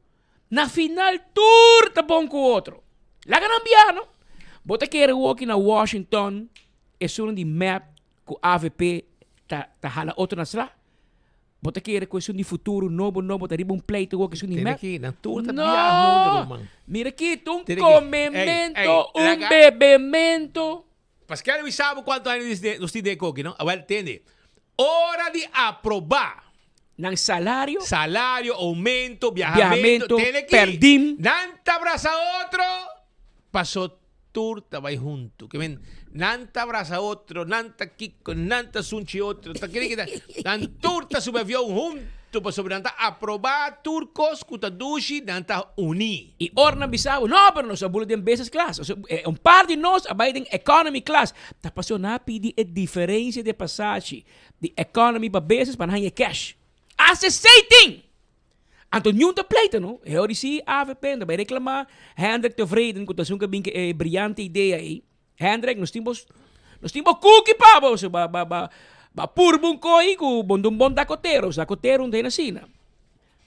na final tour ta bom com outro. Laga ng biyano. Bota que era aqui na Washington, é só de map com AVP tá hala outro nas lá. Bota querer questão de futuro, novo, tariba um pleito, questão de Tem que, na turta no! viaja, Mira aqui, um Tem que- comemento, Ei, bebimento. Pascal, we sabe quanto anos nos de coque, não? Well, entende? Hora de aprovar. Nang salário. Salário, aumento, viajamento. Perdim. Nanta abraça outro. Passou turta, vai junto. Que ven, nanta abraça outro, nanta kiko, nanta sunchi outro. Nan turta sube avião junto. Passou nanta aprovar turcos, kutadushi, nanta uni. E orna bisabo, no, pero nós abulamos em business class. Par de nós abaitem economy class. Tá passando na pedir a diferença de passagem de economy para business para ganhar cash. Aceitem! Anto nieuw te pleiten, no? Eu disse AVP, vai reclamar. Hendrik tevreden, que eu tenho uma brilhante ideia aí. Hendrik, nós temos cookie pa, ba purbong koi ku bondong bonda kotero, sa kotero não tem na sina.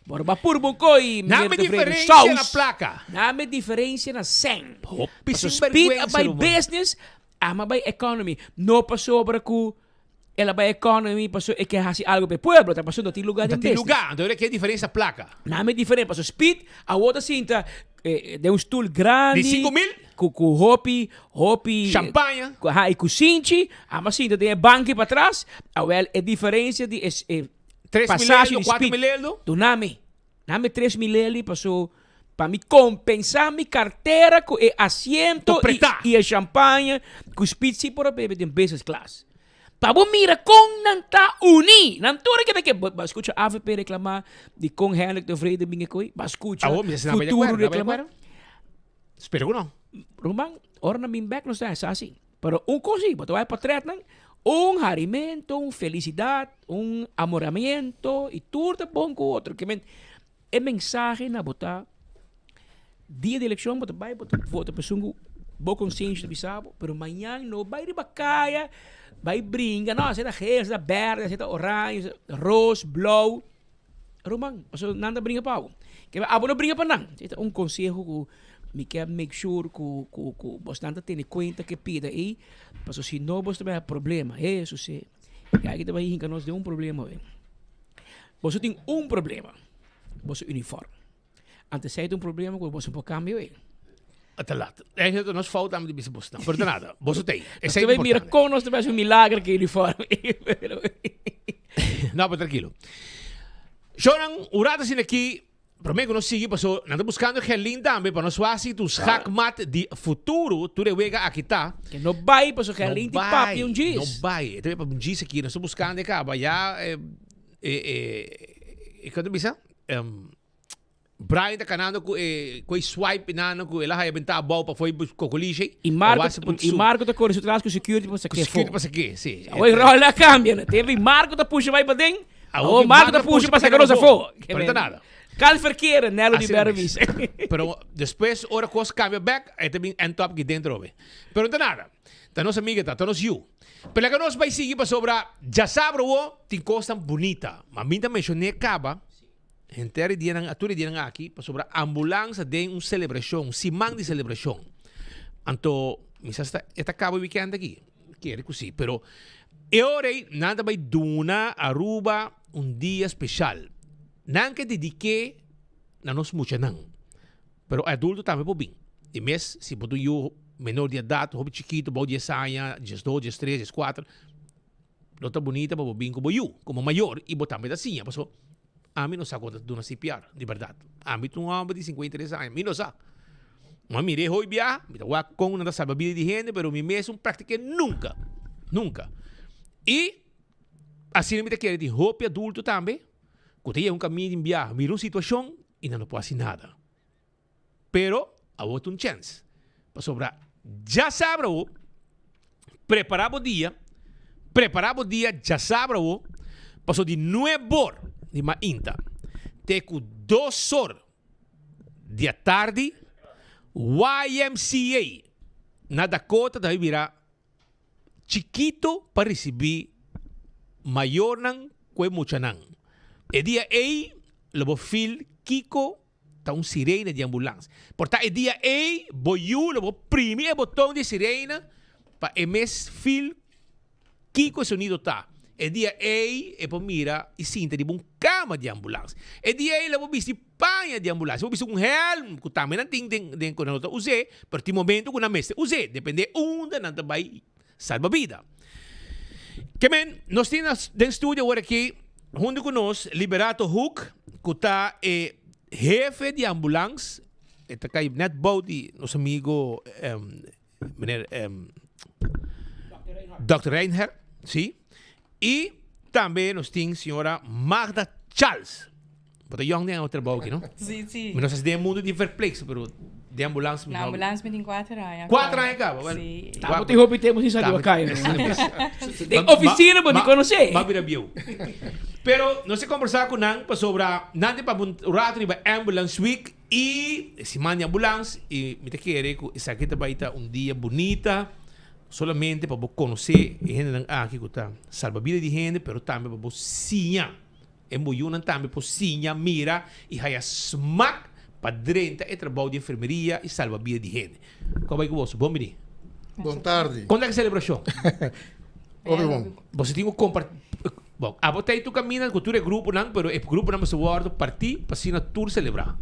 Bora ba purbong koi, Name diferença na placa. Name diferença na 100. So speed by business, ama by economy. No pa sobra ku ela by economy, passou é que hasi algo pe pueblo, tá passando de lugar de business. Lugar, então que é diferença placa. Name diferente, passou speed, a outra cinta de stool grande. De 5.000? Com hopi, champanhe, e com cinti, ama cinta tem banco para trás, a well é diferença de 3.000, 4.000. Do name 3.000 passou para me compensar minha carteira com assento e a champanhe, com speed se por beber de business class. Pabo mira com nanta uni. Nantura que escuta AVP reclamar de com Hendrik de Vrede binge koi. Escuta futuro reclamar. Espero que não. Romang, ora na min back não está assim. Pero coisa, tu vai para trás, harimento, felicidade, amoramento e tudo bom com o outro. Que é mensagem na botar dia de eleição, botar vai, botar voto pessoa boa consciência do bisabo, pero amanhã não vai de bacaia. Vai brinca, não, você tá verde, você tá orange, rosa, blue. Romang, você nada brinca pau. Que não brinca para não. Você tá conselho que me quer make sure que você não tem conta que pida aí, porque se não você vai ter problema, isso sim. E aí que vai ir que nós tem problema, velho. Você tem problema, você uniforme. Antes de ter problema, você pode cambiar, velho. Até lá. Então, nós faltamos de bicho bostão. Por nada, você tem. Você vai mirar como nós tivemos milagre que uniforme. Não, mas tranquilo. Jonan, urada sin aqui, prometo nós seguir, passou, nós buscando Helin também, para nós fazer os hackmat de futuro, tu rewega aqui tá. Que não vai, passou Helin de papi dias. Não vai, então para dias aqui, nós buscando cá, vai já, quando bisa? Brian tá canando com swipe nano com ela vai bentar a bola para foi cocoliche e Marco tá correndo atrás com security para sair security para sair sim oi rola cambia né teve Marco tá puxa vai para dentro o Marco tá puxa para sair rosa fo não nada cal verkeer nelo libera visa pero depois hora coisa cambia back aí também end up aqui dentro pero não nada tá nossa amiga tá nos you pela que nós vai seguir para sobra já sabe o tem coisa bonita mas mim também mencionei acaba Enteri dia nang aturi dia nang aqui sobre ambulância de celebração, simang de celebração. Anto, misas esta acaba o weekend aqui, quer que sim, pero orei nada vai duna Aruba dia especial. Nang que dedique na nos mucha nang. Pero adulto também po bem. De mês se bodo eu menor de idade, hobby chiquito, bom 10 anos, 12, 13, 4. Nota bonita, bo bem como eu, como maior e botar assim, passou. A mim não sabe quanto do CPR, de verdade. A mim tem um homem de 53 anos, a mim não sabe. Mas mirei hoje viajar, me dá com uma salvavidas de gente, mas me mesmo pratiquei nunca. E assim me quer de roupa adulto também, que tem caminho de viajar, mira uma situação e não pode fazer nada. Pero, há outra chance. Para sobrar, já sabe preparar o dia, já sabe passou de 9 horas de mainta, teco 2 horas de tarde, YMCA, na Dakota, daí virá chiquito para receber maior nang kwe mucha nang. E dia A, lobo fil Kiko, tá sirene de ambulância. Portanto, e dia A, boiu, lobo primeiro botão de sirene, para emes fil Kiko sonido tá. E dia ei, e poi mira, e sinta di un cama di ambulância. E dia ei, la visto panha di ambulância. Ho visto un helm, que também não tem den quando eu usei, per ti momento que na messe usei, depende onde não vai salva vida. Que men, nós temos den studio agora aqui, junto conosco, Liberato Hook, que tá jefe de ambulância, está aqui net bouw die nosso amigo meneer Dr. Reinhardt, sim. E também nós temos a senhora Magda Charles. Porque eu não tenho trabalho aqui, não? Sim, sim. Mas nós temos mundo de verplexo, mas de ambulância... Na ambulância me tem 4 anos. 4 anos, cara? Sim. Tá, tem roupa e temos isso aqui, ok? Tem oficina para me conhecer. Mas vira bio. Pero, nós conversar com Nang sobre nante para o rato de Ambulance Week e semana de ambulância e me te querer que essa aqui vai estar dia bonita solamente para conhecer a gente aqui que está salva vida de gente, pero também para sinha. É muito também para sinha, mira e aí smack para dentro e trabalho de enfermeria e salva vida de gente. Como é que você? Bom dia. Boa tarde. Quando é que é a celebração? Bom. Você tem que compartilhar. Bom, a botei tu caminha com tu grupo não, pero o grupo não se guarda partir para se na tour celebrar.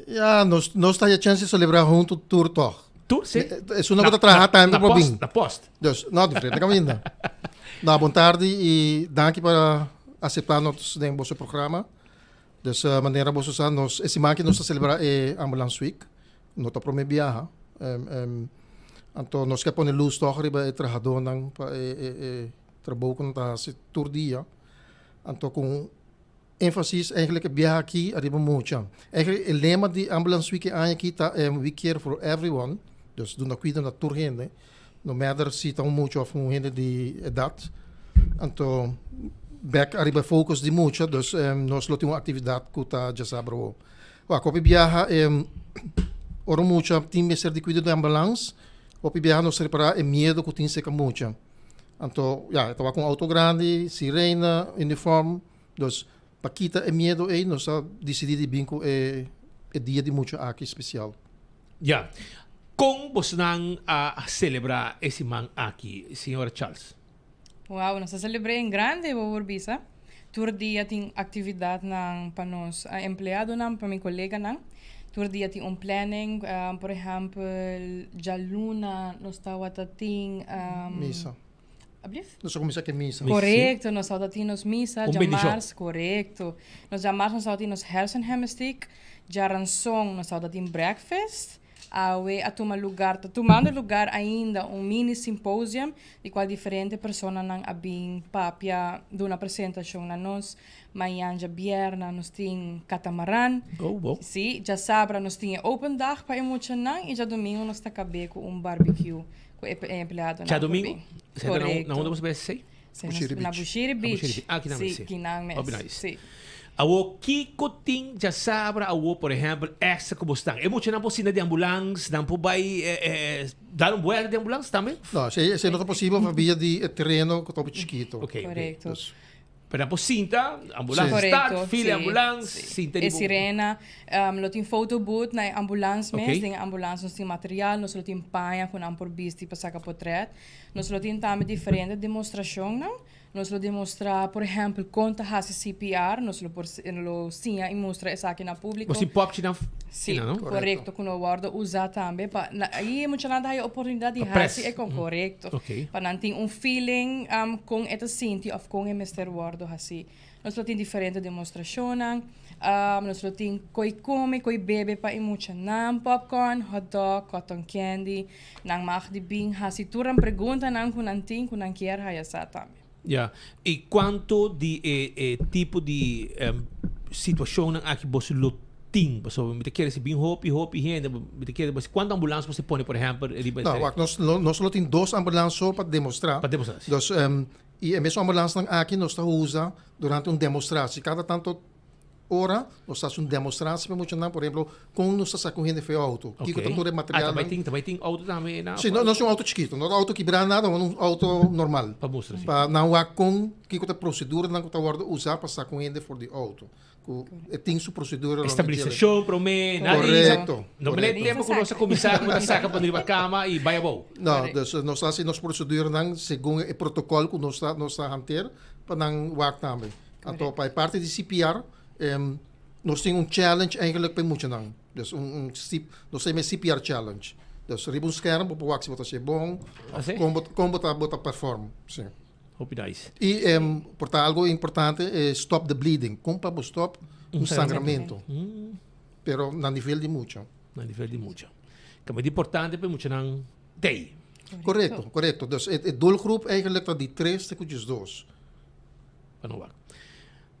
Ja, nós está a chance de celebrar junto tour toch. Tour, sim. É uma coisa trabalhar também para mim. Na post. Dus, não de frente, caminho. Na boa tarde e danke para aceitar nosso nosso programa. Dus maneira você sabe nós esse mês que nós celebrar é Ambulance Week. Nós tá para me viajar. Então nós quer pôr luz toch riba trabalhador não para trabalho com a tour dia. Então com ênfase eigenlijk viajar aqui arriba muito. Eigenlijk o lema de Ambulance Week aqui tá we care for everyone. Dus doen cuida da tour gente. No matter se tão muito of gente de idade. Então back arriba focus de muito. Dus nós temos uma atividade que tá já sabro. O copy viaja ora muito tem mestre de cuida da ambulância. Copy viaja nós reparar medo que tem seca muito. Então, ja, estava com auto grande, sirene, uniforme. Dus, para quitar o medo, nós decidimos vir com o dia de muito aqui especial. Ja. Como você não celebrar esse man aqui, senhora Charles? Uau, nós celebramos em grande, vou bisa. Todo dia tem atividade para nós, empregado para meu colega não. Todo dia tem planning, por exemplo, já luna, nós estava tem missa. Nós começamos aqui missa. Correcto, nós temos missa, já março, correcto. Nós já março nós temos hersenhemstick, já ransom, nós temos breakfast. A tomar lugar, tomando lugar ainda mini symposium de qual diferente pessoas não abem papia de uma apresentação na nós. Amanhã já viernes nós temos catamaran. Sim, já sábado nós temos open dag para emocionar e já domingo nós está com barbecue com empregado. Já domingo? Correto. Na onde você vai ser? Na Bushiri Beach. Aqui na Messi. Sim, na Messi. Sim. O Kiko tem já sabe, por exemplo, essa que você tem. É muito na piscina de ambulância, não pode dar vuelta de ambulância também? Não, se não é possível, via de terreno que é chiquito. Correto. Per esempio, cinta, ambulância start, fila ambulância, cinta de sirena, nós temos photobooth na ambulância mesmo, tem ambulância, nós temos material, nós temos panha com ampor bisti para sacar portrait, nós temos também diferente demonstração, não? Nós lo demonstra, por exemplo, conta a CPR, nós lo sim e mostra essa aqui na público. Você pode tirar? Sim, correto, com o guarda usar também. Aí muitas vezes há a oportunidade de fazer com correto. Para não ter feeling com esta cinta ou com o mestre guarda assim. Nós temos diferentes demonstrações. Nós temos coi come, coi bebe para muita não popcorn, hot dog, cotton candy, não mag de bing. Se tu uma pergunta não com não tem, com não quer essa também. Ja, e quanto de tipo de situação aqui você tem? Você quer se bem hope gente, você quer quanto ambulância você põe, por exemplo? Não, nós só temos 2 ambulâncias para demonstrar. Para demonstrar. E a mesma ambulância aqui nós usamos durante uma demonstração. Cada tanto ora, nós fazemos uma demonstração para por exemplo, como nós estamos correndo de auto. Ok. Que todo material. Também tem auto também, né? Sim, não é um auto chiquito, não é um auto quebrado nada, é um auto normal. Para mostrar, sim. Para não há com que a procedura não está usar para estar correndo for de auto. Tem sua procedura. Estabilização para mim, correto. Não me lembro tempo que nós começar a sacar para a cama e vai a boa. Não, nós fazemos nossa procedura segundo o protocolo que nós estamos a manter para não work também. Então, para parte de CPR, nós temos challenge eigenlijk para muito não. Dus nós temos CPR challenge. Dus riba scherm op wax wat je bom, como bota perform. Sim. Hope nice. E portanto algo importante é stop the bleeding, como para stop sangramento. Pero na nível de muito. Na nível de muito. Que é importante para muito não tem. Correto. Dus het doelgroep eigenlijk dat die 3 tekens 2. Para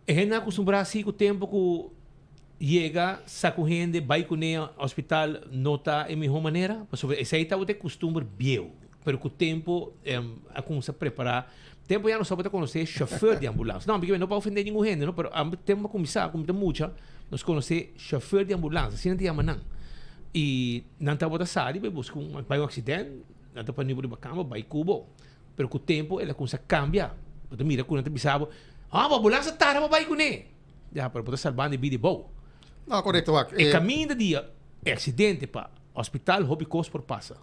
é na acostumbrado assim com o tempo que chega, saco gente, vai com o hospital, nota em melhor maneira, porque esse aí está o costume biel, mas com o tempo a começar a preparar. Tempo já não só para conhecer chofer de ambulância, não, porque não para ofender ninguém gente, não, mas tempo começar, como tem muita, nós conhecer chofer de ambulância, assim não tem amanhã. E não está para sair, vai buscar vai um acidente, não está para nível de cama, vai cubo, mas com o tempo ela começa a cambiar. Então mira, quando está pensando, a ambulância está, não vai com ele. Já para poder salvar a vida boa. Não, correto. E caminho de dia, acidente para hospital, hobby cost por passa.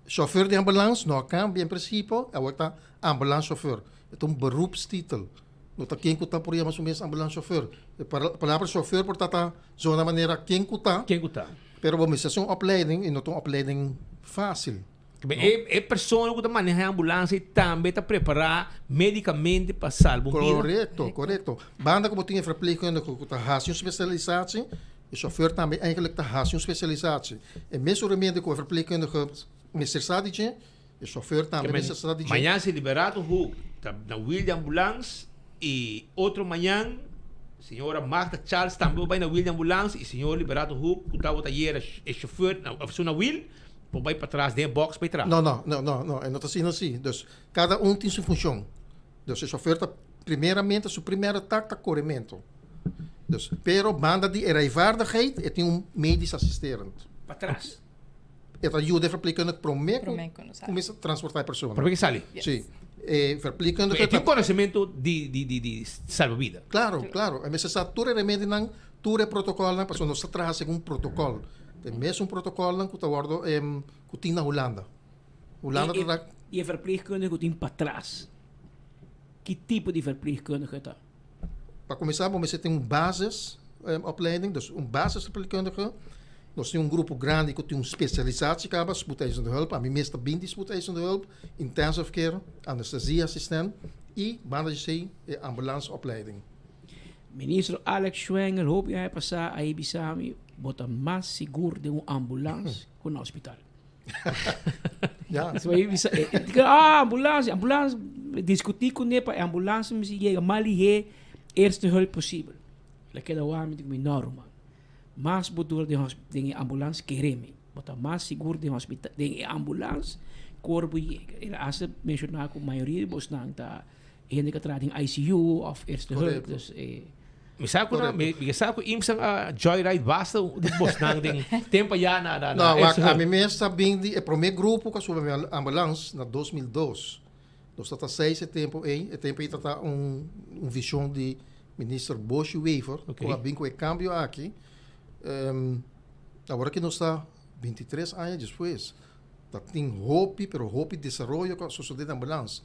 Chauffeur de ambulância, não cambia em princípio, é o que ambulância chauffeur. É um beroepstitel. Não está quem que está por aí, mas o mesmo ambulância chauffeur. A palavra chauffeur, portanto, de uma maneira quem que está. Pero vamos dizer, é uma opleiding, e não é uma opleiding fácil. É pessoa que está manejando a ambulância e também está preparada medicamente para salvar vida. Correto. Banda como tinha verpleegkundige que está fazendo especializatie, o chauffeur também eigenlijk está fazendo especializatie. E mesmo remédio que o verpleegkundige necessidade, o chauffeur também necessidade. Amanhã se liberado na wheel de ambulância e outro manhã senhora Magda Charles também vai na wheel de ambulância e senhor liberado que está o taller é chauffeur na wheel. Vai para trás, de box para trás. Não, é não assim assim. Dus, cada tem sua função. Dus, o chauffeur está primeiramente, seu primeiro ataque está corrimento. Dus, pero banda de rijvaardigheid, tem medisch assistent. Para trás. Het ajuda a verpleegkundige começa a transportar a pessoa. Para que sale? Sim. Verpleegkundige tem conhecimento de salva-vida. Claro. É necessário todo remédio, todo protocolo, a pessoa não se traz segundo protocolo. Tem mesmo protocolo que está guardado que tem na Holanda. E a verpleegkundige que tem para trás. Que tipo de verpleegkundige está? Para começar, você tem basisopleiding, dus basisverpleegkundige. Nós temos grupo grande que tem especializatie, spoedeisende hulp, a meeste binding spoedeisende hulp, intensive care, anesthesieassistent e ambulanceopleiding. Ministro Alex Schwengel, hoop jij passar a Ibisami, bota mais seguro de ambulância com o hospital. Ambulância, discutir com ele para ambulância, mas chega mal e eerste hulp possível. Lekker dat waar met ik normaal. Mas bedoel de ambulância queremos, bota mais seguro de hospital, de ambulância corpo e as mencionar com a maioria de bosnang tá ainda que tratem ICU of eerste hulp, dus Me sabe que imsang joyride basta de bosnang ding tempo já na. Não, a mim mesmo está bem o primeiro grupo que subiu a ambulância na 2002. Nós está 6 tempo aí está visão de ministro Bosch Weaver, com a bem com o câmbio aqui. Agora que nós está 23 anos depois, tem hope de desenvolvimento com a sociedade de ambulância.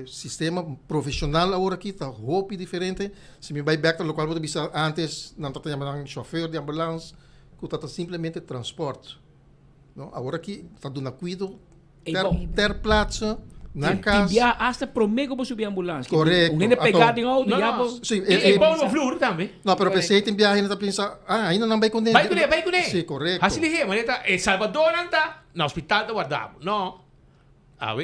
Sistema profissional agora aqui está hope diferente. Se me vai back to local, vou dizer antes não está chamando chauffeur de ambulância, que está simplesmente transporte. Não, agora aqui está dando cuidado ter plaatsen. Na casa. Hasta prometo para subir a ambulância. Correto. Um gente pegado em auto. Sim. E bom no flor também. Não, pero pensei tem viagem ainda pensa, ainda não vai com ele. Vai com ele. Sim, correto. Assim ele mas em Salvador não está, no hospital tá guardado. Não. A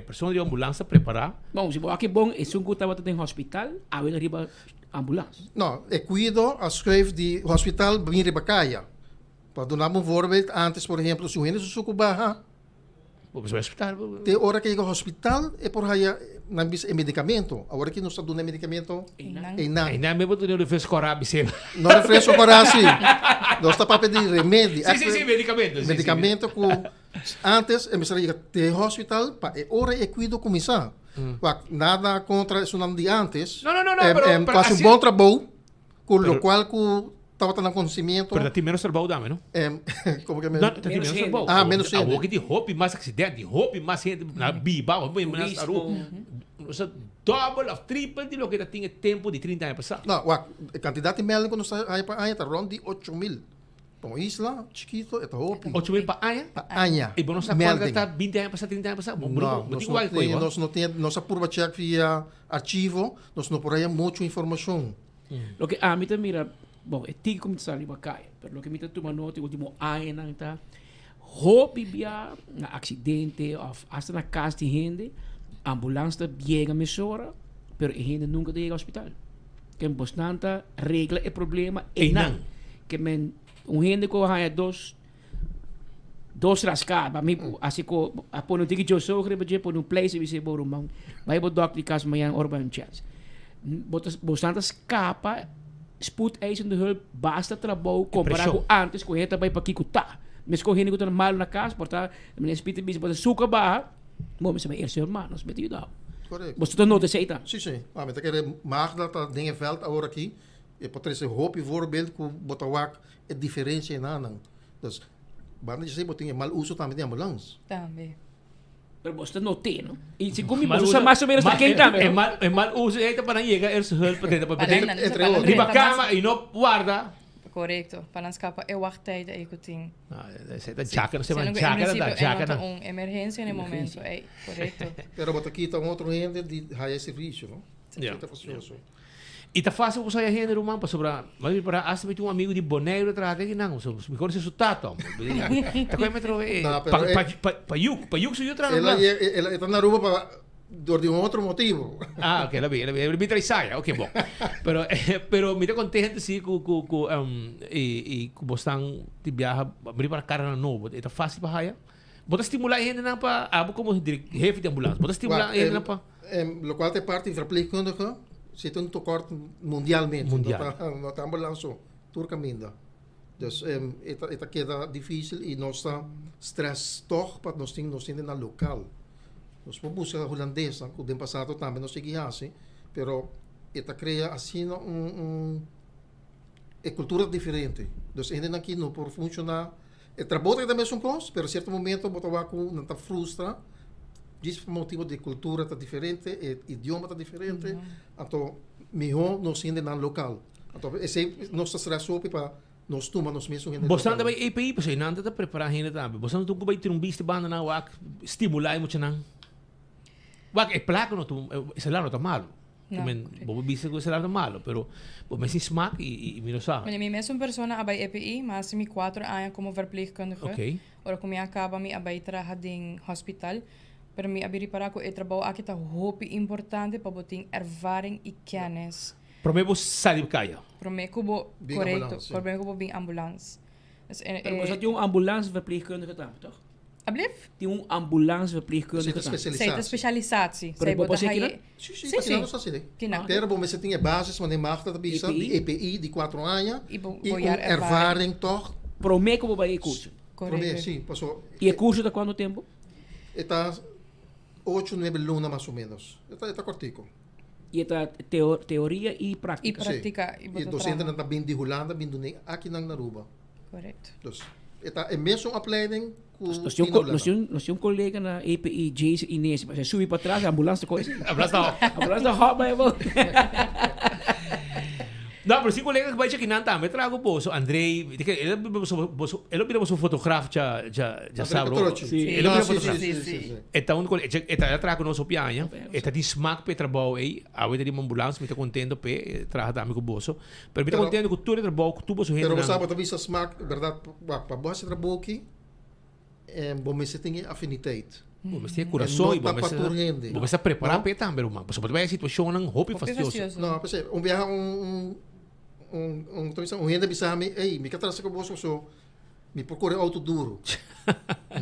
pessoa de ambulância preparar. Bom, se aqui bom, é um que estava no hospital, a ver arriba ambulância. Não, é cuido a schrijf de hospital vir riba caia. Para dar voorbeeld, antes, por exemplo, se o gente se sucubaha, Vamos ao hospital. Tem hora que chega ao hospital é por aí nambis medicamento. Agora que nós está dando medicamento Não me botou no refresco corabi sempre. não refresco para assim. Nós está para pedir remédio. Sim, medicamento. Medicamento que antes eu me te hospital para hora e cuido começar. Nada contra isso não de antes. Não, pero faz um bom trabalho, com o qual que estava tendo conhecimento. Pero tem menos trabalho dame, não? Como que é menos? Menos trabalho. Menos gente. A de roupa mais acidente, roupa mais gente na biba, na rua. Double of triple de lo que tinha tempo de 30 anos passado. Não, a quantidade de médico não está aí está rond de 8,000. Então, isla, chiquito, é roupa. 8,000 para anha? Para anha. E você pode gastar 20 anos passado, 30 anos passado? Nós não temos, nossa curva check via arquivo, nós não podemos muita informação. Lo que a mim também mira, bom, é tigo como está ali bacana, mas lo que me toma nota, o último ano não tá, roupa via na acidente ou hasta na casa de gente, ambulância chega mesora, pero a gente nunca chega ao hospital. Que bastante regla é problema e não. Que men gente que há dos rascadas, para mim, assim que a pôr no ticket eu sou, que pôr no place e você pôr um vai para o doctor caso amanhã urban chance. Bastante escapa, spoed eisen de hulp, basta trabalho comparar com antes, com gente vai para aqui tá. Mas com gente que está mal na casa, portanto, a minha espírito bisa para suca barra, bom, mas é seu irmão, nós metemos dá. Correto. Você não te aceita? Sim. Mas eu quero magda tá dingen veld agora aqui. E pode ser roupa e voorbeeld que botawak é diferente em não. Dus banda de ser botinha mal uso também de ambulância. Também. Pero você não tem, não? E se comigo usa mais ou menos daquele também. É mal uso aí para chegar a hulp para riba cama e não guarda. Correto. Para não escapar é wachttijd aí que tem. Essa da jaca, não se chama jaca, não. Uma emergência no momento, é correto. Pero bota aqui tá outro gente de high serviço, não? E tá fácil você ir a rumah para sobrar, mas para asa um amigo de Bonaire trata que não, so me conhece o tato. Tá com metro para yuk so yutra. Ela está na rua para por de outro motivo. Ok, ela me trai saia, ok, bom. Pero me te contente sim com e com bostang de viaja abrir para carro novo. É fácil para haia. Bota estimular a gente não para abo como jefe de ambulância. Bota estimular a gente não para. Lo qual é parte verpleegkundige. Se tem tekort mundialmente. Não está ambulância turca minda. Dus ita queda difícil e nossa stress toch para nós temos na local. Nós vamos buscar holandesa, que o ano passado também nós seguíamos, pero ita cria assim cultura diferente. Dus ainda aqui não por funcionar. O trabalho também é um costo, pero certo momento botar com não está frustra. Diz por motivo de cultura está diferente, idioma está diferente, então melhor nós ainda na local. Então esse nosso stress para nós tomar nós mesmos. Você anda bem EPI, você não anda preparar ainda também. Você não tem que ter bista banda na wak estimular muito não. Wak é placa não tu, esse lá não tá malo. Men bobo bisa ko sila malo, pero mas sin smaak e miro sa. Mas mi mesmo persona abay EPI, mas mi 4 anos como verpleegkundige. Okay. Ora como acaba mi abay trabalhar em hospital. Pero mi abiri para ko trabalho aqui tá roupa importante para botar ervaring e kennis. Promebo sabe kaya. Promebo bo correto. Promebo bo bem ambulância. Pero você tem ambulância verpleegkundige também, toch? Ablief? Tem ambulância verpleegkundige também. Zij specialisatie. Zij botar aí. Sim. Pero bom, você tinha bases, mas nem marca da bisa de EPI de 4 anos e ervaring toch. Promebo bo vai curso. Correto. Sim, passou. E o curso de quanto tempo? Está 8, 9 lunas mais ou menos. Está cortico. E está teoria e prática. E prática. E docente não está bem de Holanda, bem do aqui na Aruba. Correto. Dus, é mesmo opleiding nós temos colega na EPI, Jason Inês, mas subi para trás, a ambulância coisa. Ambulância rouba, é bom. Não, mas sim colega que vai chegar não tá, me trago bolso, Andrei, ele vira bolso fotógrafo já sabe. Ele vira fotógrafo. Então ele trago nosso pianha, ele tem smack para trabalho aí, a vida de ambulância, me tá contento pe traga também com bolso, pero me tá contento com tudo trabalho, com tudo bolso. Pero você sabe também esse smack, verdade, para você trabalho aqui, bom, você tem afinidade. Bom, mas tem coração e bom, mas você preparar para também, irmão. Você pode ver a situação não roupa fastidioso. Não, pensei, viajar gente bisa me me katras ko boso so me procure auto duro.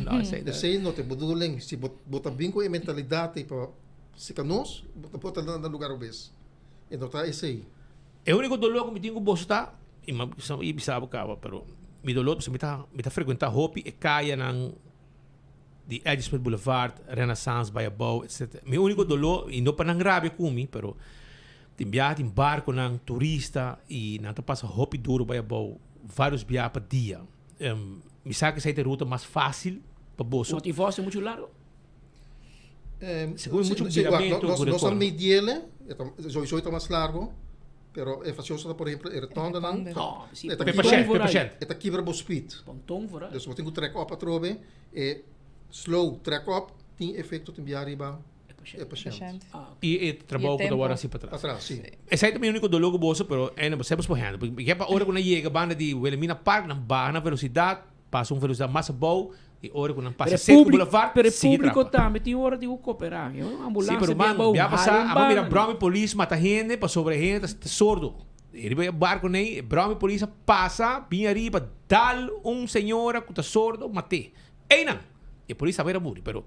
Não sei. Sei não te boduling se bota bem com a mentalidade para se canos, bota no lugar o vez. Então tá esse aí. É o único dolor que me tenho com o bolso tá, e bisabo cava, pero mi dolor, se me tá frequentar hopi e caia ng de Edgefield Boulevard, Renaissance, Bayabao, etc. Mi único dolor, e não para não grave comigo, pero tem viagem em barco ng turista e não passa hopi duro Bayabao, vários viagens por dia. Me sabe que essa é a ruta mais fácil para bolso. O motivo é muito largo? Según mucho viramento, nós estamos mediele, sowieso está mais largo, pero é facioso, por exemplo, retorno não. É a quebra bo speed. Dus we moeten trek op atrobe, e slow trek op, tem efeito tem via arriba. É patiente. E trabalho com a hora assim para trás. Atrás, sim. Esse é também o único dolor que bolso, pero é não sabemos por exemplo, porque para hora quando chega banda de Wilhelmina Park, não baixa na velocidade, passa uma velocidade mais boa. E hora quando passa seco boulevard, pero público também tem hora de cooperar. Ambulância, sim, pero man, já passa, a mira broma polícia mata gente, para sobre gente, está sordo. Ele vai barco nem, broma polícia passa, vem arriba, dá senhora que está sordo, mate. Ei não. E a polícia vai morrer, pero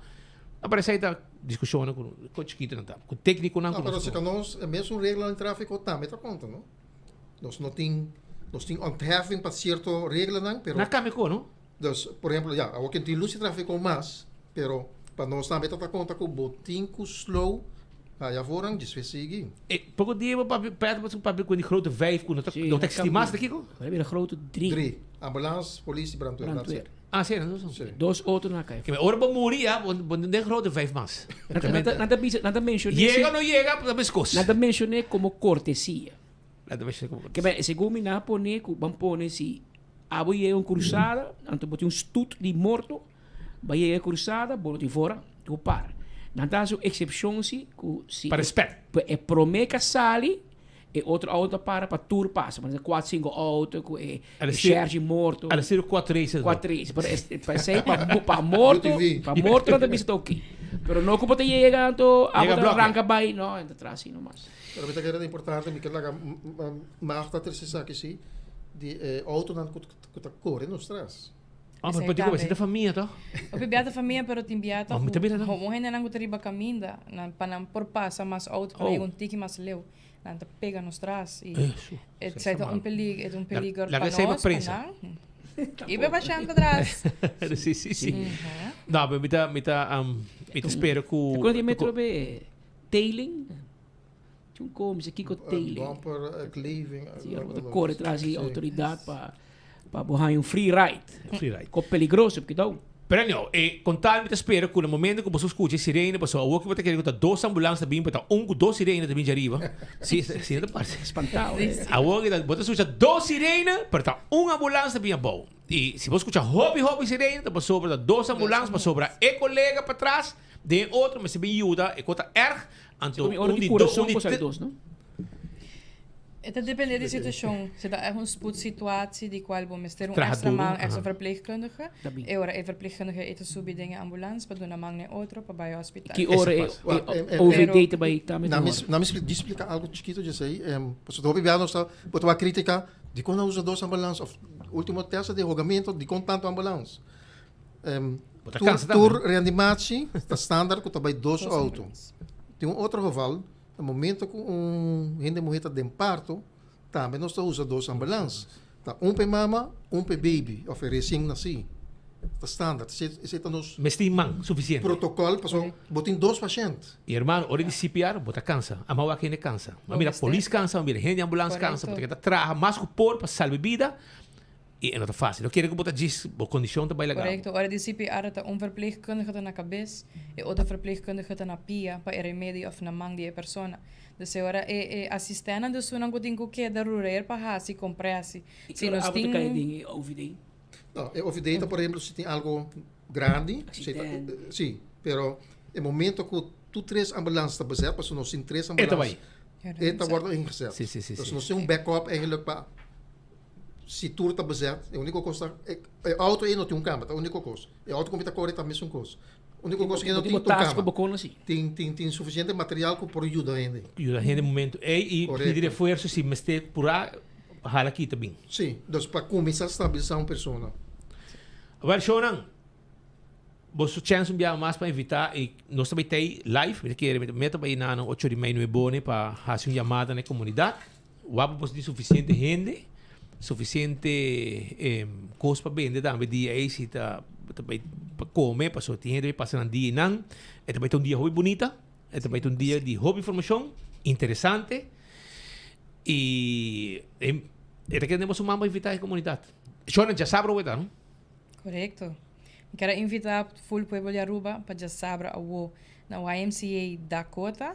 aparece aí da discussão com chiquito não tá, com técnico não. Não, pero se nós é mesmo regra em tráfico também tá conta, não? Nós não tem ontheffing para certo regra não, pero na caminho, não? Dus, por exemplo, ja, ook in die luce tráfico mais, pero para nós também tá conta com botinco slow, já foram desfesigi. E pouco dia para perto para com die grote 5 com não tem estimação daqui com? We hebben een grote 3. Ambulance, politie, brandweer. Ah, sim, não são. Dois outros na caia. Que ora para morrer, não grote 5 mais. Nada mencionei. Chega ou não chega, para pescoço. Nada mencionei como cortesia. Que bem, segundo me na pone, vamos pôr se aboie uma cruzada, então bote stoet de morto, vai a cruzada, bote fora, tu para. Não dá só exceção se para respeito. É promessa sali e outro para tur passa, mas 4, 5 auto e charge morto. Ela ser 4 races. 4 races, para ser para morto não tem visto aqui. Pero não como te chega, então arranca vai, não, entra atrás assim nomás. Pero me é importante, me quer lá mais tá terceira aqui sim. De auto não que corre nos traz. Ah, mas pode começar da família, tá? O biata família, pero tem biata. O gente não gostaria caminda, para por passa mais auto, para ir tiki mais leu, não te pega nos traz e etc. É perigo para nós. E vai baixando atrás. Sim. Não, mas me espero que quando eu metro be tailing como aqui com tailing. Bumper cleaving. Corre atrás de autoridade para borrar free ride. Com peligroso porque dá. Pero não, contar me espera que no momento que você escuta sirene, você ouve que você quer que dois ambulâncias também, para dois sirenes também de arriba. Sim, não parece espantado. A ouve que você escuta dois sirenes, para ambulância também bom. E se você escuta hobby sirene, para sobre dois ambulâncias, para sobre colega para trás, de outro, mas se bem ajuda, conta então de dois, não? Het depende de situatie. Ze daar een spoedsituatie die kwal bom is. Er een extra man, extra verpleegkundige. E ora e verpleegkundige eten subi dingen ambulance, pa doen amang ne outro pa bij hospital. Que ora OVD bij também. Na me explica algo chiquito de sei. Posso dobi bia nós botou uma crítica de quando usa dois ambulance of último teste de rogamento de com tanto ambulance. Tour reanimatie, está standaard que bij dois autos. Tem outro geval. No momento que gente morreu de parto, também nós usa dois ambulâncias. Tá para mama, para baby, ou recém-nascido. Está standard. Esse é nos. Mas tem suficiente. Protocolo, passou, botem dois pacientes. E irmão, hora de CPR, bota cansa. A mão aqui não cansa. A mira polícia cansa, a mira gente de ambulância cansa, porque está traga mais que por para salvar vida. E não é fácil. Não quero que botar disso, a condição está bem legal. Correcto. Hora de CPR está verpleegkundige na cabeça e outra verpleegkundige na pia para remédio of na mang die persona. Dus agora assistente de sua não tem que dar rurer para hasi compresse. Se nós tem OVD. Não, OVD por exemplo, se tem algo grande, sim, pero no momento que tu três ambulâncias está bezet, porque nós temos três ambulâncias. Eta wordt ingezet. Sim. Dus nós temos backup eigenlijk para se tudo está bezet, é a única coisa é auto e não tem câmera, é a única coisa. É auto como está correndo também são coisas. A única coisa que não tem câmera. Tem suficiente material que por ajuda ainda. Ajuda ainda no momento. E pedir esforço se mester por a aqui também. Sim, então para começar a estabilizar uma pessoa. Agora, Shonan, Você chance enviar mais para evitar e nós também tem live, me quer meta para ir na 8h30 no bone para fazer uma chamada na comunidade. O abo você tem suficiente gente, suficiente coisa para vender também dia aí se tá para comer, para sortear, para passar um dia não. É também um dia hobby bonita, é também um dia de hobby informação interessante e é que temos uma para evitar a comunidade. Shona já sabe o que não? Correto. Quero invitar o povo de Aruba para já saber na YMCA Dakota.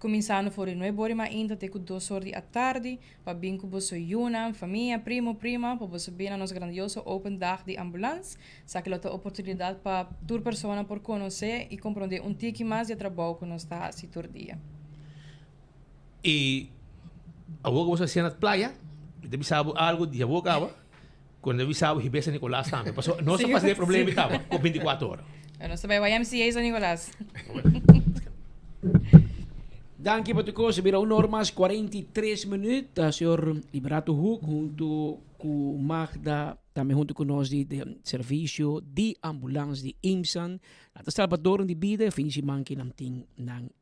Começando fora no embora, mas ainda tem 2 horas da tarde para vir com você Yuna, família, primo, prima, para você vir a nosso grandioso open dag de ambulância. Sabe que a oportunidade para toda pessoa por conhecer e compreender tique mais de trabalho que nós está assim todo dia. E agora você está na praia, deve saber algo de agora. Quando eu sabe que Ribesa Nicolás também. Não se faz problema estava com 24 horas. Eu não sabia YMCA San Nicolás. Danke por tu coisa. Vira 1 hora mais 43 minutos. Senhor Liberato Huck, junto com Magda, também junto com nós de serviço de ambulância de IMSAN. Nós Salvador de vida, fim de semana que não tem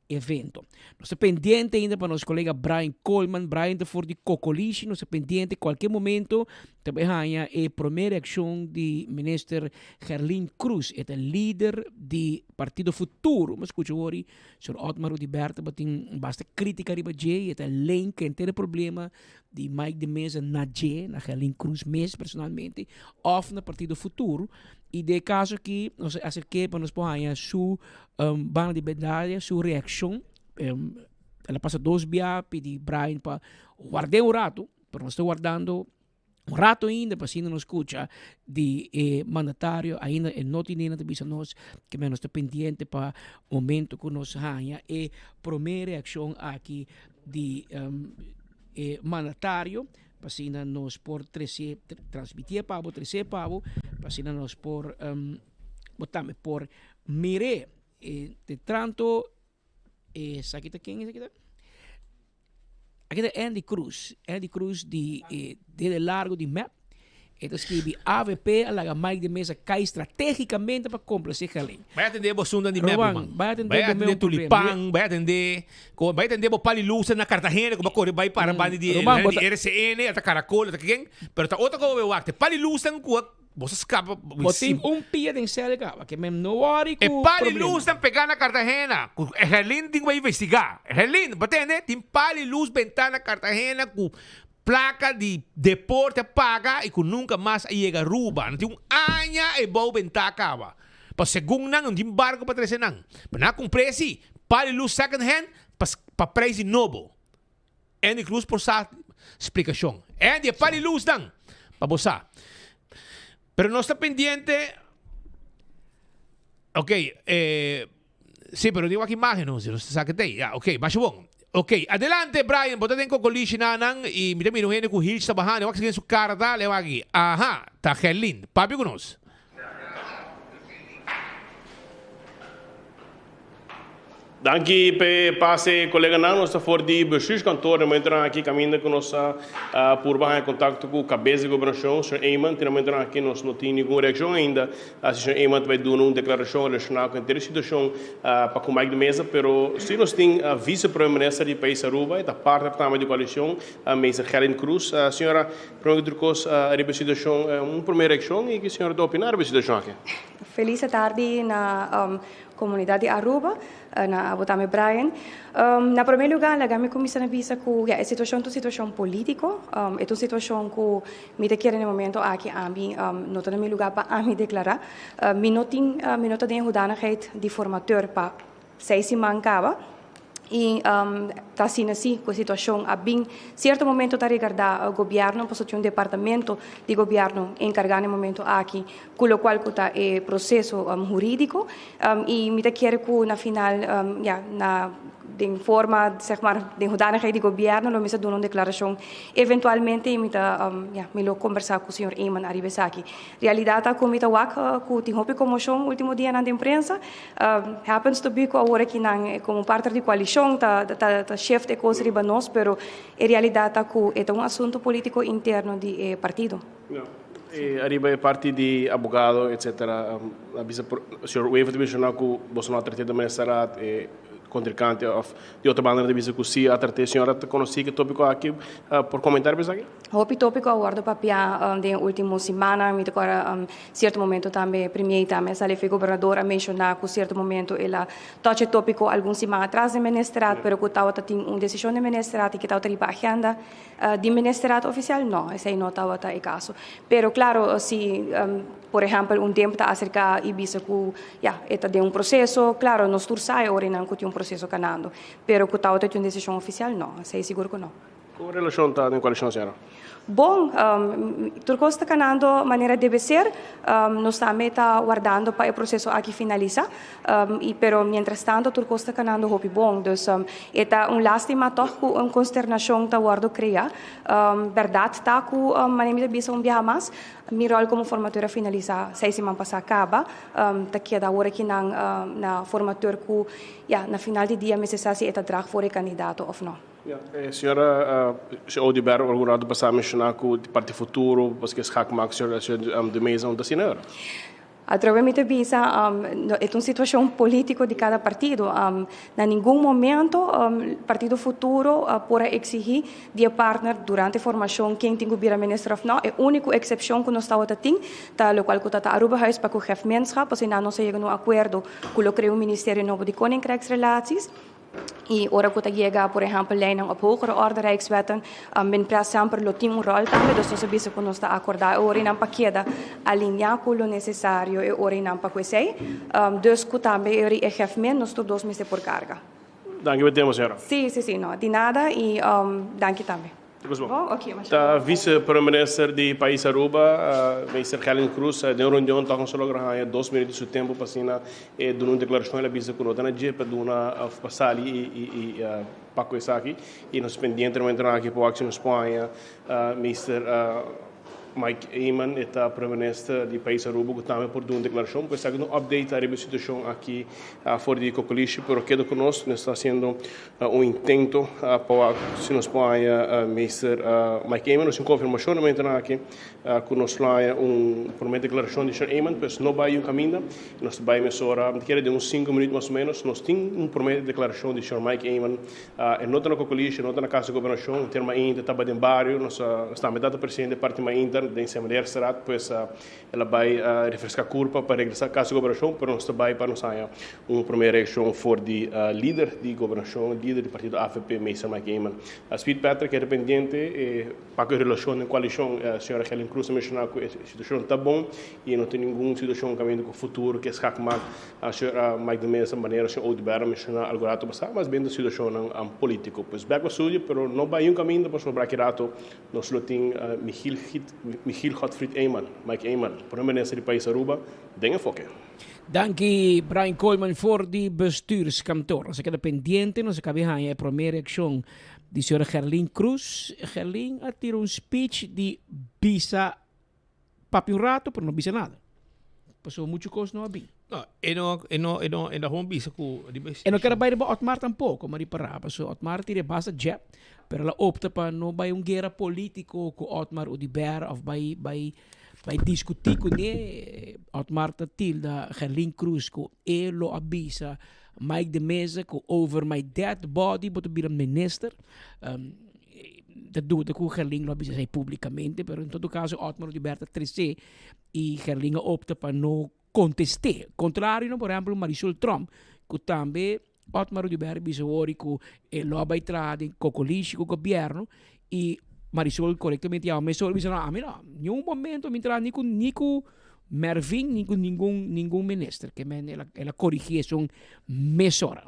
evento. Nós estamos pendente ainda para nosso colega Brian Coleman. Brian está fora de Cocoliche. Nós estamos pendente qualquer momento. Também há a primeira ação de ministro Gerlin Cruz, é o líder do Partido Futuro. Mas escuta hoje, o Sr. Otmar Udiberto tem bastante crítica riba J, é o link que tem problema de Mike de Mesa na J, na Gerlin Cruz mesmo personalmente, ou no Partido Futuro. E de caso que nós acerquei para nós pôr a sua banda de verdade, sua reação. Ela passa 2 dias, pedi Brian para guardar um rato, para nós estar guardando um rato ainda, para assim não escuta de mandatário, ainda não tem nada de nós, que menos está pendente para o momento que nós ganha e primeira reação aqui de mandatário. Pasina nos por 13 transmitir pavo 13 pavo pasina nos por botame por mire de tanto sakita quem é sakita aqui é Andy Cruz de largo de map. Então escrevi AVP alaga mais de mesa cai estrategicamente para complacer Gerlin. Vai atender o Sunda de Map, vai atender Tulipang, vai atender o Palilusa na Cartagena, como corre vai para banda de RCN, até Caracol, até quem, pero tá outra coisa eu acho, Palilusa com você escapa. Botim pia de enxerga, que mesmo não worry com o Palilusa pegar na Cartagena, Gerlin tem que investigar. Gerlin, batende, tem Palilusa bentar na Cartagena com placa de deporte paga e que nunca mais chega a Aruba. Não tem ano e vou bentar cava. Para segundo não tem barco para trazer não. Para com preço, para luz second hand, para preço novo. Andy Cruz por essa explicação. Andy, para luz não. Para você. Pero não está pendiente. Ok, sim, pero digo aqui imagen, não sei se sabe que tem. Ok, mas bom. Ok, adelante Brian, bota den Cocoliche nanang e mira gente com Hills sa bahan, wag sige su karta lewagi. Aha, ta Gerlin, papi conosce. Danke per passe collega Nano, sta fuori di bestuurskantoor, maar entrando aqui caminho com nossa por baixo em contato com o cabeça de governação, Sr. Eyman, que não entrando aqui nós não tem nenhuma reação ainda, Sr. Eyman vai dar uma declaração relacionada com a situação para com Mike de Mesa, pero se nós tem a vice-primeira-ministra de país Aruba, e da parte da de coalição, a Mesa Gerlin Cruz, a senhora primeiro trocou a situação, uma primeira reação e que a senhora dá opinar a situação aqui. Feliz tarde na comunidade Aruba, na Botame Brian. Na primeiro lugar, eu comecei a visa que a situação política, é uma situação que me quer no momento aqui a mim, não tem lugar para a mim declarar. Me não tem hoedanigheid de formateur para 6 semanas. E está assim com a situação a bem certo momento está regardar o governo pois tem departamento de governo encarregado no momento aqui com o qual está o processo jurídico e me quero que na final na de forma zeg maar de hoedanigheid de governo lo misa doen uma declaração eventualmente me lo conversar com o senhor Eyman Aribesaki realidade a comita wak ku tem hopi commoção último dia na imprensa happens to be agora que como parte de coalição ta chefe de coisa riba nós pero em realidade é um assunto político interno de partido. Arriba é parte de advogado, etc. O senhor Wave mencionou que você não trata de maneira contrincante de outra maneira de visa que se a tratar a senhora conhece que tópico aqui por comentar bisa aqui. O tópico agora papia de última semana, me agora certo momento também premier também sale foi governador a mencionar que certo momento ela toque tópico algum semana atrás de ministrado, pero que tava tem decisão de ministrado que tava riba agenda de ministrado oficial não, esse não tava tá o caso. Pero claro, se por exemplo tempo tá acerca e bisa que eta de processo, claro, nós tursai ora não que tem processo canando, pero que tava tem decisão oficial não, sei seguro que não. Qual relação está em qual senhora? Bom, Turco está canando maneira deve ser, nós também está guardando para o processo aqui finalizar, pero mientras tanto Turco está canando hopi bom, então é lástima toch com consternação tá guardo criar, verdade tá com maneira de bisa viajar mais, mi rol como formatura finalizar 6 semanas passar acaba, tá queda agora aqui na formatura que na final de dia me se sabe se é drag for candidato ou não. Senhora, se oude ber algum lado passar mencionar que o Partido Futuro, porque se hack maak de mesa onde senhora. Através da visa, é uma situação política de cada partido. Em nenhum momento, o Partido Futuro pode exigir de partner durante a formação quem tem que vir a ministra ou não. É a única exceção que nós estamos tendo, o qual está a Aruba House para o chefe menschap, porque não se chega a um acordo que o criou o Ministério Novo de Koninkrijksrelaties. E ora que chega, por exemplo, leiding op hogere orde Rijkswetten, men praat sempre lo team rol também, dus nós sabemos que nós está acordar, ora não paqueda alinhar com o necessário e ora não paquesei, dus que também é chefe men, nós todos 2 meses por carga. Danke, metemos, senhora. Sim, não, de nada e danke também. Da vice-primeiro-ministro do país Aruba, Mr. Helen Cruz, de uma reunião está conseguindo 2 minutos de tempo para assinar e dar uma declaração ela visa que não tem nada para dar passar e para coisa aqui e nós pendientes de entrar aqui para a Espanha, Mr. Mike Eamon está primeiro-ministro do país Aruba que também por dar uma declaração, pois está um update a situação aqui fora de Cocoliche, pero queda conosco, nós está sendo intento para se nos Espanha, Mr. Mike Eamon, nós confirmação de entrar aqui conosco lá por uma declaração de Sr. Eamon, pois não vai caminho, nós vai mesura, quer de uns 5 minutos mais ou menos, nós temos primeira declaração de Sr. Mike Eamon, não está na Cocoliche, não está na Casa de Governação, tem uma ainda está em bairro, nós estamos metade presidente da parte ainda de Assembleia Será, depois ela vai refrescar a curva para regressar à Casa de Governação, para nós também para nós sair uma primeira eleição for de líder de governação, líder do partido AFP, Mr. Mike Eamon. A Speed Patrick é dependente para a relação em coalição, a senhora Helen Cruz mencionou que a situação está bom e não tem nenhuma situação caminhando com o futuro, que é a senhora Mike de Mesa, maneira a senhora Oudibera mencionou algo rato passado, mas bem da situação política. Pois bem, mas não vai caminho para sobrar que rato, nós só tem Michiel Godfried Eamon, Mike Eamon, primeiro-ministro do país Aruba, den foque. Dank Brian Coleman voor die bestuurskantoor. Als ik er pendiente, nós acabei a primeira ação de senhora Gerlin Cruz. Gerlin ha tirado speech de bisa papi rato, pero não bisa nada. Passou muito coisa não habia. No, home bisa ku. E não quero bair ba Otmar tampouco, mas para so Otmar tire basta jet, pero ela opta para não vai guerra político com Otmar Oudibera of vai discutir com ele. Otmar ta tilda Gerlin Cruz ko lo avisa Mike de Mesa ko over my dead body but to be a minister. Dat doet de Gerling lo avisa publicamente, pero in todo caso Otmar Oudibera trece e Gerling opta para não contestar. Contrario, por exemplo, Marisol Trump, que também Otmar Oudibera bisa ori que lo vai trade in Cocoliche com o governo e Marisol corretamente a Marisol bisa não, nenhum momento me entrar nico Mervin nico nenhum ministro que ela corrigição mesora.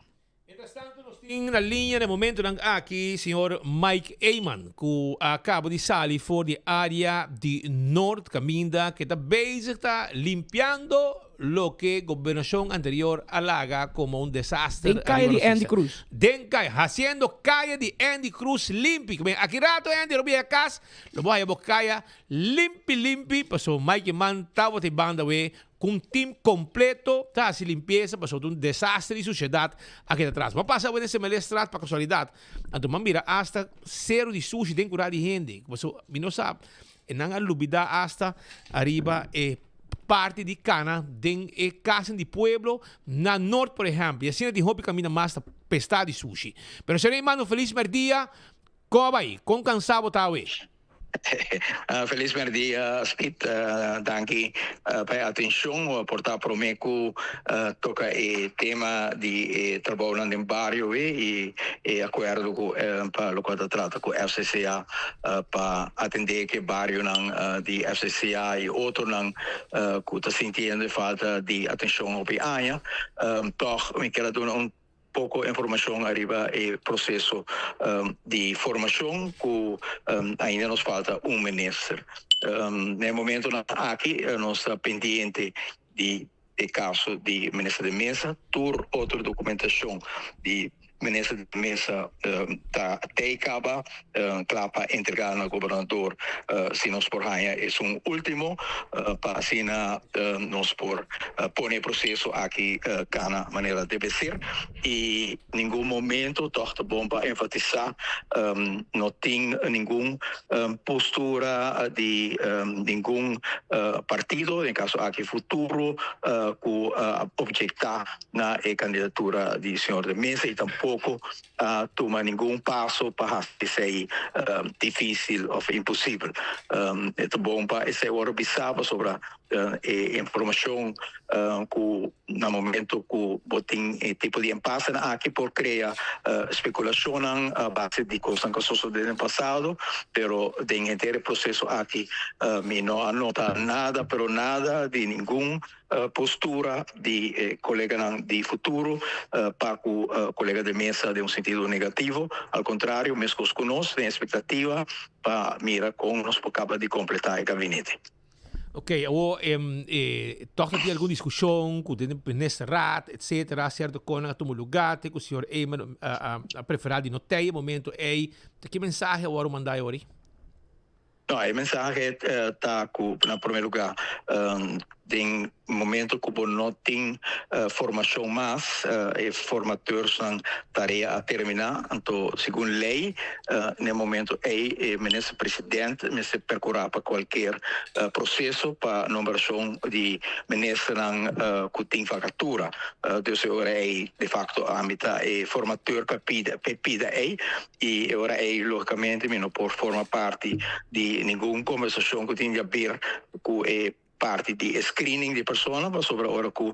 Na linha no momento ng aqui, senhor Mike Eamon, que acaba de sair for de área de Norte Caminda, que está bezig está limpiando lo que gobernación anterior alaga como un desastre. Den calle de Andy Cruz. Den calle, haciendo calle de Andy Cruz limpi. Aquí rato Andy lo voy a casa, lo voy a buscar limpi, pasó Mike Eamon, estaba de banda, com um time completo, tá, se limpeza, passou de um desastre de sociedade aqui atrás. Mas passa a ver esse melestrat para casualidade. Então, mira, hasta zero de sushi dentro de gente. Passou, não sabe, e não alubida hasta arriba parte de cana den casa de pueblo na norte, por exemplo. E assim de hobby caminha mais pestar de sushi. Pero serei mano feliz merdia. Como vai? Com cansado tá hoje. Feliz merdia, Smith. Danke pela atenção. Portar para mim que toca o tema de trabalho no bairro e acordo com para o que trata com FCCA para atender que bairro de FCCA e outro que está sentindo falta de atenção ao área. Toch me quero dar pouco informação arriba e processo de formação que ainda nos falta ministro. No momento aqui nós estamos pendente de caso de ministro de mesa, toda outra documentação de ministro de mesa está acaba para entregar ao governador se nós por aí é último para assim nós por pôr processo aqui na maneira deve ser e nenhum momento torta bom para enfatizar não tem nenhum postura de nenhum partido em caso aqui futuro que objectar na candidatura de senhor de mesa e tampouco toma nenhum passo para ser difícil ou impossível. É bom para esse hora observar sobre a informação que no momento que botem tipo de impasse aqui por criar especulação a base de coisas que sucederam no passado, pero tem inteiro processo aqui não anota nada, pero nada de nenhum postura de colega de futuro para o colega de mesa de sentido negativo, ao contrário, mesmo conosco tem expectativa para mirar como nós acaba de completar o gabinete. Ok, toch dat alguma discussão com o ministro Rat, etc., certo, com a tomo lugar, que o senhor Eyman a preferado no tem momento que mensagem agora mandar hoje? Não, a mensagem está na primeiro lugar tem momento que não tem formação mais e formadores na tarefa a terminar, então segundo lei no momento o ministro presidente se percorrer para qualquer processo para nomeação de ministro que tem vacatura, então agora de facto a mitad formador pede e agora logicamente não pode formar parte de nenhuma conversação que tenha a ver com parte de screening de pessoas, mas sobre a hora que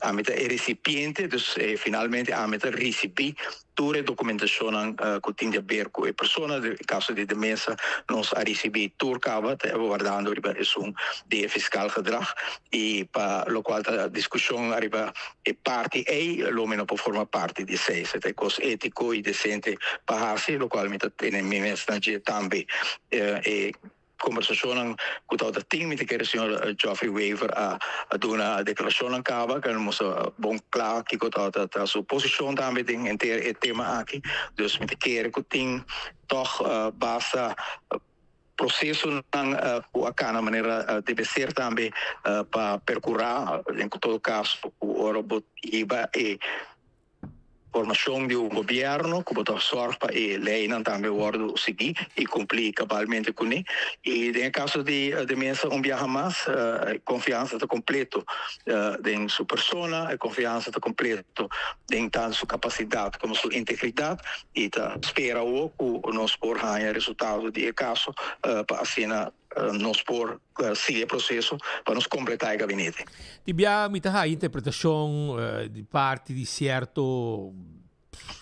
a meta é recipiente, então finalmente a meta receber toda a documentação que tem a ver com a pessoa, no caso de demência, nós a receber toda a cava, guardando a resolução de fiscal gedrag, e para o qual a discussão arriba é parte lo menos por formar parte de seis, é coisa ético e decente para si, o qual meta tem mensagem também conversação com o time que o senhor Geoffrey Weaver a dar uma declaração em cava que nós bom claro que a sua posição também tem inteiro tema aqui, então me quer que tem toch basta processo com a cana maneira deve ser também para percorrer em todo caso o robot iba e formação do governo, que botou sorte para a lei não também o seguir e cumprir cabalmente com ele. E no caso de demência, viaja mais, confiança está completo em sua persona, confiança está completo em tanto sua capacidade como sua integridade e espera que nós por ganhar resultado de caso para assim nós por seguir o processo para nos completar o gabinete. Tibia a interpretação de parte de certo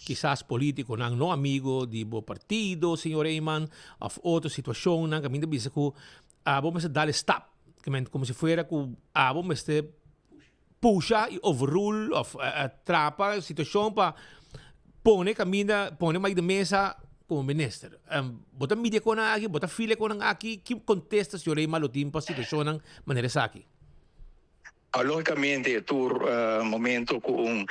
quizás político não amigo de bo partido, senhor Eyman, ou outra situação, não caminho de que vamos dar stop, como se fuera que vamos puxa e overrule ou atrapa a situação para pôr mais de mesa como ministro. Bota mídia com aqui, bota filha com aqui, que contesta senhor Eyman o tempo a situação maneira aqui. Logicamente, momento com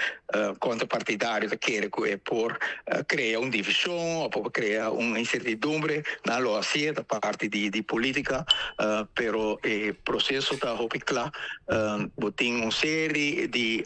contrapartidário que quer que por criar uma divisão ou por criar uma incertidumbre na loja da parte de política, pero o processo está claro, tem uma série de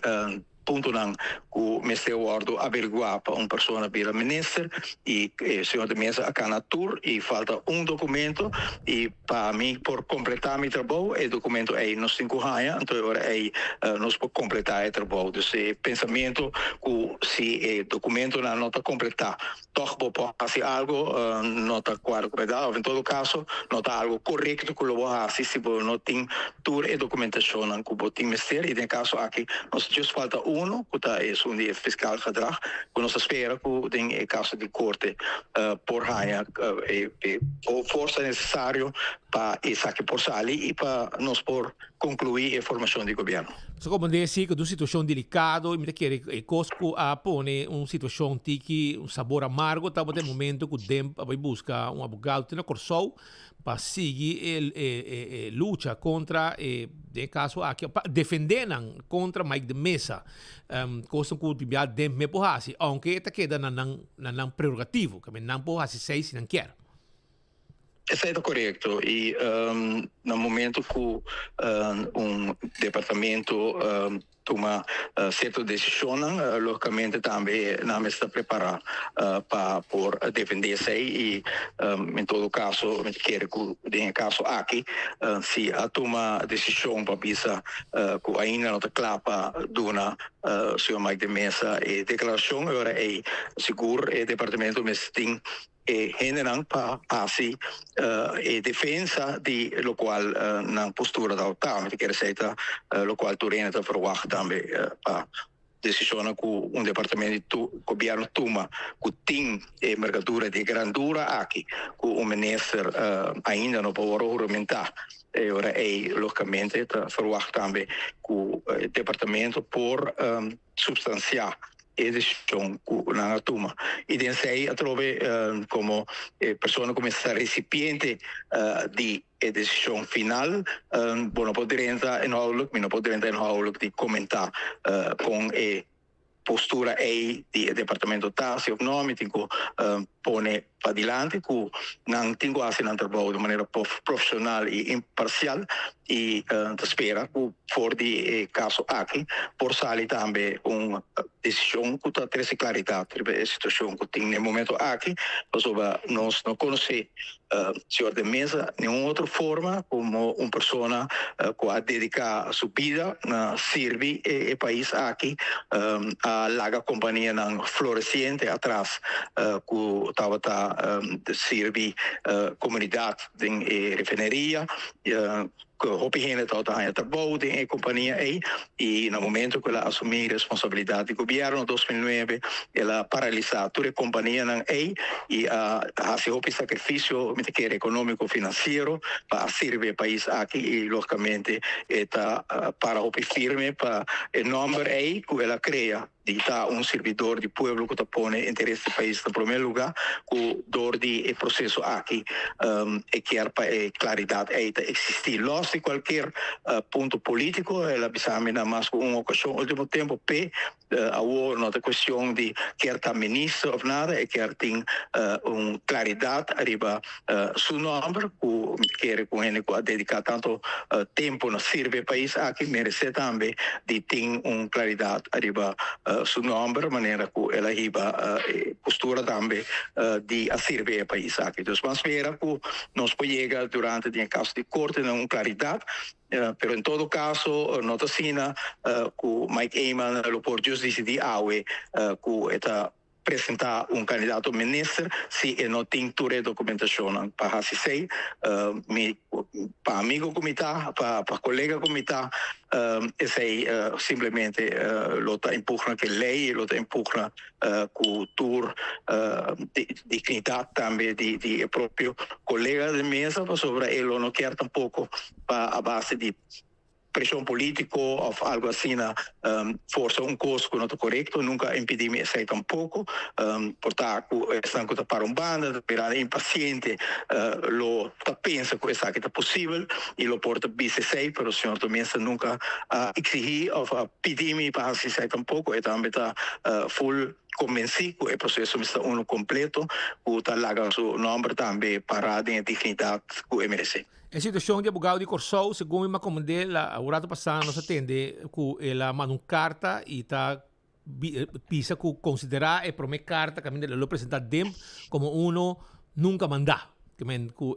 punto nang ku Mr. Wardo averiguar para uma pessoa vira minister e senhor de mesa acá na tour e falta documento e para mim por completar meu trabalho o documento aí nos 5 anos então agora aí nós por completar o trabalho esse pensamento que se documento não nota completar toch vou fazer algo nota quadro ou em todo caso nota algo correto que lo vou fazer se não tem tour e documentação não que vou ter ministério e em caso aqui nós just falta que tá é um fiscal gedrag que nós espera que tem caso de corte por raia força necessário para isso aqui por sair e para nós por concluir a formação do governo. So, como disse, que é uma situação delicada, e me quer que Costco põe uma situação que um sabor amargo, tá até momento que o DEMP vai buscar um advogado na Corsol para seguir a luta contra, de caso aqui, defendendo contra Mike de Mesa, coisa que o DEMP me pode aunque está queda na prerrogativo, que não pode ser se não quer. Isso é correto e no momento que departamento toma certa decisão, logicamente também não está preparado para por defender-se e em todo caso, quer que em caso aqui, se a toma decisão para pensar que ainda não está clara para dona senhor Mike de Mesa e declaração agora é seguro o departamento mas tem generam para assim defesa de lo qual na postura da OTAN quer dizer lo qual Turena está verwacht também para decisão que departamento do governo toma que tem mercadoria de grandura aqui que ministro ainda não pode regulamentar ora é logicamente está verwacht também que o departamento por substanciar decisão que não toma e daí trove como pessoa como essa recipiente de decisão final não poderia entrar em outlook de comentar com postura aí do departamento taxa o nome tem que pone para diante que não tem que fazer um trabalho de maneira profissional e imparcial e espera que for de caso aqui por sair também uma decisão que está trazendo claridade sobre a situação que tem no momento aqui nós não conhecemos senhor de mesa nenhuma outra forma como uma pessoa que a dedicar sua vida a servir o país aqui a larga companhia florescente atrás que estava servir comunidade de refineria que opinião está a trabalho de companhia aí e no momento que ela assumir responsabilidade do governo 2009 ela paralisar toda a companhia aí e fazer o sacrifício econômico financeiro para servir o país aqui e logicamente está para o firme para o número aí que ela cria de estar servidor do povo que põe interesse do país em primeiro lugar que dor de processo aqui e quer claridade aí existir de qualquer ponto político ela precisa mais com uma ocasião ao mesmo tempo a outra questão de quer estar ministro ou nada e quer ter uma claridade arriba seu nome que quer com ele dedicar tanto tempo no servir o país aqui merece também de ter uma claridade arriba seu nome de maneira que ela arriba postura também de servir o país aqui então vamos ver que nós podemos chegar durante o caso de corte uma claridade pero em todo caso nota sina que Mike Eyman lo por justiça de AUE que está apresentar candidato ministro se não tem toda a documentação para assim para amigo como está para colega como está esse simplesmente lota empurra que lei lota empurra cultura dignidade também de próprio colega de mesa sobre ele não quer tampouco para a base de pressão política ou algo assim força costo que não está correto nunca impedimos isso tampouco portanto estão para banda virar impaciente lo pensa que isso aqui está possível e lo porta BCC pero o senhor também nunca exigir ou pedir para assim tampouco e também está full convencido que o processo está completo, que está lá seu nome também para a dignidade que merece. A situação de abogado de Corsou, segundo uma comandante, a hora passada nós atende que ela manda uma carta e está pisa que considerar a primeira carta que ela apresenta dem como uno nunca mandar, que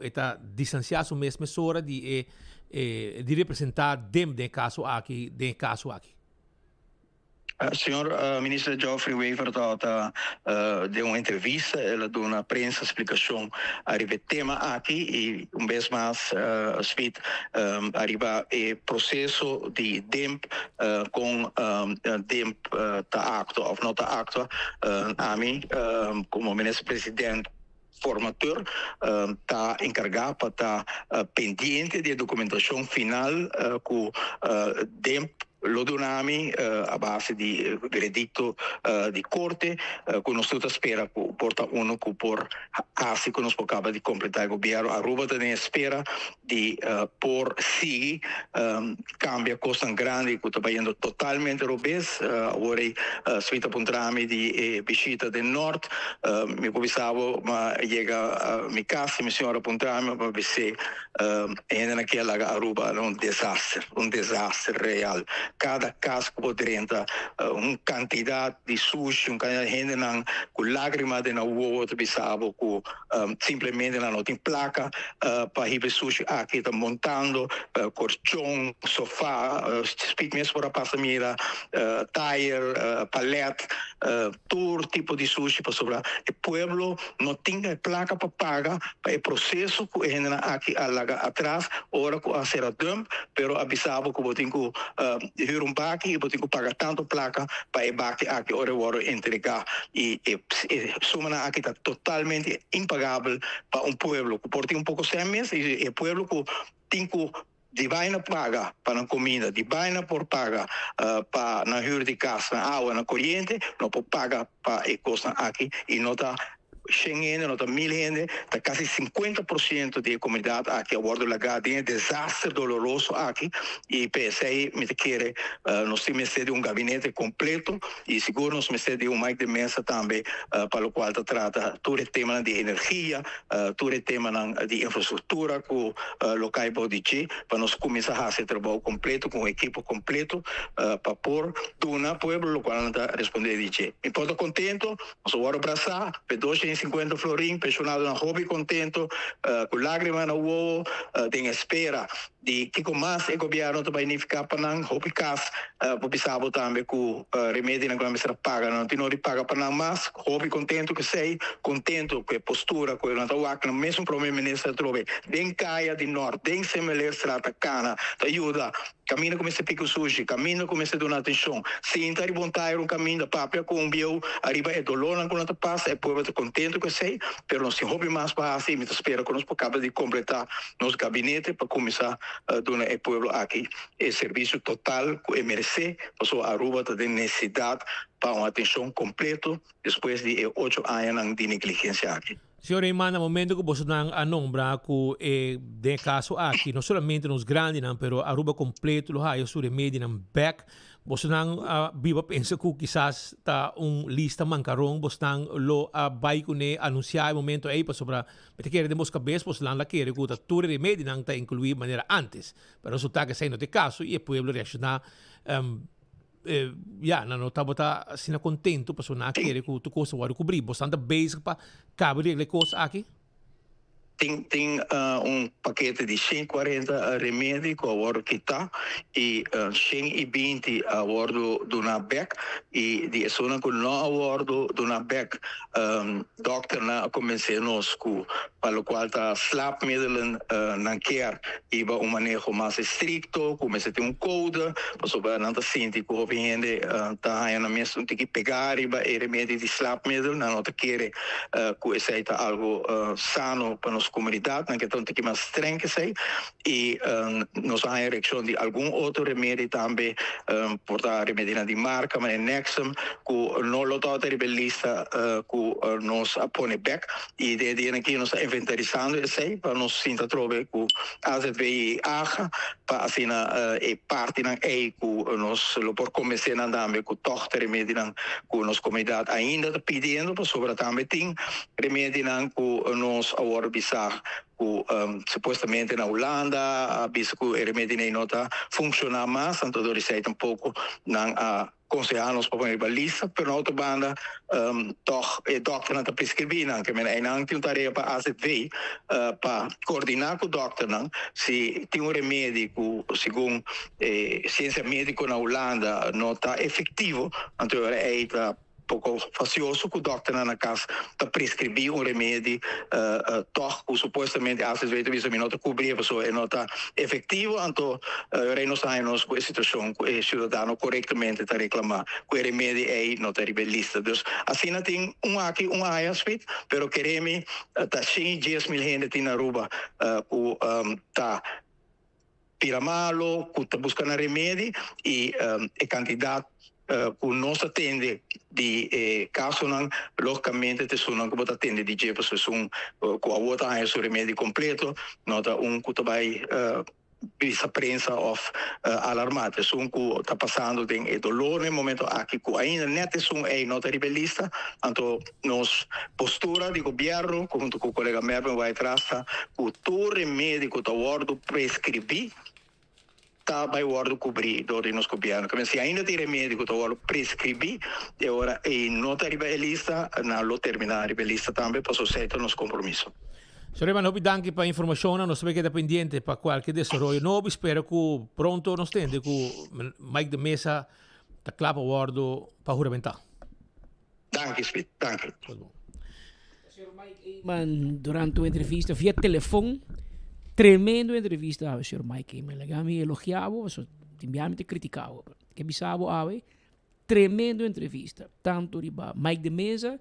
está distanciado a mesma hora de representar dem de caso aqui. Senhor ministro Geoffrey Wever deu uma entrevista, ela deu uma prensa explicação arriba tema aqui e vez mais arriba o processo de DEMP com DEMP tá acto ou não tá acto a mim como ministro presidente formateur está encarregado para estar pendiente da documentação final que DEMP lo donami a base di veredicto di corte con nostra spera porta uno che por asi con nos acaba di completare il governo a Aruba ne spera di por si cambia cosas grandi che sta facendo totalmente robes ora svita puntrami di visita del nord mi pensavo ma llega mi casa mi signora puntrami ma se è naquela Aruba un desastre real. Cada caso podrenta quantidade de sushi, quantidade de gente com lágrimas de na outra bisabo com simplesmente não tem placa para ir sushi aqui está montando colchão, sofá, speak mesmo para passar mira, tire, palete, todo tipo de sushi para sobrar. O pueblo não tem placa para pagar para o processo que a gente aqui atrás, ora com a ser dump, pero abisabo que botem com um baque e botem que pagar tanto placa para o baque aqui ora entregar e suma aqui está totalmente impagável para um pueblo que por ter pouco semestre e o pueblo que tem que de vaina paga para a comida, de vaina por paga para na huur de casa, na água, na corrente, não pode pagar para a coisa aqui e não está 100 gente, não está 1000 gente, está quase 50% da comunidade aqui a bordo da Gardinha, desastre doloroso aqui e PSI me quer nós temos de gabinete completo e seguro nós temos de mais de mesa também para o qual trata todo o tema de energia, todo o tema de infraestrutura com locais de para nós começar a fazer trabalho completo com equipe completo para pôr Tuna Pueblo, o qual não está respondendo de e estou contento, nós vamos abraçar, pedoche 50 florim, personal na hobby contento, com lágrimas no olho, tem espera de que com mais o governo vai unificar para não hobby cas, pobisabo também com remédio na começar paga, não tem nada paga para não mais, hobby contento que sei, contento com a postura, com o Natawak, no mesmo primeiro-ministro trove, den caia de norte, den semelhar strata cana, ajuda. Caminho como esse pico sushi, caminho como esse dona atenção. Se entrar montar um caminho da própria Cumbio, arriba é dolor na quando passa, é povo tá contente com sei, pero não se houve mais para assim, me espera que nós acaba de completar nosso gabinete para começar a donar ao povo aqui o serviço total que merece, passou a Aruba tem necessidade para uma atenção completa depois de 8 anos de negligência aqui. Senhor Reiman, no momento que você não anombra que de caso aqui, não somente nos grandes, pero Aruba completo, lo hay sur medio ng back, você não viva pensa que quizás tá lista mancarong, você não lo vai kune anunciar momento aí para sobra, pero quer de mosca vez, você não la quer que tudo remédio não tá incluído maneira antes, pero resulta que saindo de caso e o pueblo reaccionar não estava assim contento para sonar que tu coisa vai cobrir, você anda basic para cobrir as coisas aqui. Tem paquete de 140 remédios que agora que está e 120 agora do NABEC e de zona que não agora do NABEC doctor na comecei nós para o qual está slapmiddelen na care e vai manejo mais estricto comecei ter code para sobre não tá sente que o gente tá aí na mesma tem que pegar e vai remédio de slapmiddel não tá querer que seja algo sano para nós comunidade, na que tem que mais streng sei e nós há ereção de algum outro remédio também por dar remédio de marca, mas Nexum que não lo tá rebelista que nós apone back e de aqui nós inventarizando sei para nós sinta trove que AZVI AHA para assim e parte não é que nós por começar a andar com tochter remédio não com nos comunidade ainda pedindo para sobre também tem remédio não com nós agora bizarro supostamente na Holanda visto que o remédio não está funcionando mais então do receita um pouco não aconselhamos para pôr lista, pero na outra banda toch o dokter não está prescrevendo, que não tem tarefa para AZV para coordenar com o dokter não, se tem remédio segundo ciência médica na Holanda não está efetivo, então é pouco facioso que o dokter na casa está prescrever remédio toch supostamente às vezes não está cobrir a pessoa e não está efetivo então nós estamos com a situação que o cidadão corretamente está reclamar que o remédio não está rebelista então assim tem aqui aspecto pero queremos está cheio de 10.000 gente na Aruba que está piramalo que está buscando remédio e a quantidade que nós atende de caso não localmente te sono que bota atende de jeito se com a outra é o remédio completo nota que vai visa prensa of alarmante que está passando tem dolor no momento aqui que ainda net é nota rebelista então nos postura de governo junto com o colega Merben vai traçar que todo remédio que está ordo prescrever vai o cobrir do nosso governo. Como se ainda tem remédio que o prescrever, e agora não está rebelista, não terminar rebelista também, para aceitar nosso compromisso. Senhor Ivan, danke per informazione, non sapete pendiente per qualche desarrollo nuovo, spero che pronto non stende che Mike de Mesa ta clapa guardo per juramentare. Danke, Smith, danke. Man, durante una entrevista via telefono, tremendo entrevista al signor Mike Heyman. Mi elogiavo, timbiamente criticavo. Che bisavo ave, tremendo entrevista. Tanto riba Mike de Mesa,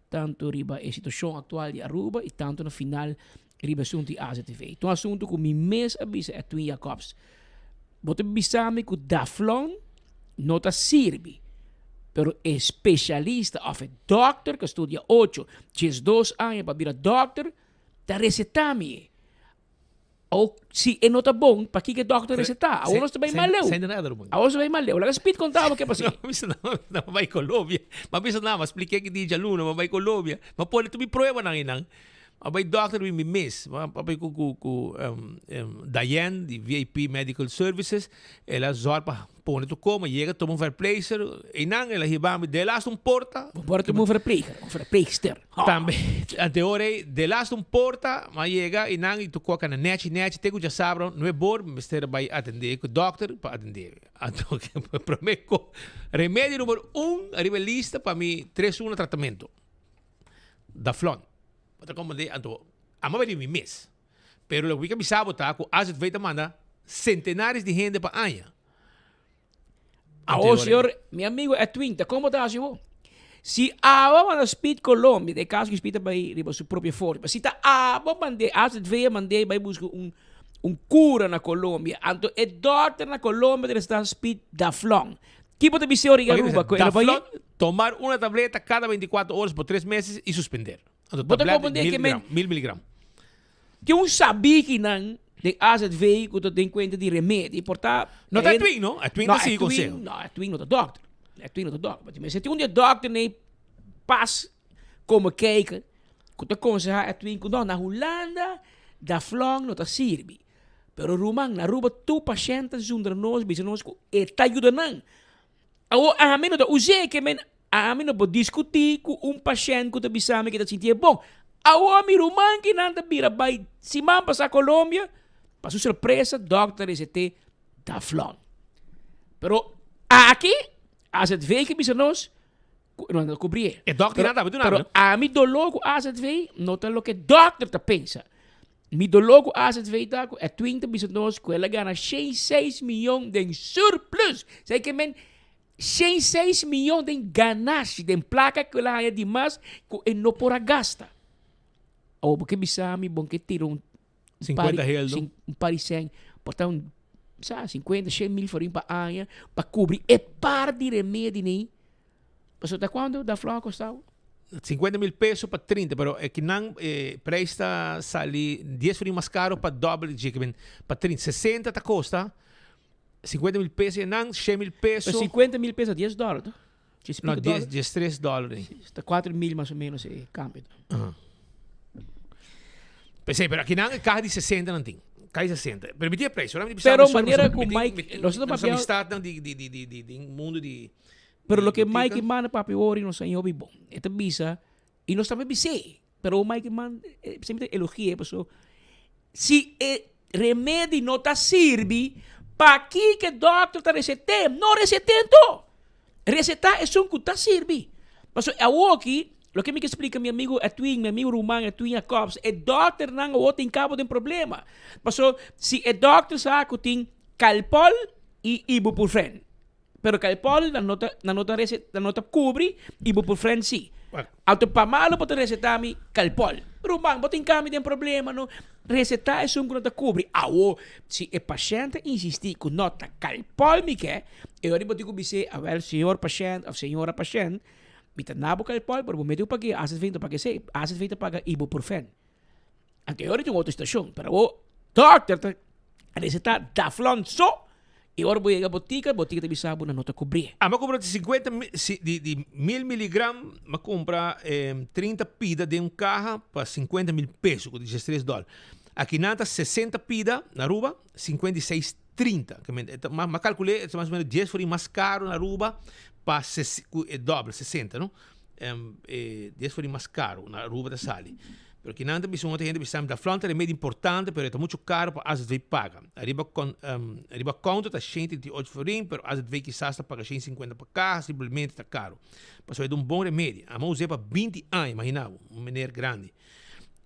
tanto riba a situazione attuale di Aruba e tanto no final riba assunti AZTV. Então assunto com mi mes abisa é Twin Jacobs. Bote bisame com Daflon nota sirvi. Pero é specialista of a doctor que studia 8, 2 anos para virar doctor, da recetami. Ou se é nota bom, para que doctor recetar? A nós também maleu. A nós também maleu. Laga speed contava que passei. Não vai Colômbia. Mas bisa na, mas expliquei que di Jaluno, mas vai Colômbia. Mas pode tu me prueba nang inang. Abay doctor we miss. Abay ko Diane, de VIP Medical Services, ela zorpa pone tu como, chega, toma verpleger, inang, ela hibame de last porta. Porta um verpleegster. Também, ante ore, de last porta, mas chega, inang, e tu coca na net, tego já sabram, não é bom, mister vai atender, com o doctor, para atender. Então, prometo, remédio número 1, arriba lista, para mim, 3-1 tratamento. Daflon. Outra como de anto ama ver mi mês pero lo que bisabo tá com as feita manda centenares de gente para anha o senhor meu amigo é twinta como tá senhor se a na speed Colômbia de caso que speed vai riba sua própria forma se tá a mande as veia mande vai buscar cura na Colômbia anto é doctor na Colômbia de estar speed Daflon que pode ser Aruba com ela vai tomar uma tableta cada 24 horas por 3 meses e suspender. Bota compreender que 1000 miligramas. Que sabia que não de AZV que tu tem conta de remédio, portanto não é twin, não? É twin da sim conselho. Não, é twin não é doctor. É twin não é doctor. Mas se tem doctor nem pas como kijken, que tu aconselha é twin não na Holanda, Daflon não tá sirve. Pero rumang na Aruba tu paciente zonder nós, bisa nós e tá ajuda não. A menos da usei que men a mim não pode discutir com paciente que bisa me que está sentindo bom. A homem rumang que não está bira vai se man passar Colômbia, para sua surpresa, doctor RCT Daflon. Pero aqui, a ZV que bisa nós não cobrir. É doctor nada, mas pero a mim do logo a ZV não tá o que doctor tá pensa. Mi do logo a ZV tá é 20 bisa nós que ela ganha 6 milhões de surplus. Sei que men 6 milhões de ganagem de placa que ela é demais que não pode gastar. Ou porque bisa mi bom que tira 50 reais, pari 100, portanto 50, 100 mil forinhos para ano para cobrir e par de remédio nem. Mas até quando da flor custava? 50,000 pesos para 30, pero que não presta sali 10 vezes mais caro para doble de para 30, 60 tá custa 50,000 pesos e não 100,000 pesos. 50,000 pesos, $10, tá? Não, $13. Está 4,000 mais ou menos esse câmbio. Pensei, pero aqui não é carro de 60 não tem. Carro de 60. Permitia preço. Pero maneira que o Mike... Nós estamos de mundo de... Pero lo que Mike manda papi ori no sanyo bibon. Esta bisa y no sabe bise. Pero o Mike man sempre elogia pessoa. Si remédio não tá sirve para que doctor tá recetando, não recetando. Recetar é só que tá sirve. Mas a aqui, lo que me explica meu amigo Atwin, meu amigo Roman Atwin a Cops, é doctor não o tem cabo de problema. Mas se é doctor sabe que tem Calpol e ibuprofen. Pero Calpol na nota cobre ibuprofen sim. Auto pamalo para recetar-me Calpol. Rumang, botem kami tem problema, no? Recetar é só que nota cobre. Se o paciente insistir com nota Calpol, me quer, eu digo que você, senhor paciente, ou senhora paciente, me tá nabo Calpol, pero me deu para que às vezes paga ibuprofen. Ante eu tenho outra estação, pero o doctor recetar Daflon só. E agora vou chegar à botica te sabe na nota cobrir. Mas compra de 50 de 1,000 miligramas, mas compra 30 pida de carro para 50,000 pesos, com $13. Aqui nada 60 pida na Aruba, 56,30. Mas calculei, é mais ou menos 10 foi mais caro na Aruba, para dobro, 60, não? 10 foi mais caro na Aruba da Sali. Porque não tem muita gente que da flanta é meio importante, mas é muito caro para as vezes paga. Arriba conta tá 138 florim, mas às vezes quizás tá paga 150 para cá, simplesmente tá caro. Mas é um bom remédio. A mão usei para 20 anos, imagina, menino grande.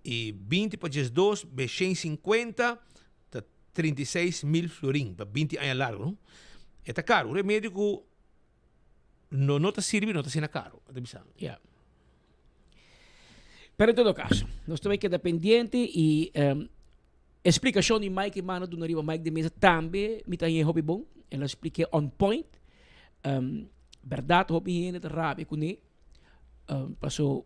E 20 para 12, 150, tá 36,000 florim, para 20 anos largo, não? É tá caro. O remédio que não tá sirve, não tá sendo caro. Yeah. Pero en todo caso, nós também queda pendiente e explicação de Mike Mano do Nariba Mike de Mesa também me tem hobby bom, ela explica on point, verdade hobby ainda rápido com ele, passou.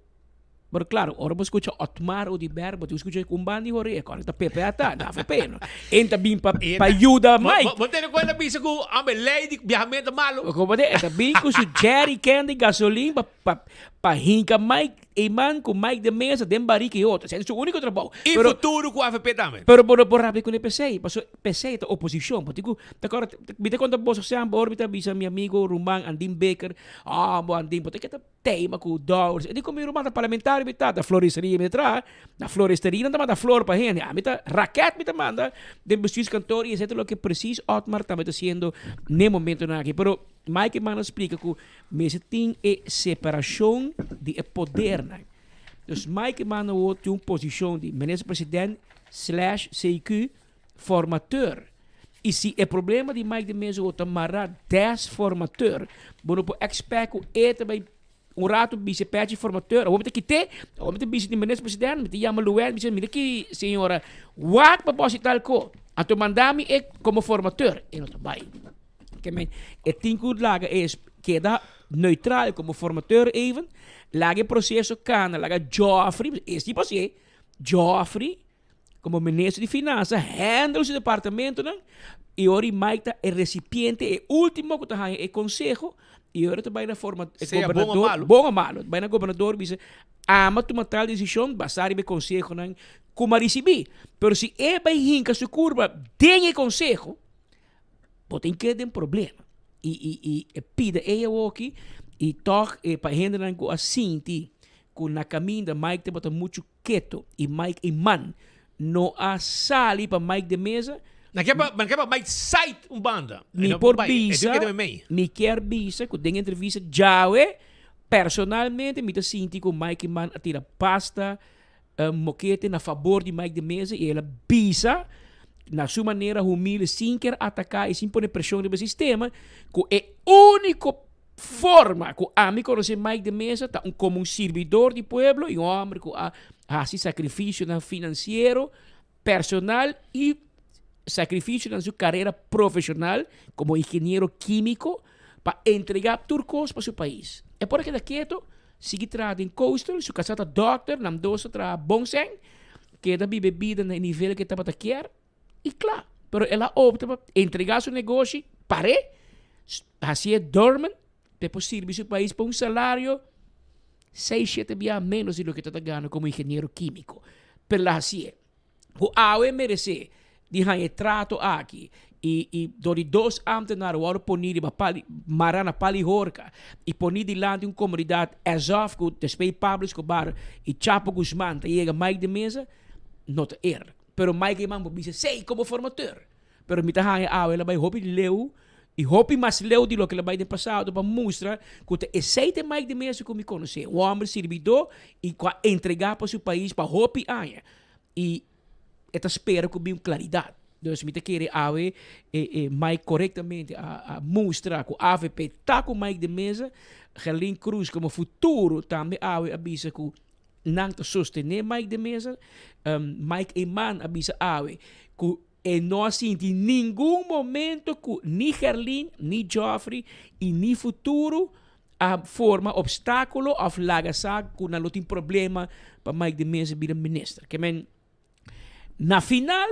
Pero claro, ora você escuta Otmar ou de Berbo, você escuta com bandi hori, agora tá pepe ata, dá foi pena. Entra bem para ajuda Mike. Mas tem coisa bisa com a lei de viajamento malo. Como é, tá bem com su jerry can de gasolina para hinca Mike e man com Mike de Mesa, dem barica e outro. É o único trabalho. E futuro com a AFP também. Pero por rápido com o PC, passou PC é oposição, porque agora me conta bolsa samba, orbita bisa meu amigo Roman Andim Baker, bo Andim, porque tá tema com dólares. E como Roman tá parlamentar, me tá da floristeria me tra, da floristeria não tá da flor para gente. Me tá raquete me tá manda de buscar cantor e etc lo que preciso Otmar tá fazendo no momento na aqui. Pero Mike Mano explica que mesmo tem separação de poder. Então, Mike Mano tem uma posição de ministro-presidente / CQ formateur. E se o problema de Mike de Mesa é tomar 10 formateur, bueno, por expert que também rato vice-presidente formateur, ou ter que ter, ou ter vice de ministro-presidente, me chama Luel, me chama que senhora, what para você tal co? A tu mandar-me como formateur, e não trabalho. E tem que laga queda neutral como formateur even, laga processo cana, laga Joffrey, esse tipo assim, Joffrey, como ministro de finanças, handle o departamento, não? E ora Mike é recipiente, é último que está é conselho, e ora tu vai na forma governador, bom ou malo, vai na governador, diz, ama tomar tal decisão, basar em conselho, não? Como receber, pero se vai hinca sua curva, tem conselho, tem que ter um problema. E pida ela aqui, e toque para gente não assim, com na caminho da Mike tem bota muito quieto, e Mike e man, não há sali para Mike de Mesa. Não quer para Mike sai banda. Me por bisa, me quer bisa, que tem entrevista já personalmente, me sinto com Mike e man a tirar pasta, moquete na favor de Mike de Mesa, e ela bisa, na sua maneira humilde, sem querer atacar e sem pôr pressão no sistema, que é a única forma que a mim conhecer Mike de Mesa tá como um servidor do povo e um homem que há sacrifício financeiro, personal e sacrifício na sua carreira profissional como engenheiro químico para entregar turcos para seu país. É por que quieto, Sigi tra in coastal, su casata doctor, nam dosa tra bonseng, que da bebida na nível que tava quer, e claro, pero ela opta para entregar seu negócio, pare, assim é dormen, depois servir seu país para salário 6-7 vezes menos do que está ganhando como engenheiro químico. Per la assim, o AOE merece de trato aqui. E dori 2 ambtenaren worden ponir de marana pali horka e ponir de land een comunidade Azov ku de twee Pablo Escobar e Chapo Guzman te llega Mike de Mesa not eerlijk. Pero Mike man bobise sei como formateur. Pero mita hanya awe la bai hopi leu e hopi mas leu di lo que la bai de passado para mostrar que te aceite Mike de Mesa como me conhecer. O homem servidor e qua entregar para seu país para hopi anya. E eta espera com bem claridade. Dus met keren awe Mike correctamente a mostrar que o AVP está com Mike de Mesa, Gelin Cruz como futuro também awe avisa que não te sostener Mike de Mesa, Mike Eman avisa awe que não sente em nenhum momento que nem Gelin, nem Joffrey e nem futuro a forma obstáculo of lagasak que não tem problema para Mike de Mesa vir minister. Que men na final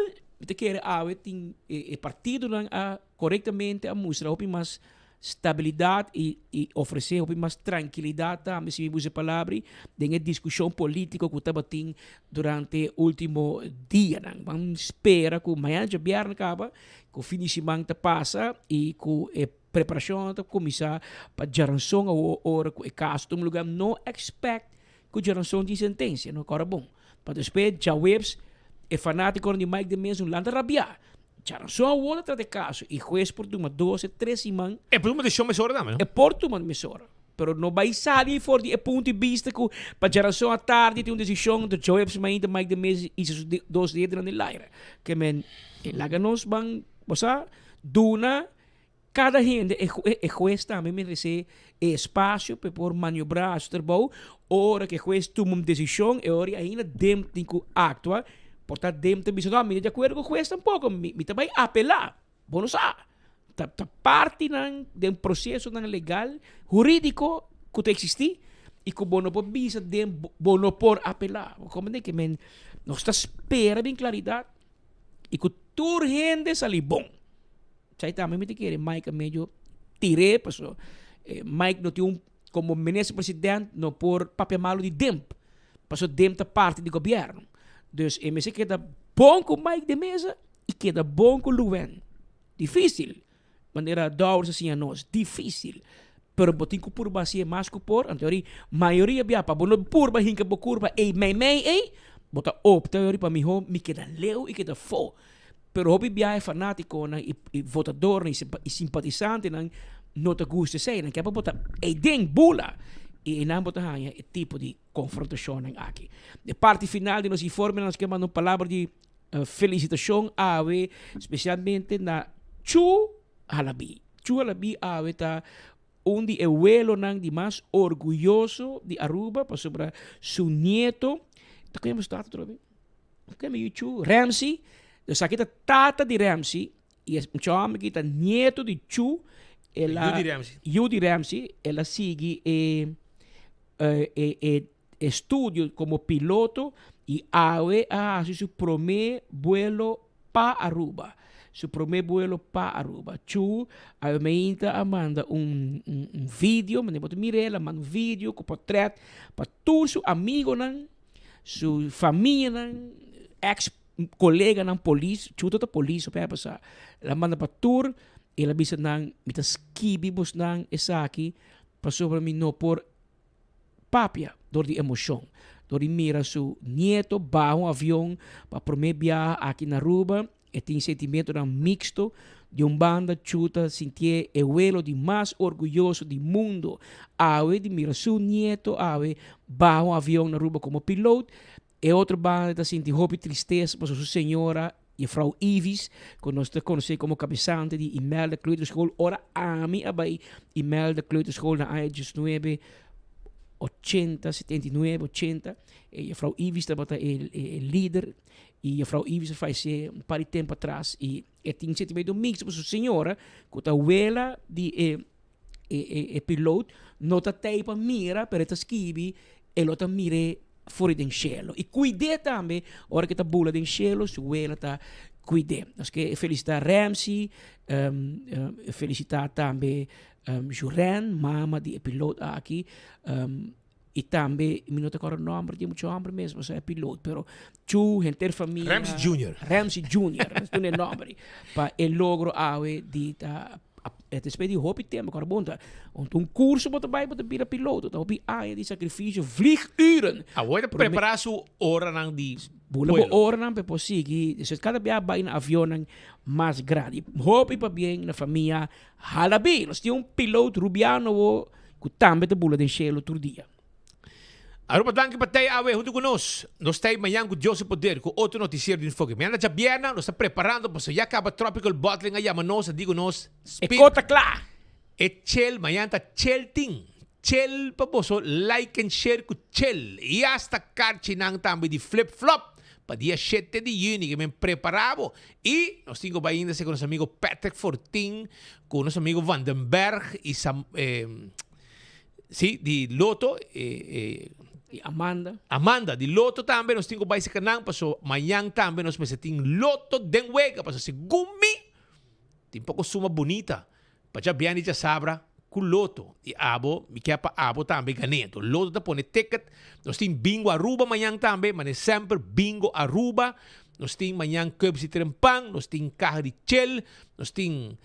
te quer tem partido corretamente a mostrar mais estabilidade e oferecer mais tranquilidade também se me use palavra de discussão política que estava tendo durante o último dia. Vamos esperar que amanhã já viernes acaba, que o fim de semana passa e que a preparação está começar para geração a hora que o caso em lugar não expect que a geração de sentença, não é bom. Para depois já webs é fanático de Mike de Mesa, landa rabiar. Já não só o outro de caso, e juiz por uma 12, 13 semanas. É por uma decisão mesora também, não? É por uma mesora. Pero não vai sair for de ponto de vista que para geração à tarde tem uma decisão de Joe Epstein de Mike de Mesa e seus 2 dias na leira. Que men, lá nos vão, você, duna, cada gente é juiz também merece espaço para por maniobrar o trabalho, hora que o juiz toma uma decisão, é hora ainda dentro de actuar. Portanto, dentro da missão, não, de acordo com o juiz tampouco, me também apelar. Bom, não sabe. Tá parte de um processo legal, jurídico, que existe, e que bom não pode bisa, bom não pode apelar. Como é que nós está espera bem claridade, e que tudo gente sali bom. Sai também me te quer, Mike meio tirei, passou. Mike não tem como ministro-presidente, não por papel malo de tempo. Passou dentro da parte do governo. Dus MSC queda bom com Mike de Mesa e queda bom com Luen. Difícil. Maneira dores assim a nós. Difícil. Pero botin ko purba siya mas ko por. Ang teori, maioria biya pa. Bono purba hinka bo kurba. Bota op. Teori pa miho. Mi queda leu e queda fo. Pero hopi biya é fanático na e votador e simpatizante na nota gusto sei. Na kaya pa bota ding bula. E não botar é tipo de confrontação aqui. De parte final de nos informe nós queremos uma palavra de felicitação a AWE, especialmente na Chu Halabi. Chu Halabi AWE tá onde é o elo de mais orgulhoso de Aruba para sobre seu neto. Tá como está outra vez? Como é Chu Ramsey. Então aqui tá tata de Ramsey e um chama que tá neto de Chu. Ela Judy Ramsey. Ela sigue estudio como piloto y AWE hace su primer vuelo para Aruba. Su primer vuelo para Aruba. Chu, me inta manda un vídeo, me boto Mirela, manda un vídeo com portrait para todos sus amigos, su familia, ex colega nan polícia, Chu tota polícia para passar. La manda para tour e la bisa nang mita skibi bus nang esaki para sobre mim no por papia, door die emoção. Door die mira su nieto, bajo avião, para primeiro viajar aqui na Aruba, e tem sentimento mixto de banda chuta, sentir o elo de mais orgulhoso do mundo. Awe de mira su nieto, awe, bajo avião na Aruba como piloto, e outra banda sentir hope e tristeza para sua senhora, e a Frau Ivis, que nós conhecemos como cabeçante de Imelda Kleuterschool, ora ami abai Imelda Kleuterschool na anos 9, 80, 79, 80. E a Frau Ivis estava o líder. E a Frau Ivis faz um par de tempo atrás. E tinha sentimento mix para sua senhora, que está a de e piloto nota teipa mira per eta skibi e lota mire fuori del cielo. E cuide também, ora che ta bula del cielo, su ela ta cuide. Nós que felicitar Ramsey, felicitar também Juren, mama di piloto aqui, e também, mi não te acordo o nome, tem muito nome mesmo, é piloto, pero tu, gente família. Ramsey Jr. Ramsey Jr., não é nome. Para el logro awe di ta het is bij die hoop ik tema carbonta een curso wat erbij wat de piloto dan op die die sacrificio vlieguren agora preparar su hora nang di bulabo hora nang pe posigi dus cada vez bij een avion mais grande hoop ik bien na família halabi nós tinha piloto rubiano wo que também de bula de cielo todo dia. Arupa danke patay awe junto con nós está manhã com José Poder com outro noticiero de enfoque. Mañana já vierna nós está preparando para já acaba tropical bottling aí ama nós digo nós speed cota clara e chel manhã tá chel ting chel paposo like and share com chel e hasta carchinang também de flip flop para dia 7 de junho que me preparavo e nós temos ainda com nosso amigo Patrick Fortin com nosso amigo Vandenberg e sim de Loto e Amanda di Loto também nós temos baixo canal passo amanhã também nós tem Loto denwega passo se gumi tem pouco suma bonita para já bem já sabra com Loto e abo me quer para abo também ganhando Loto tá põe ticket nós tem bingo Aruba amanhã também mas sempre bingo Aruba nós tem amanhã cubes e trempang nós tem carro de chel nós tem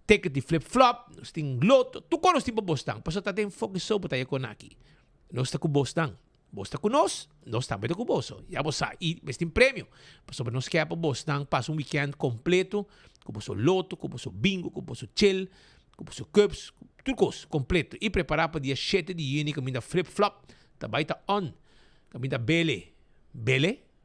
ticket de flip flop nós tem Loto tu conosco tipo Bostang passo tá tem foco só para ir com aqui nós tá com Bostang Bosta com nós também com bolso. Já você e tem prêmio. Sobre nós quer para Bostang passa weekend completo, com bolso loto, com bolso bingo, com bolso chill, com bolso cups, tudo coisa completo e preparar para dia 7 de junho caminho da flip flop, tá baita on, caminho da Bele.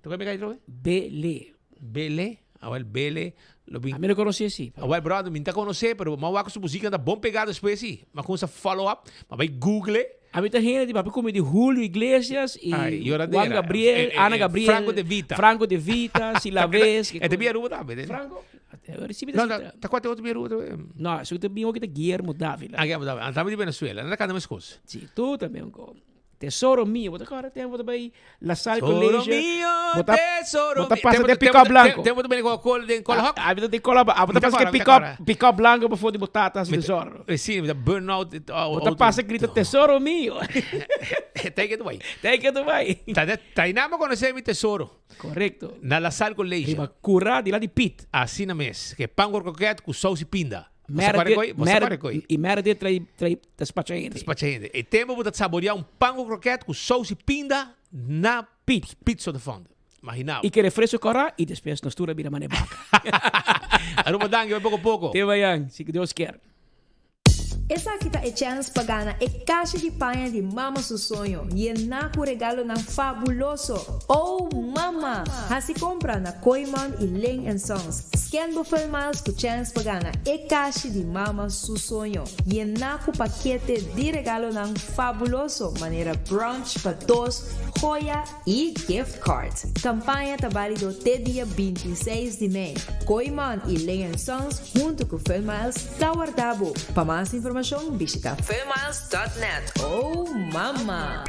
Tu quer me cair trove? Bele, awal Bele. A mim não conhecia sim. Awal brother, me tá conhecer, pero mau com sua música anda bom pegada depois sim. Mas com essa follow up, mas vai Google. A mim tá rindo de papo como de Julio Iglesias e Juan Gabriel, Ana Gabriel, Franco de Vita, Silavés. É de minha rua também, Franco? Não, tá quase outro minha rua. Não, isso também é o que tá Guillermo Dávila. Guillermo Dávila, também de Venezuela, não é cada mais coisa. Sim, tu também um co. Tesoro mío, bota agora tem bota bem La Salle Colégio. Tesoro mío, bota passa de pick-up blanco. Tem também com cola de cola rock. Ah, bota de cola, bota passa que pick-up blanco para for de batatas tesoro. Sim, da burnout. Bota passa grita tesoro mío. Take it away. Tá inama conhecer meu tesoro. Correcto. Na La Salle Colégio. Riba curra de lá de pit. Assim na mes, que pango croquete com sauce pinda. E merda trai despachando. E temos que saborear pango croquete com sauce pinda na pizza de fundo. Imaginava. E que refresco corra e depois nós tudo vira manebaca. Aruma dangue, vai pouco. Te vayan, se Deus quer. Essa aqui tá a chance para ganhar a caixa de panha de Mama Su Sonho e na com regalo ng fabuloso. Oh, mama! Hasi compra na Koiman e Ling & Sons. Scan Buffalo Miles com chance para ganhar a caixa de Mama Su Sonho e na com paquete de regalo ng fabuloso. Maneira brunch para dos, joia e gift cards. Campanha tá válido até dia 26 de maio. Koiman e Ling & Sons junto com Buffalo Miles Tower Dabo. Para mais informação, visita fairmiles.net. Oh, mama!